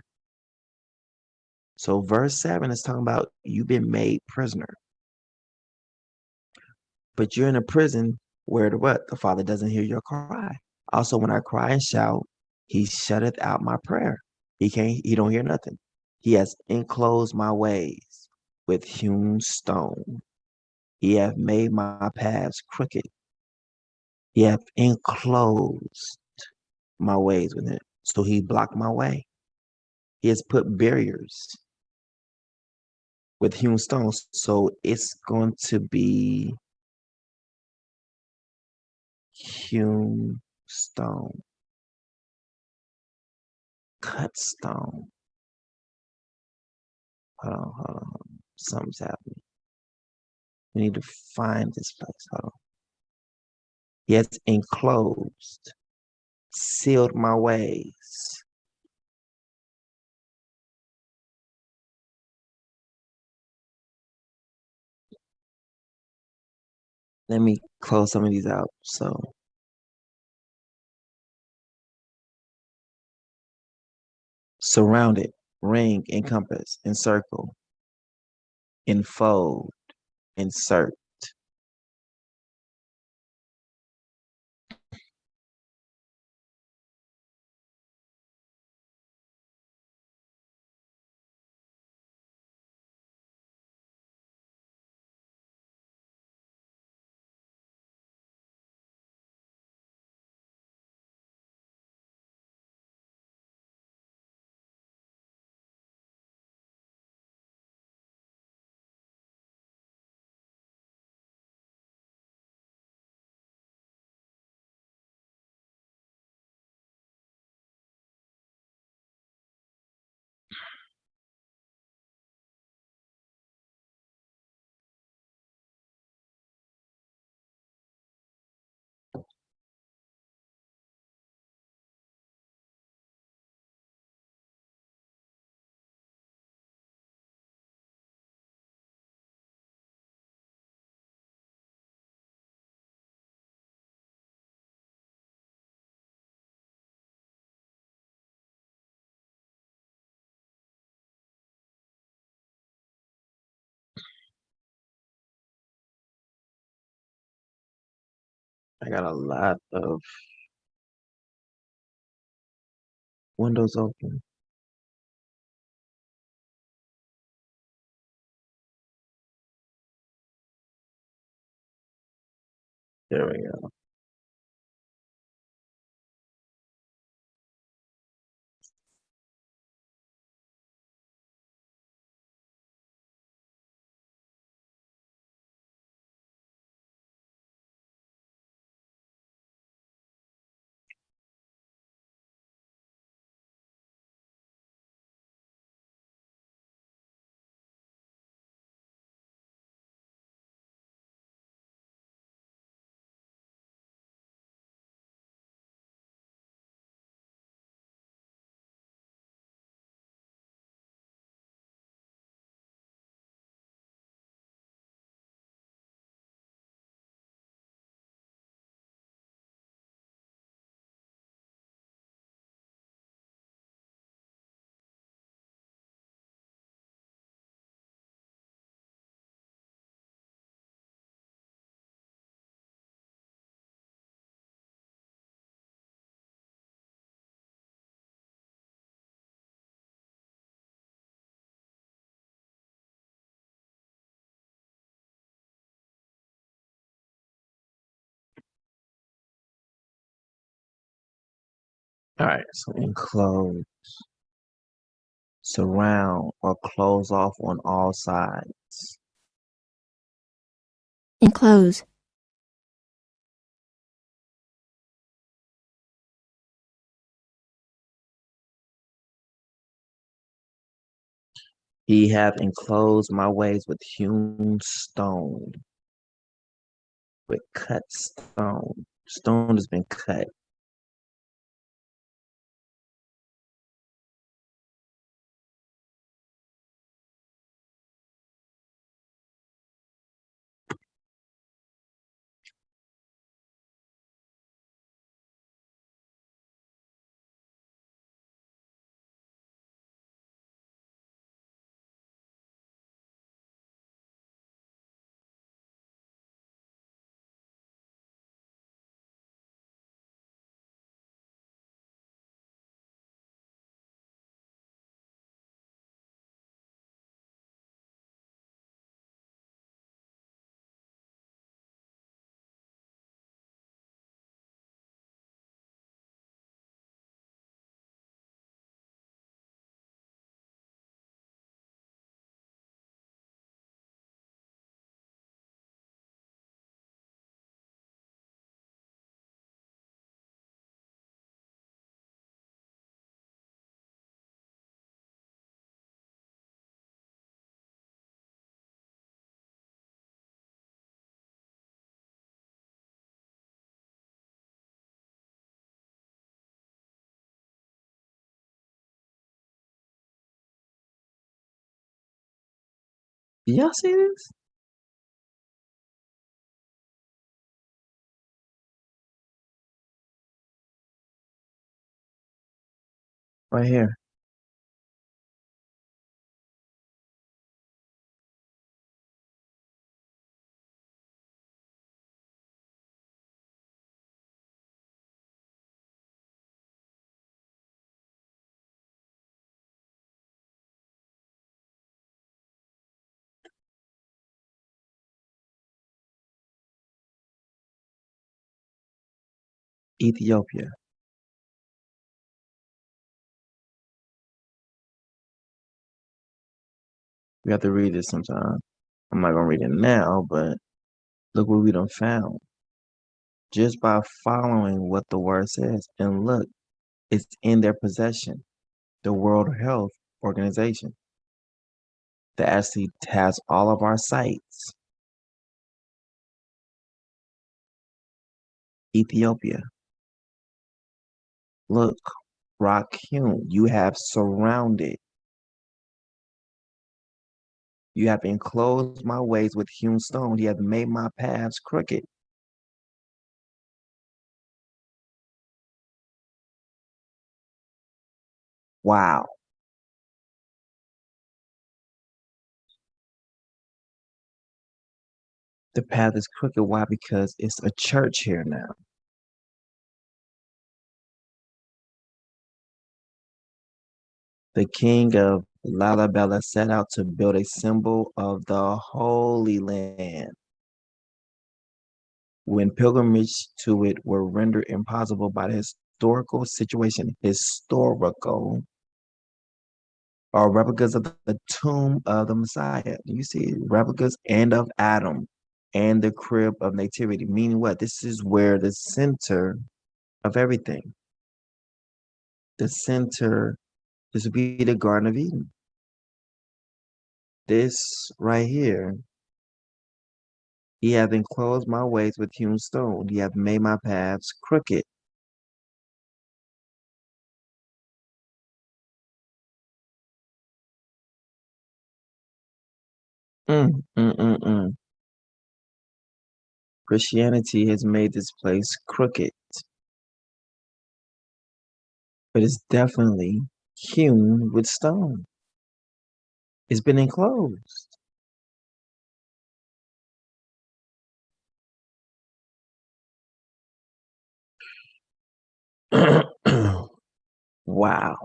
So verse 7 is talking about you've been made prisoner. But you're in a prison where the what? The Father doesn't hear your cry. Also, when I cry and shout, He shutteth out my prayer. He don't hear nothing. He has enclosed my ways with hewn stone. He hath made my paths crooked. He hath enclosed my ways with it. So he blocked my way. He has put barriers with hewn stones. So it's going to be hewn stone, cut stone. Hold on. Something's happening. We need to find this place. Hold on. He has enclosed, sealed my ways. Let me close some of these out. So, surrounded, ring, encompass, encircle, enfold, insert. I got a lot of windows open. There we go. All right, so enclose, surround, or close off on all sides. Enclose. He hath enclosed my ways with hewn stone, with cut stone. Stone has been cut. Y'all see this? Right here. Ethiopia. We have to read this sometime. I'm not gonna read it now, but look what we done found. Just by following what the word says. And look, it's in their possession. The World Health Organization that actually has all of our sites. Ethiopia. Look, rock hewn. You have surrounded. You have enclosed my ways with hewn stone. You have made my paths crooked. Wow. The path is crooked. Why? Because it's a church here now. The king of Lalabella set out to build a symbol of the Holy Land. When pilgrimage to it were rendered impossible by the historical situation, are replicas of the tomb of the Messiah. You see, replicas and of Adam and the crib of nativity. Meaning what? This is where the center of everything. The center, this would be the Garden of Eden. This right here, he hath enclosed my ways with hewn stone. He hath made my paths crooked. Mm, mm, mm, mm. Christianity has made this place crooked, but it's definitely hewn with stone. It's been enclosed. Wow.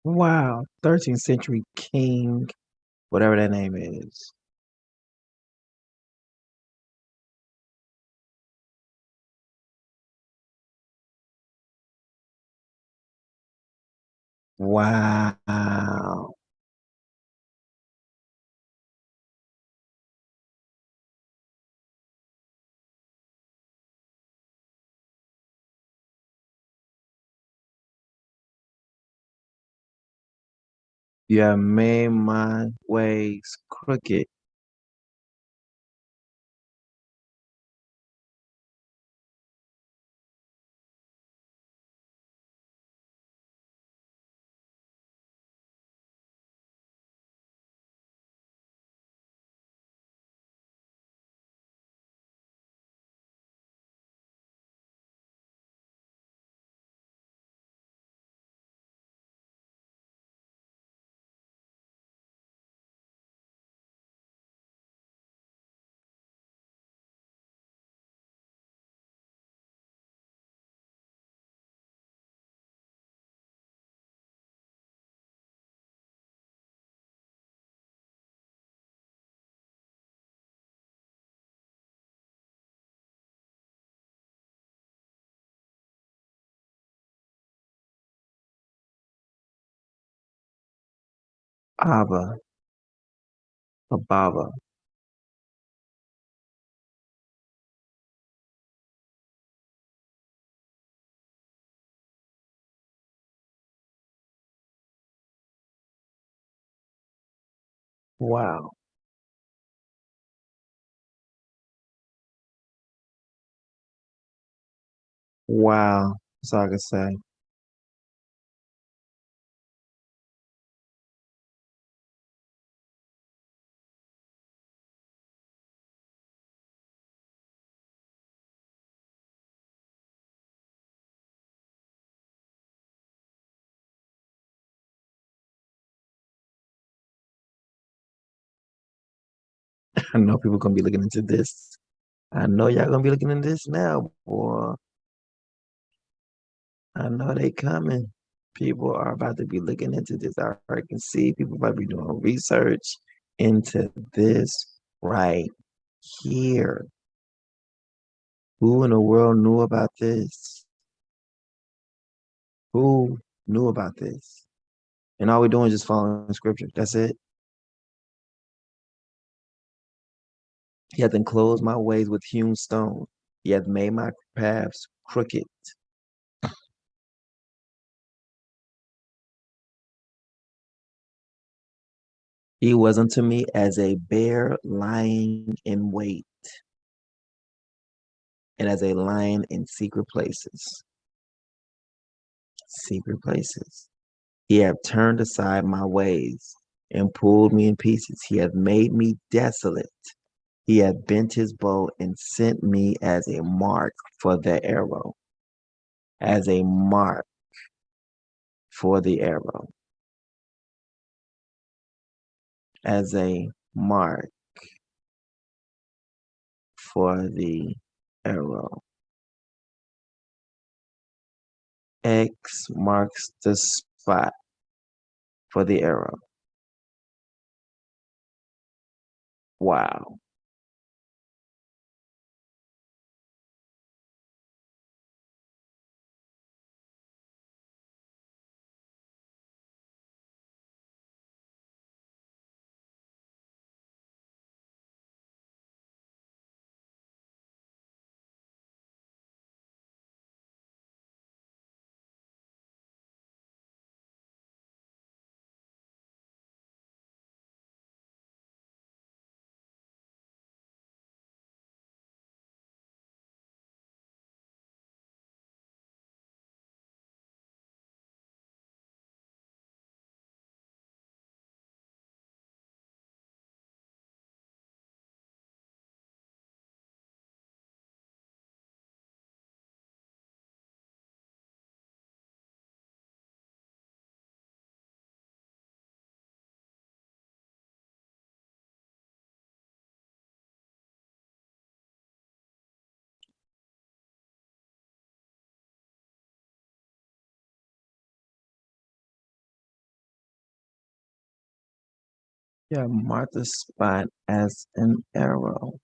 Wow. 13th century king, whatever that name is. Wow. You have made my ways crooked. Abba, Ababa. Wow. Wow. That's all I can say. I know people gonna be looking into this. I know y'all gonna be looking into this now, boy. I know they coming. People are about to be looking into this. I already can see people about to be doing research into this right here. Who in the world knew about this? Who knew about this? And all we're doing is just following scripture. That's it. He hath enclosed my ways with hewn stone. He hath made my paths crooked. He was unto me as a bear lying in wait, and as a lion in secret places. Secret places. He hath turned aside my ways and pulled me in pieces. He hath made me desolate. He hath bent his bow and sent me as a mark for the arrow. As a mark for the arrow. As a mark for the arrow. X marks the spot for the arrow. Wow. Yeah, mark the spot as an arrow.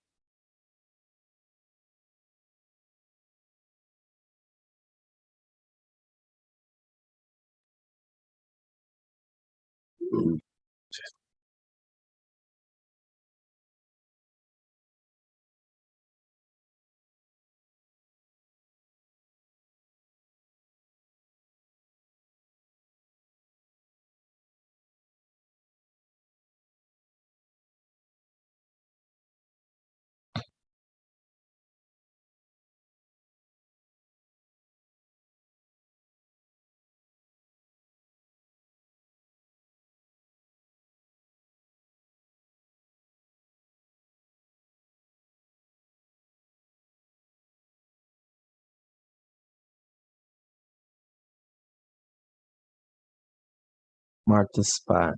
Mark the spot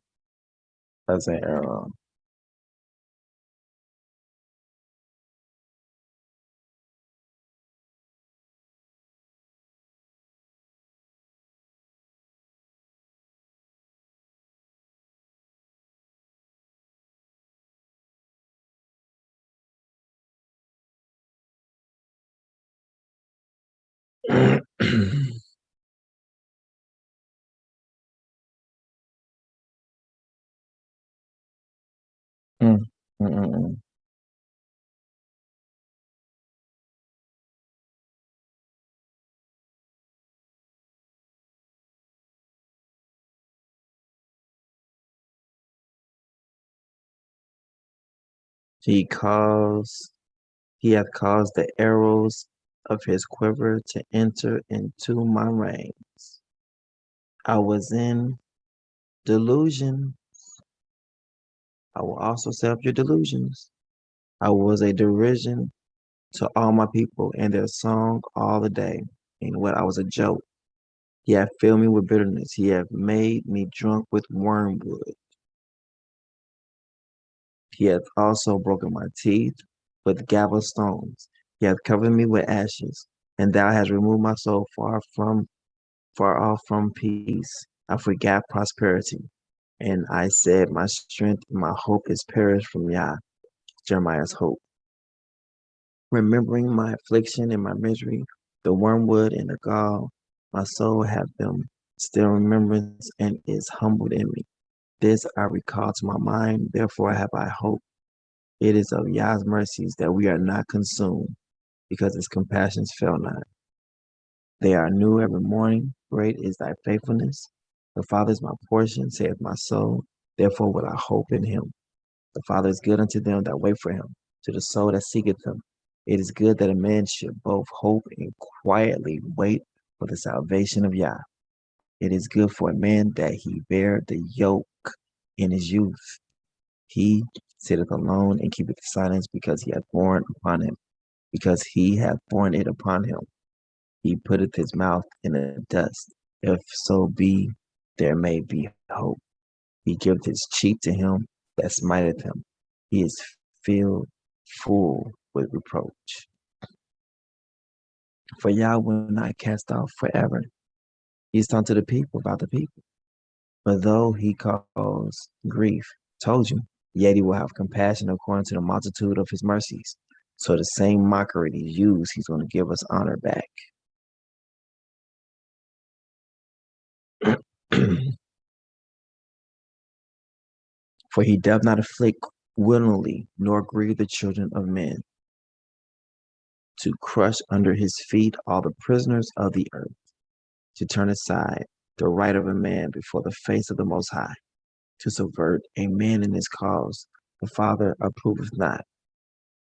as an arrow. Mm, mm, mm, mm. He caused, he hath caused the arrows of his quiver to enter into my reins. I was in delusion. I will also set up your delusions. I was a derision to all my people and their song all the day. And what I was a joke. He hath filled me with bitterness. He hath made me drunk with wormwood. He hath also broken my teeth with gavel stones. He hath covered me with ashes, and thou hast removed my soul far off from peace. I forgot prosperity, and I said, my strength and my hope is perished from Yah. Jeremiah's hope. Remembering my affliction and my misery, the wormwood and the gall, my soul hath them still remembrance and is humbled in me. This I recall to my mind, therefore have I hope. It is of Yah's mercies that we are not consumed, because his compassions fail not. They are new every morning. Great is thy faithfulness. The Father is my portion, saith my soul. Therefore will I hope in him. The Father is good unto them that wait for him, to the soul that seeketh him. It is good that a man should both hope and quietly wait for the salvation of Yah. It is good for a man that he bear the yoke in his youth. He sitteth alone and keepeth silence because he hath borne upon him, because he hath borne it upon him. He putteth his mouth in the dust. If so be there may be hope. He giveth his cheek to him that smiteth him. He is filled full with reproach. For Yah will not cast off forever. He's talking to the people about the people. But though he cause grief, told you, yet he will have compassion according to the multitude of his mercies. So the same mockery he used, he's going to give us honor back. For he doth not afflict willingly, nor grieve the children of men, to crush under his feet all the prisoners of the earth, to turn aside the right of a man before the face of the Most High, to subvert a man in his cause. The Father approveth not.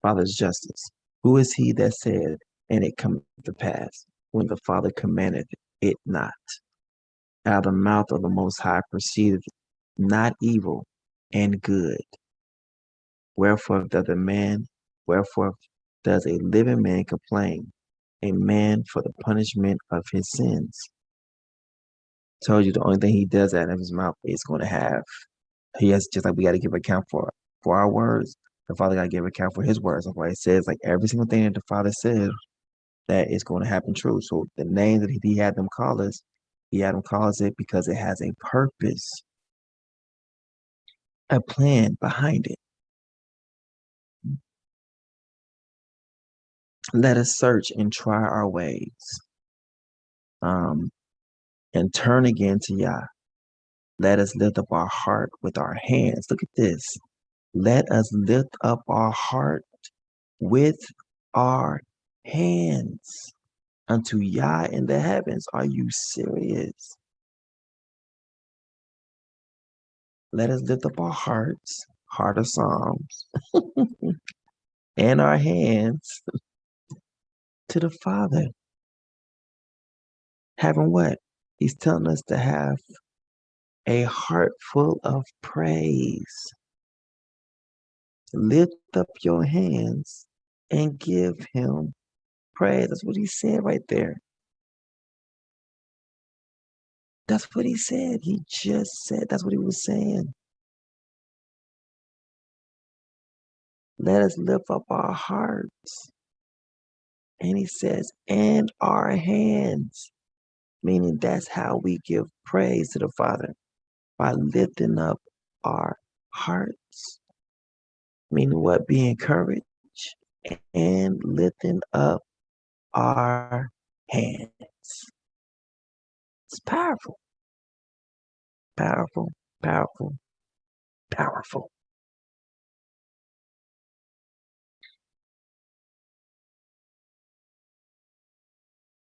Father's justice. Who is he that said, and it cometh to pass, when the Father commanded it not? Out of the mouth of the Most High proceedeth not evil and good. Wherefore does a living man complain, a man for the punishment of his sins? Told you the only thing he does out of his mouth is going to have. He has, just like we got to give account for our words. The Father got to give account for his words. That's why it says, like, every single thing that the Father says, that is going to happen true. So the name that he had them call us, he had them call us it because it has a purpose, a plan behind it. Let us search and try our ways, and turn again to Yah. Let us lift up our heart with our hands. Look at this. Let us lift up our heart with our hands unto Yah in the heavens. Are you serious? Let us lift up our hearts, heart of Psalms, and our hands to the Father. Having what? He's telling us to have a heart full of praise. Lift up your hands and give him praise. That's what he said right there. That's what he said. He just said that's what he was saying. Let us lift up our hearts. And he says, and our hands, meaning that's how we give praise to the Father, by lifting up our hearts. Meaning what? Be encouraged and lifting up our hands. It's powerful. Powerful, powerful, powerful.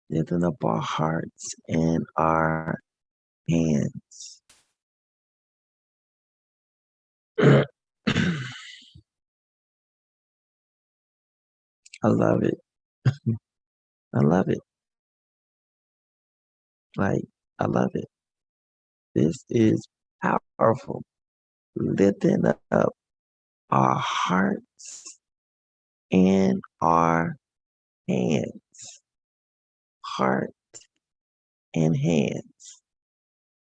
Lifting up our hearts and our hands. I love it. I love it. Like, I love it. This is powerful. Lifting up our hearts and our hands. Heart and hands.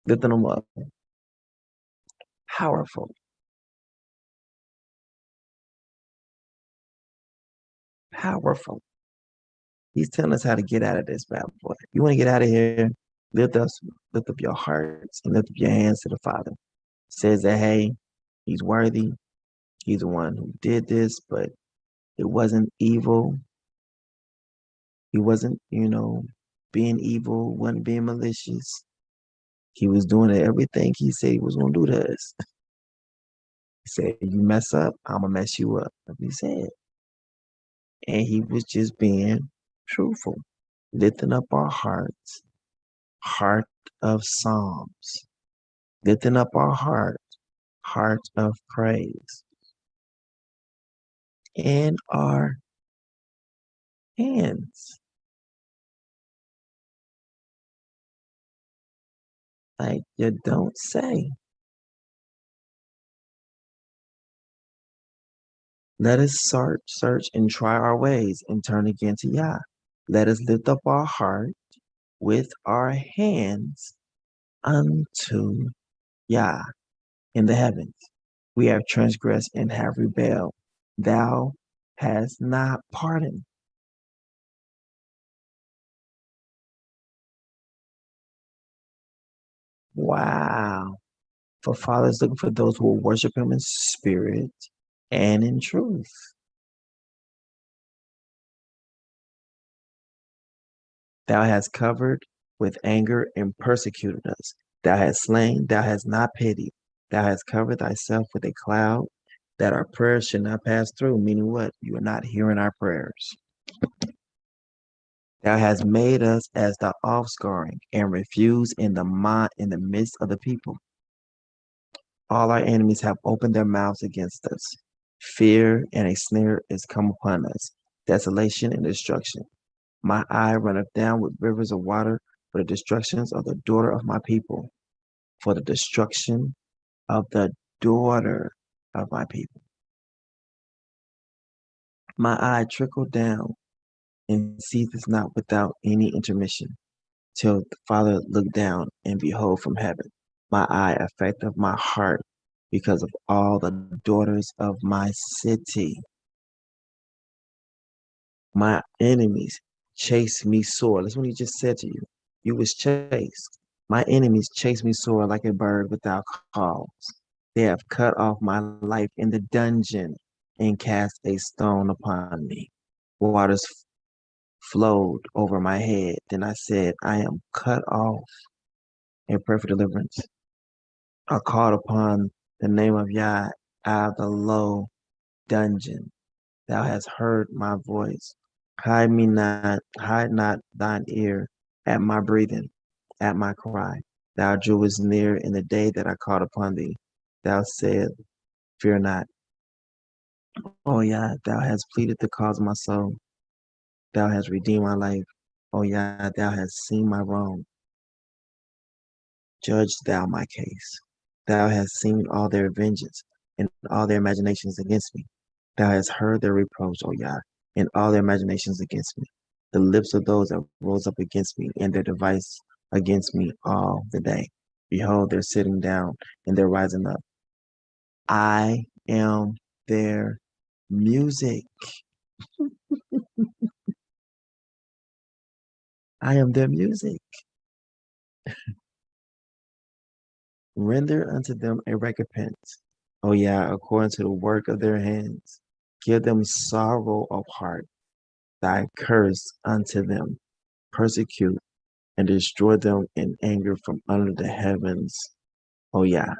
Lifting them up. Powerful. Powerful. He's telling us how to get out of this bad boy. You want to get out of here? Lift up, lift up your hearts and lift up your hands to the Father. Says that hey, He's worthy. He's the one who did this, but it wasn't evil. He wasn't, being evil, wasn't being malicious. He was doing everything He said He was going to do to us. He said, "You mess up, I'm gonna mess you up." Like He said, and He was just being truthful, lifting up our hearts, heart of psalms, lifting up our heart of praise, and our hands. Like you don't say. Let us search, and try our ways and turn again to Yah. Let us lift up our heart with our hands unto Yah in the heavens. We have transgressed and have rebelled. Thou hast not pardoned. Wow. For Father is looking for those who will worship Him in spirit and in truth. Thou hast covered with anger and persecuted us. Thou hast slain, thou hast not pitied. Thou hast covered thyself with a cloud that our prayers should not pass through. Meaning what? You are not hearing our prayers. Thou hast made us as the offscouring and refused in the midst of the people. All our enemies have opened their mouths against us. Fear and a snare is come upon us. Desolation and destruction. My eye runneth down with rivers of water for the destructions of the daughter of my people, for the destruction of the daughter of my people. My eye trickled down and ceaseth not without any intermission, till the Father look down and behold from heaven. My eye affecteth my heart because of all the daughters of my city. My enemies chase me sore. That's what He just said to you. You was chased. My enemies chase me sore like a bird without cause. They have cut off my life in the dungeon and cast a stone upon me. Waters flowed over my head. Then I said, I am cut off and pray for deliverance. I called upon the name of Yah out of the low dungeon. Thou hast heard my voice. Hide not thine ear at my breathing, at my cry. Thou drewest near in the day that I called upon thee. Thou said, Fear not. Oh yeah, thou hast pleaded the cause of my soul. Thou hast redeemed my life. Oh yeah, thou hast seen my wrong. Judge thou my case. Thou hast seen all their vengeance and all their imaginations against me. Thou hast heard their reproach, O Yah, and all their imaginations against me. The lips of those that rose up against me and their device against me all the day. Behold, they're sitting down and they're rising up. I am their music. I am their music. Render unto them a recompense, O Yah, according to the work of their hands. Give them sorrow of heart, thy curse unto them. Persecute and destroy them in anger from under the heavens. Oh yeah.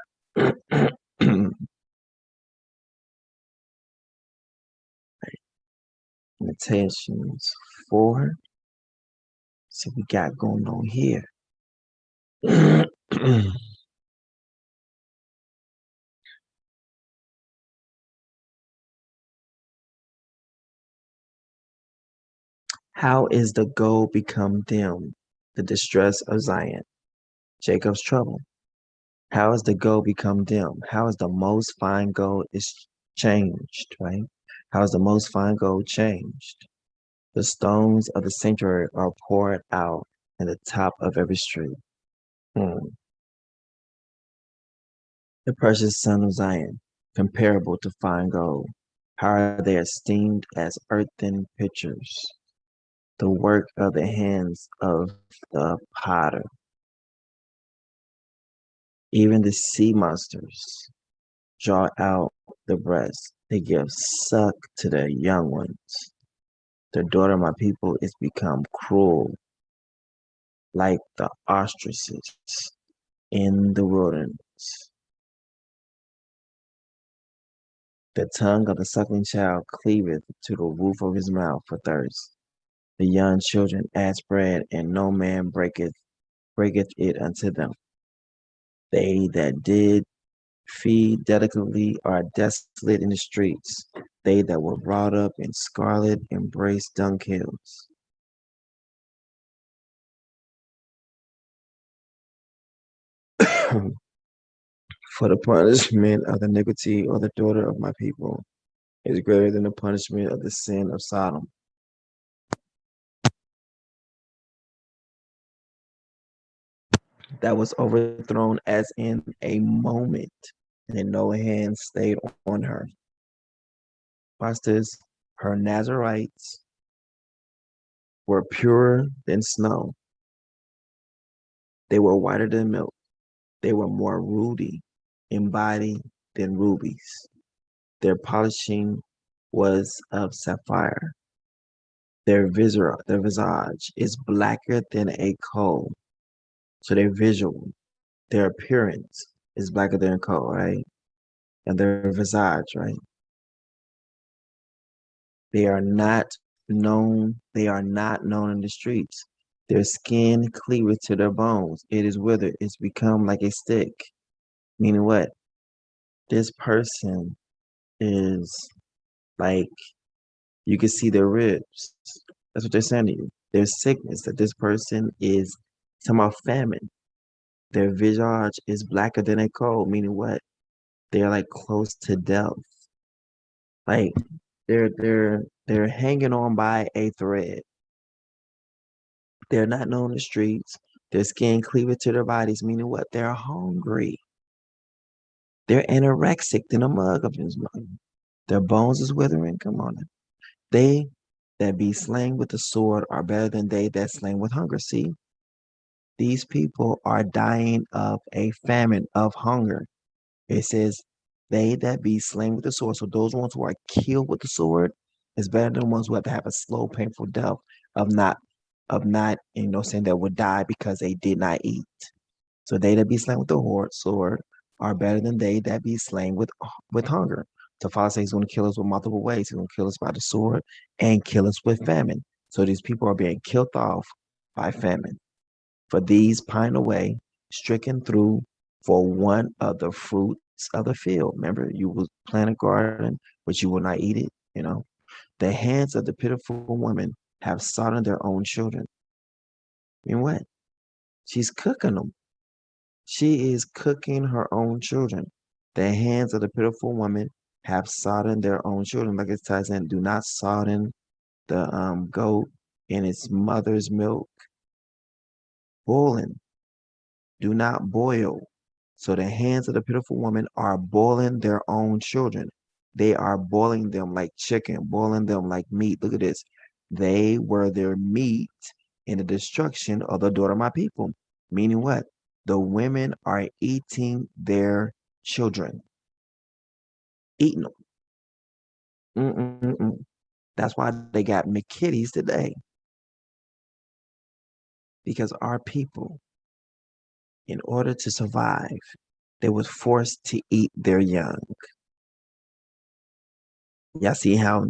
Lamentations 4. So we got going on here. How is the gold become dim? The distress of Zion. Jacob's trouble. How is the gold become dim? How is the most fine gold is changed, right? How is the most fine gold changed? The stones of the sanctuary are poured out in the top of every street. The precious son of Zion, comparable to fine gold. How are they esteemed as earthen pitchers, the work of the hands of the potter. Even the sea monsters draw out the breast. They give suck to their young ones. The daughter of my people is become cruel, like the ostriches in the wilderness. The tongue of the suckling child cleaveth to the roof of his mouth for thirst. The young children ask bread, and no man breaketh it unto them. They that did feed delicately are desolate in the streets. They that were brought up in scarlet embrace dunghills. For the punishment of the iniquity of the daughter of my people is greater than the punishment of the sin of Sodom. That was overthrown as in a moment, and no hand stayed on her. Watch this. Her Nazarites were purer than snow. They were whiter than milk. They were more ruddy in body than rubies. Their polishing was of sapphire. Their visage is blacker than a coal. So their appearance is blacker than coal, right? And their visage, right? They are not known. They are not known in the streets. Their skin cleaveth to their bones. It is withered. It's become like a stick. Meaning what? This person is like, you can see their ribs. That's what they're saying to you. There's sickness, that this person is talking about famine. Their visage is blacker than a coal, meaning what? They're like close to death. Like they're hanging on by a thread. They're not known in the streets. Their skin cleaveth to their bodies, meaning what? They're hungry. They're anorexic than a mug of his mouth. Their bones is withering. Come on. They that be slain with the sword are better than they that slain with hunger. See, these people are dying of a famine, of hunger. It says, they that be slain with the sword. So those ones who are killed with the sword is better than the ones who have to have a slow, painful death of not, saying that would die because they did not eat. So they that be slain with the sword are better than they that be slain with hunger. So Father says he's going to kill us with multiple ways. He's going to kill us by the sword and kill us with famine. So these people are being killed off by famine. For these pine away, stricken through for one of the fruits of the field. Remember, you will plant a garden, but you will not eat it. The hands of the pitiful woman have sodden their own children. I mean, what? She's cooking them. She is cooking her own children. The hands of the pitiful woman have sodden their own children. Like it says, and do not sodden the goat in its mother's milk. Boiling. Do not boil. So the hands of the pitiful woman are boiling their own children. They are boiling them like chicken, boiling them like meat. Look at this. They were their meat in the destruction of the daughter of my people. Meaning what? The women are eating their children. Eating them. Mm-mm-mm. That's why they got McKitties today. Because our people, in order to survive, they was forced to eat their young. Y'all see how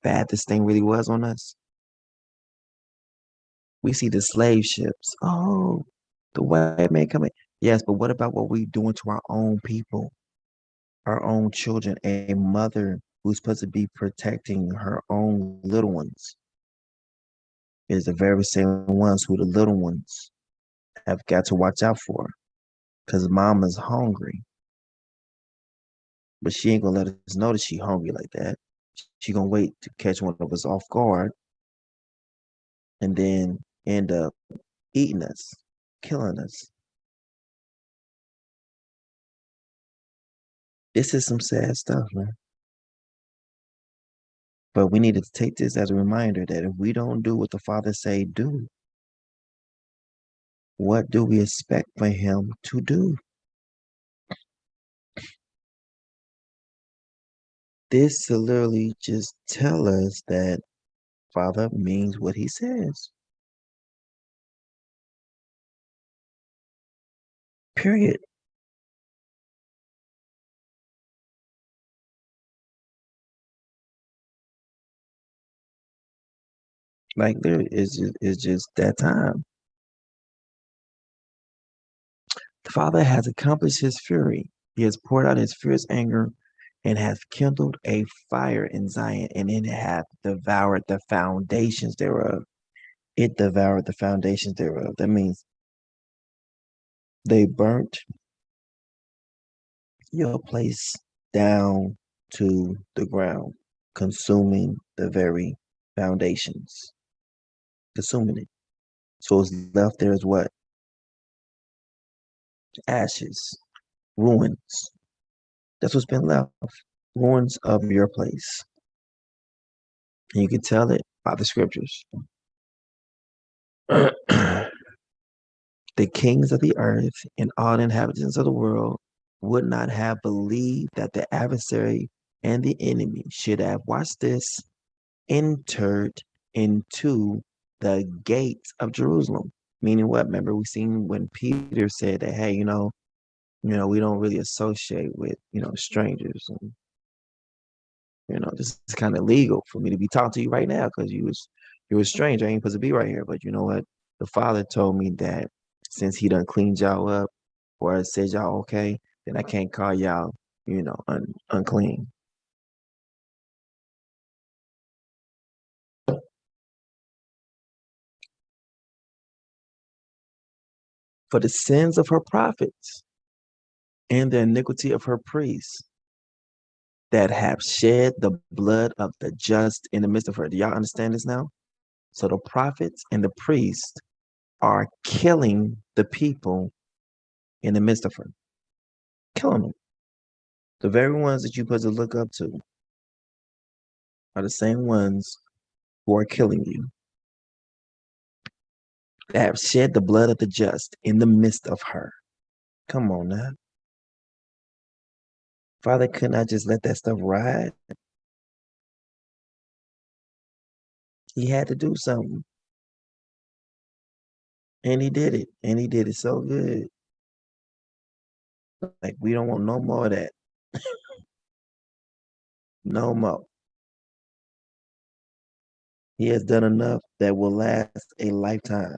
bad this thing really was on us? We see the slave ships. Oh, the white man coming. Yes, but what about what we doing to our own people, our own children? A mother who's supposed to be protecting her own little ones. is the very same ones who the little ones have got to watch out for. Because mama's hungry. But she ain't gonna let us know that she hungry like that. She gonna wait to catch one of us off guard and then end up eating us, killing us. This is some sad stuff, man. But we need to take this as a reminder that if we don't do what the Father say do, what do we expect for him to do? This to literally just tell us that Father means what he says. Period. Like there is it's just that time. The Father has accomplished his fury. He has poured out his fierce anger and hath kindled a fire in Zion, and it hath devoured the foundations thereof. It devoured the foundations thereof. That means they burnt your place down to the ground, consuming the very foundations, consuming it. So it's left there as what? Ashes, ruins. That's what's been left. Ruins of your place. And you can tell it by the scriptures. The kings of the earth and all the inhabitants of the world would not have believed that the adversary and the enemy should have, watched this, entered into the gates of Jerusalem. Meaning what? Remember, we seen when Peter said that, hey, we don't really associate with, strangers. And, this is kind of illegal for me to be talking to you right now because you're a stranger. I ain't supposed to be right here. But you know what? The Father told me that since he done cleaned y'all up or said y'all okay, then I can't call y'all, unclean. For the sins of her prophets and the iniquity of her priests that have shed the blood of the just in the midst of her. Do y'all understand this now? So the prophets and the priests are killing the people in the midst of her. Killing them. The very ones that you're supposed to look up to are the same ones who are killing you. They have shed the blood of the just in the midst of her. Come on now. Father could not just let that stuff ride. He had to do something. And he did it. And he did it so good. Like, we don't want no more of that. No more. He has done enough that will last a lifetime.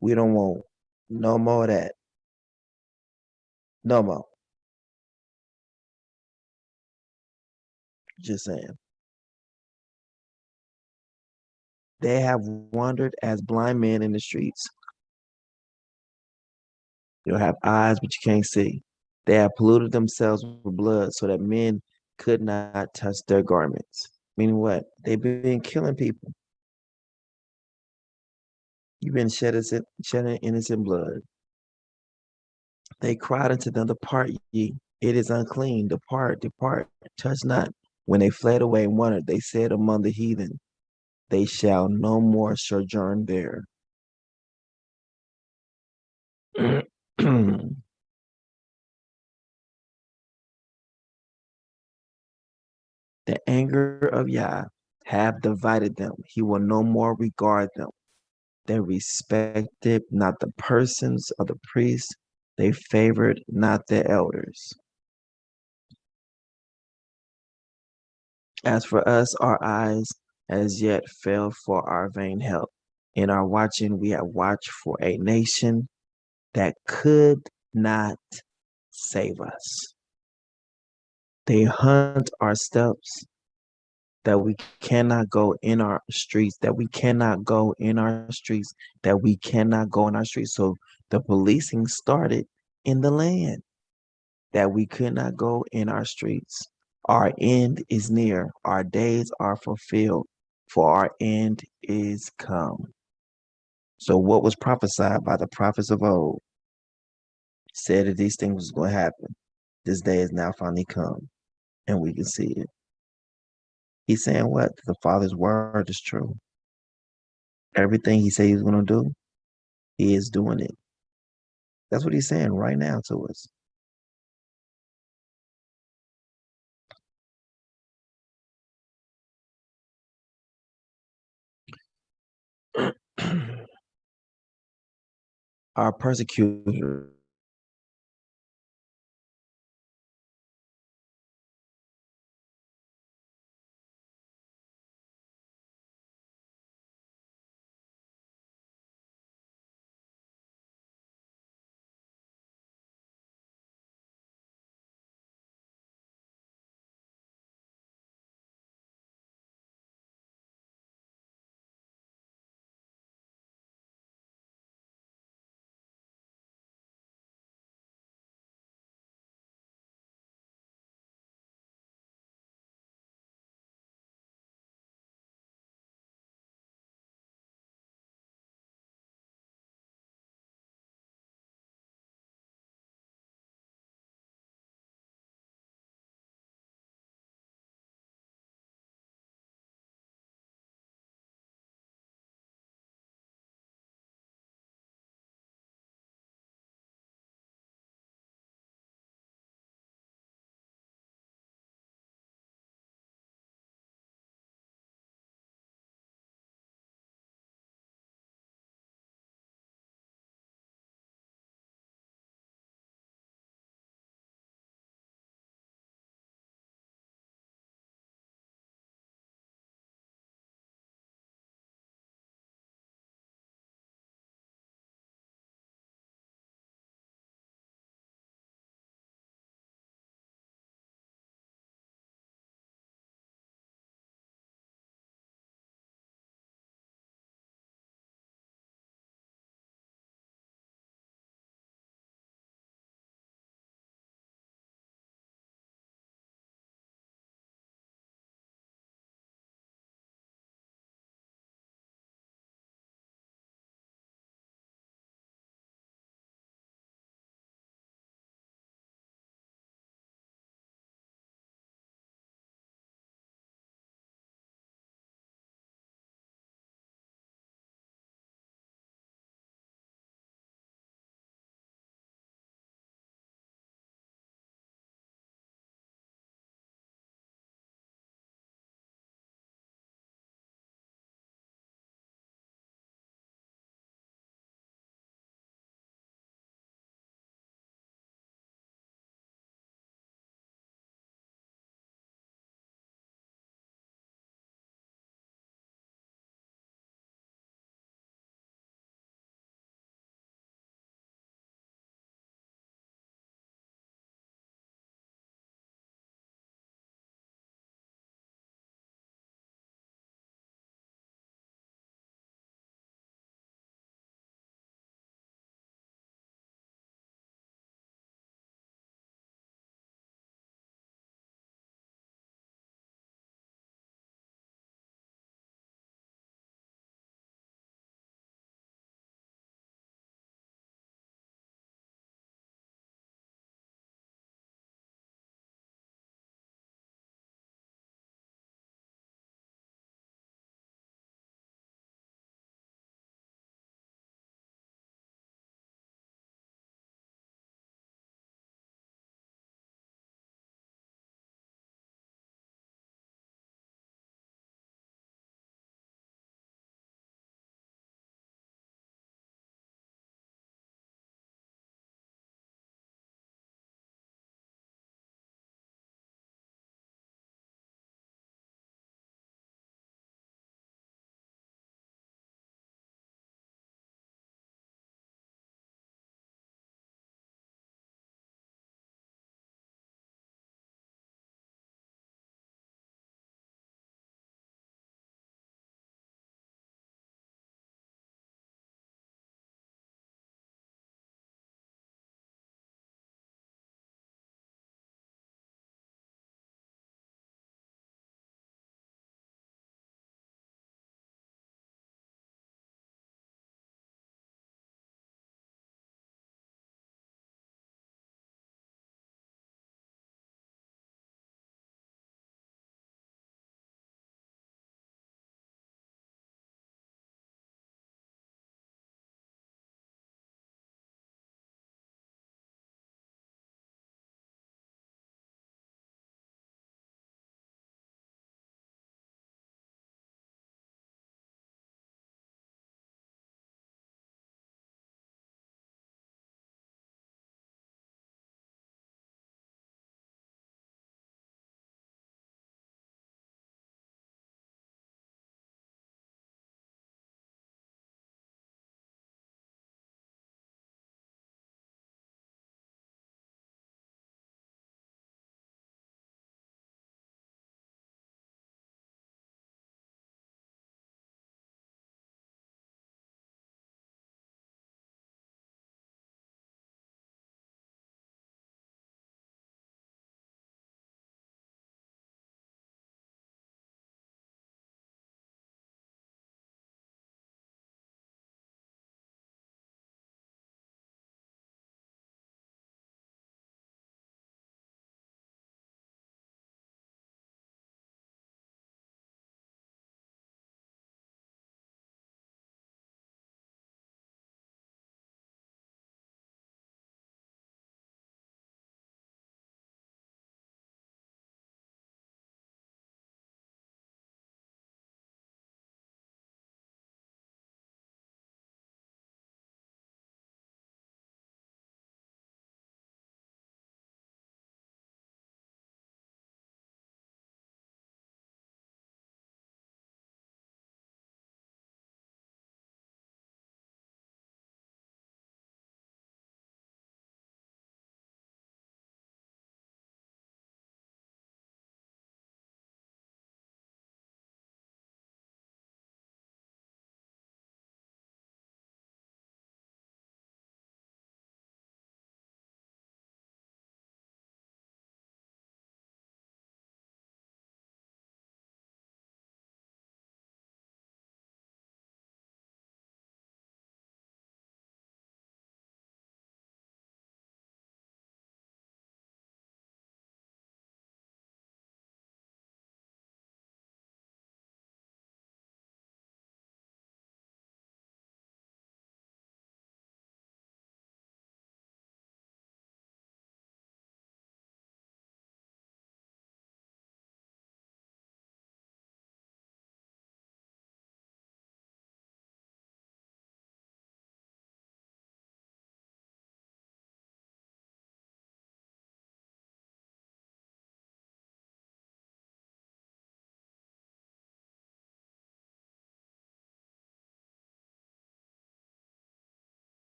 We don't want no more of that. No more. Just saying. They have wandered as blind men in the streets. You'll have eyes, but you can't see. They have polluted themselves with blood so that men could not touch their garments. Meaning what? They've been killing people. You've been shedding innocent blood. They cried unto them, depart ye. It is unclean. Depart, depart. Touch not. When they fled away and wondered, they said among the heathen, they shall no more sojourn there. The anger of Yah have divided them. He will no more regard them. They respected not the persons of the priests. They favored not the elders. As for us, our eyes as yet failed for our vain help. In our watching, we have watched for a nation that could not save us. They hunt our steps that we cannot go in our streets, that we cannot go in our streets, that we cannot go in our streets. So the policing started in the land, that we could not go in our streets. Our end is near, our days are fulfilled, for our end is come. So what was prophesied by the prophets of old said that these things was going to happen. This day is now finally come, and we can see it. He's saying what? The Father's word is true. Everything he said he was going to do, he is doing it. That's what he's saying right now to us. Our persecutors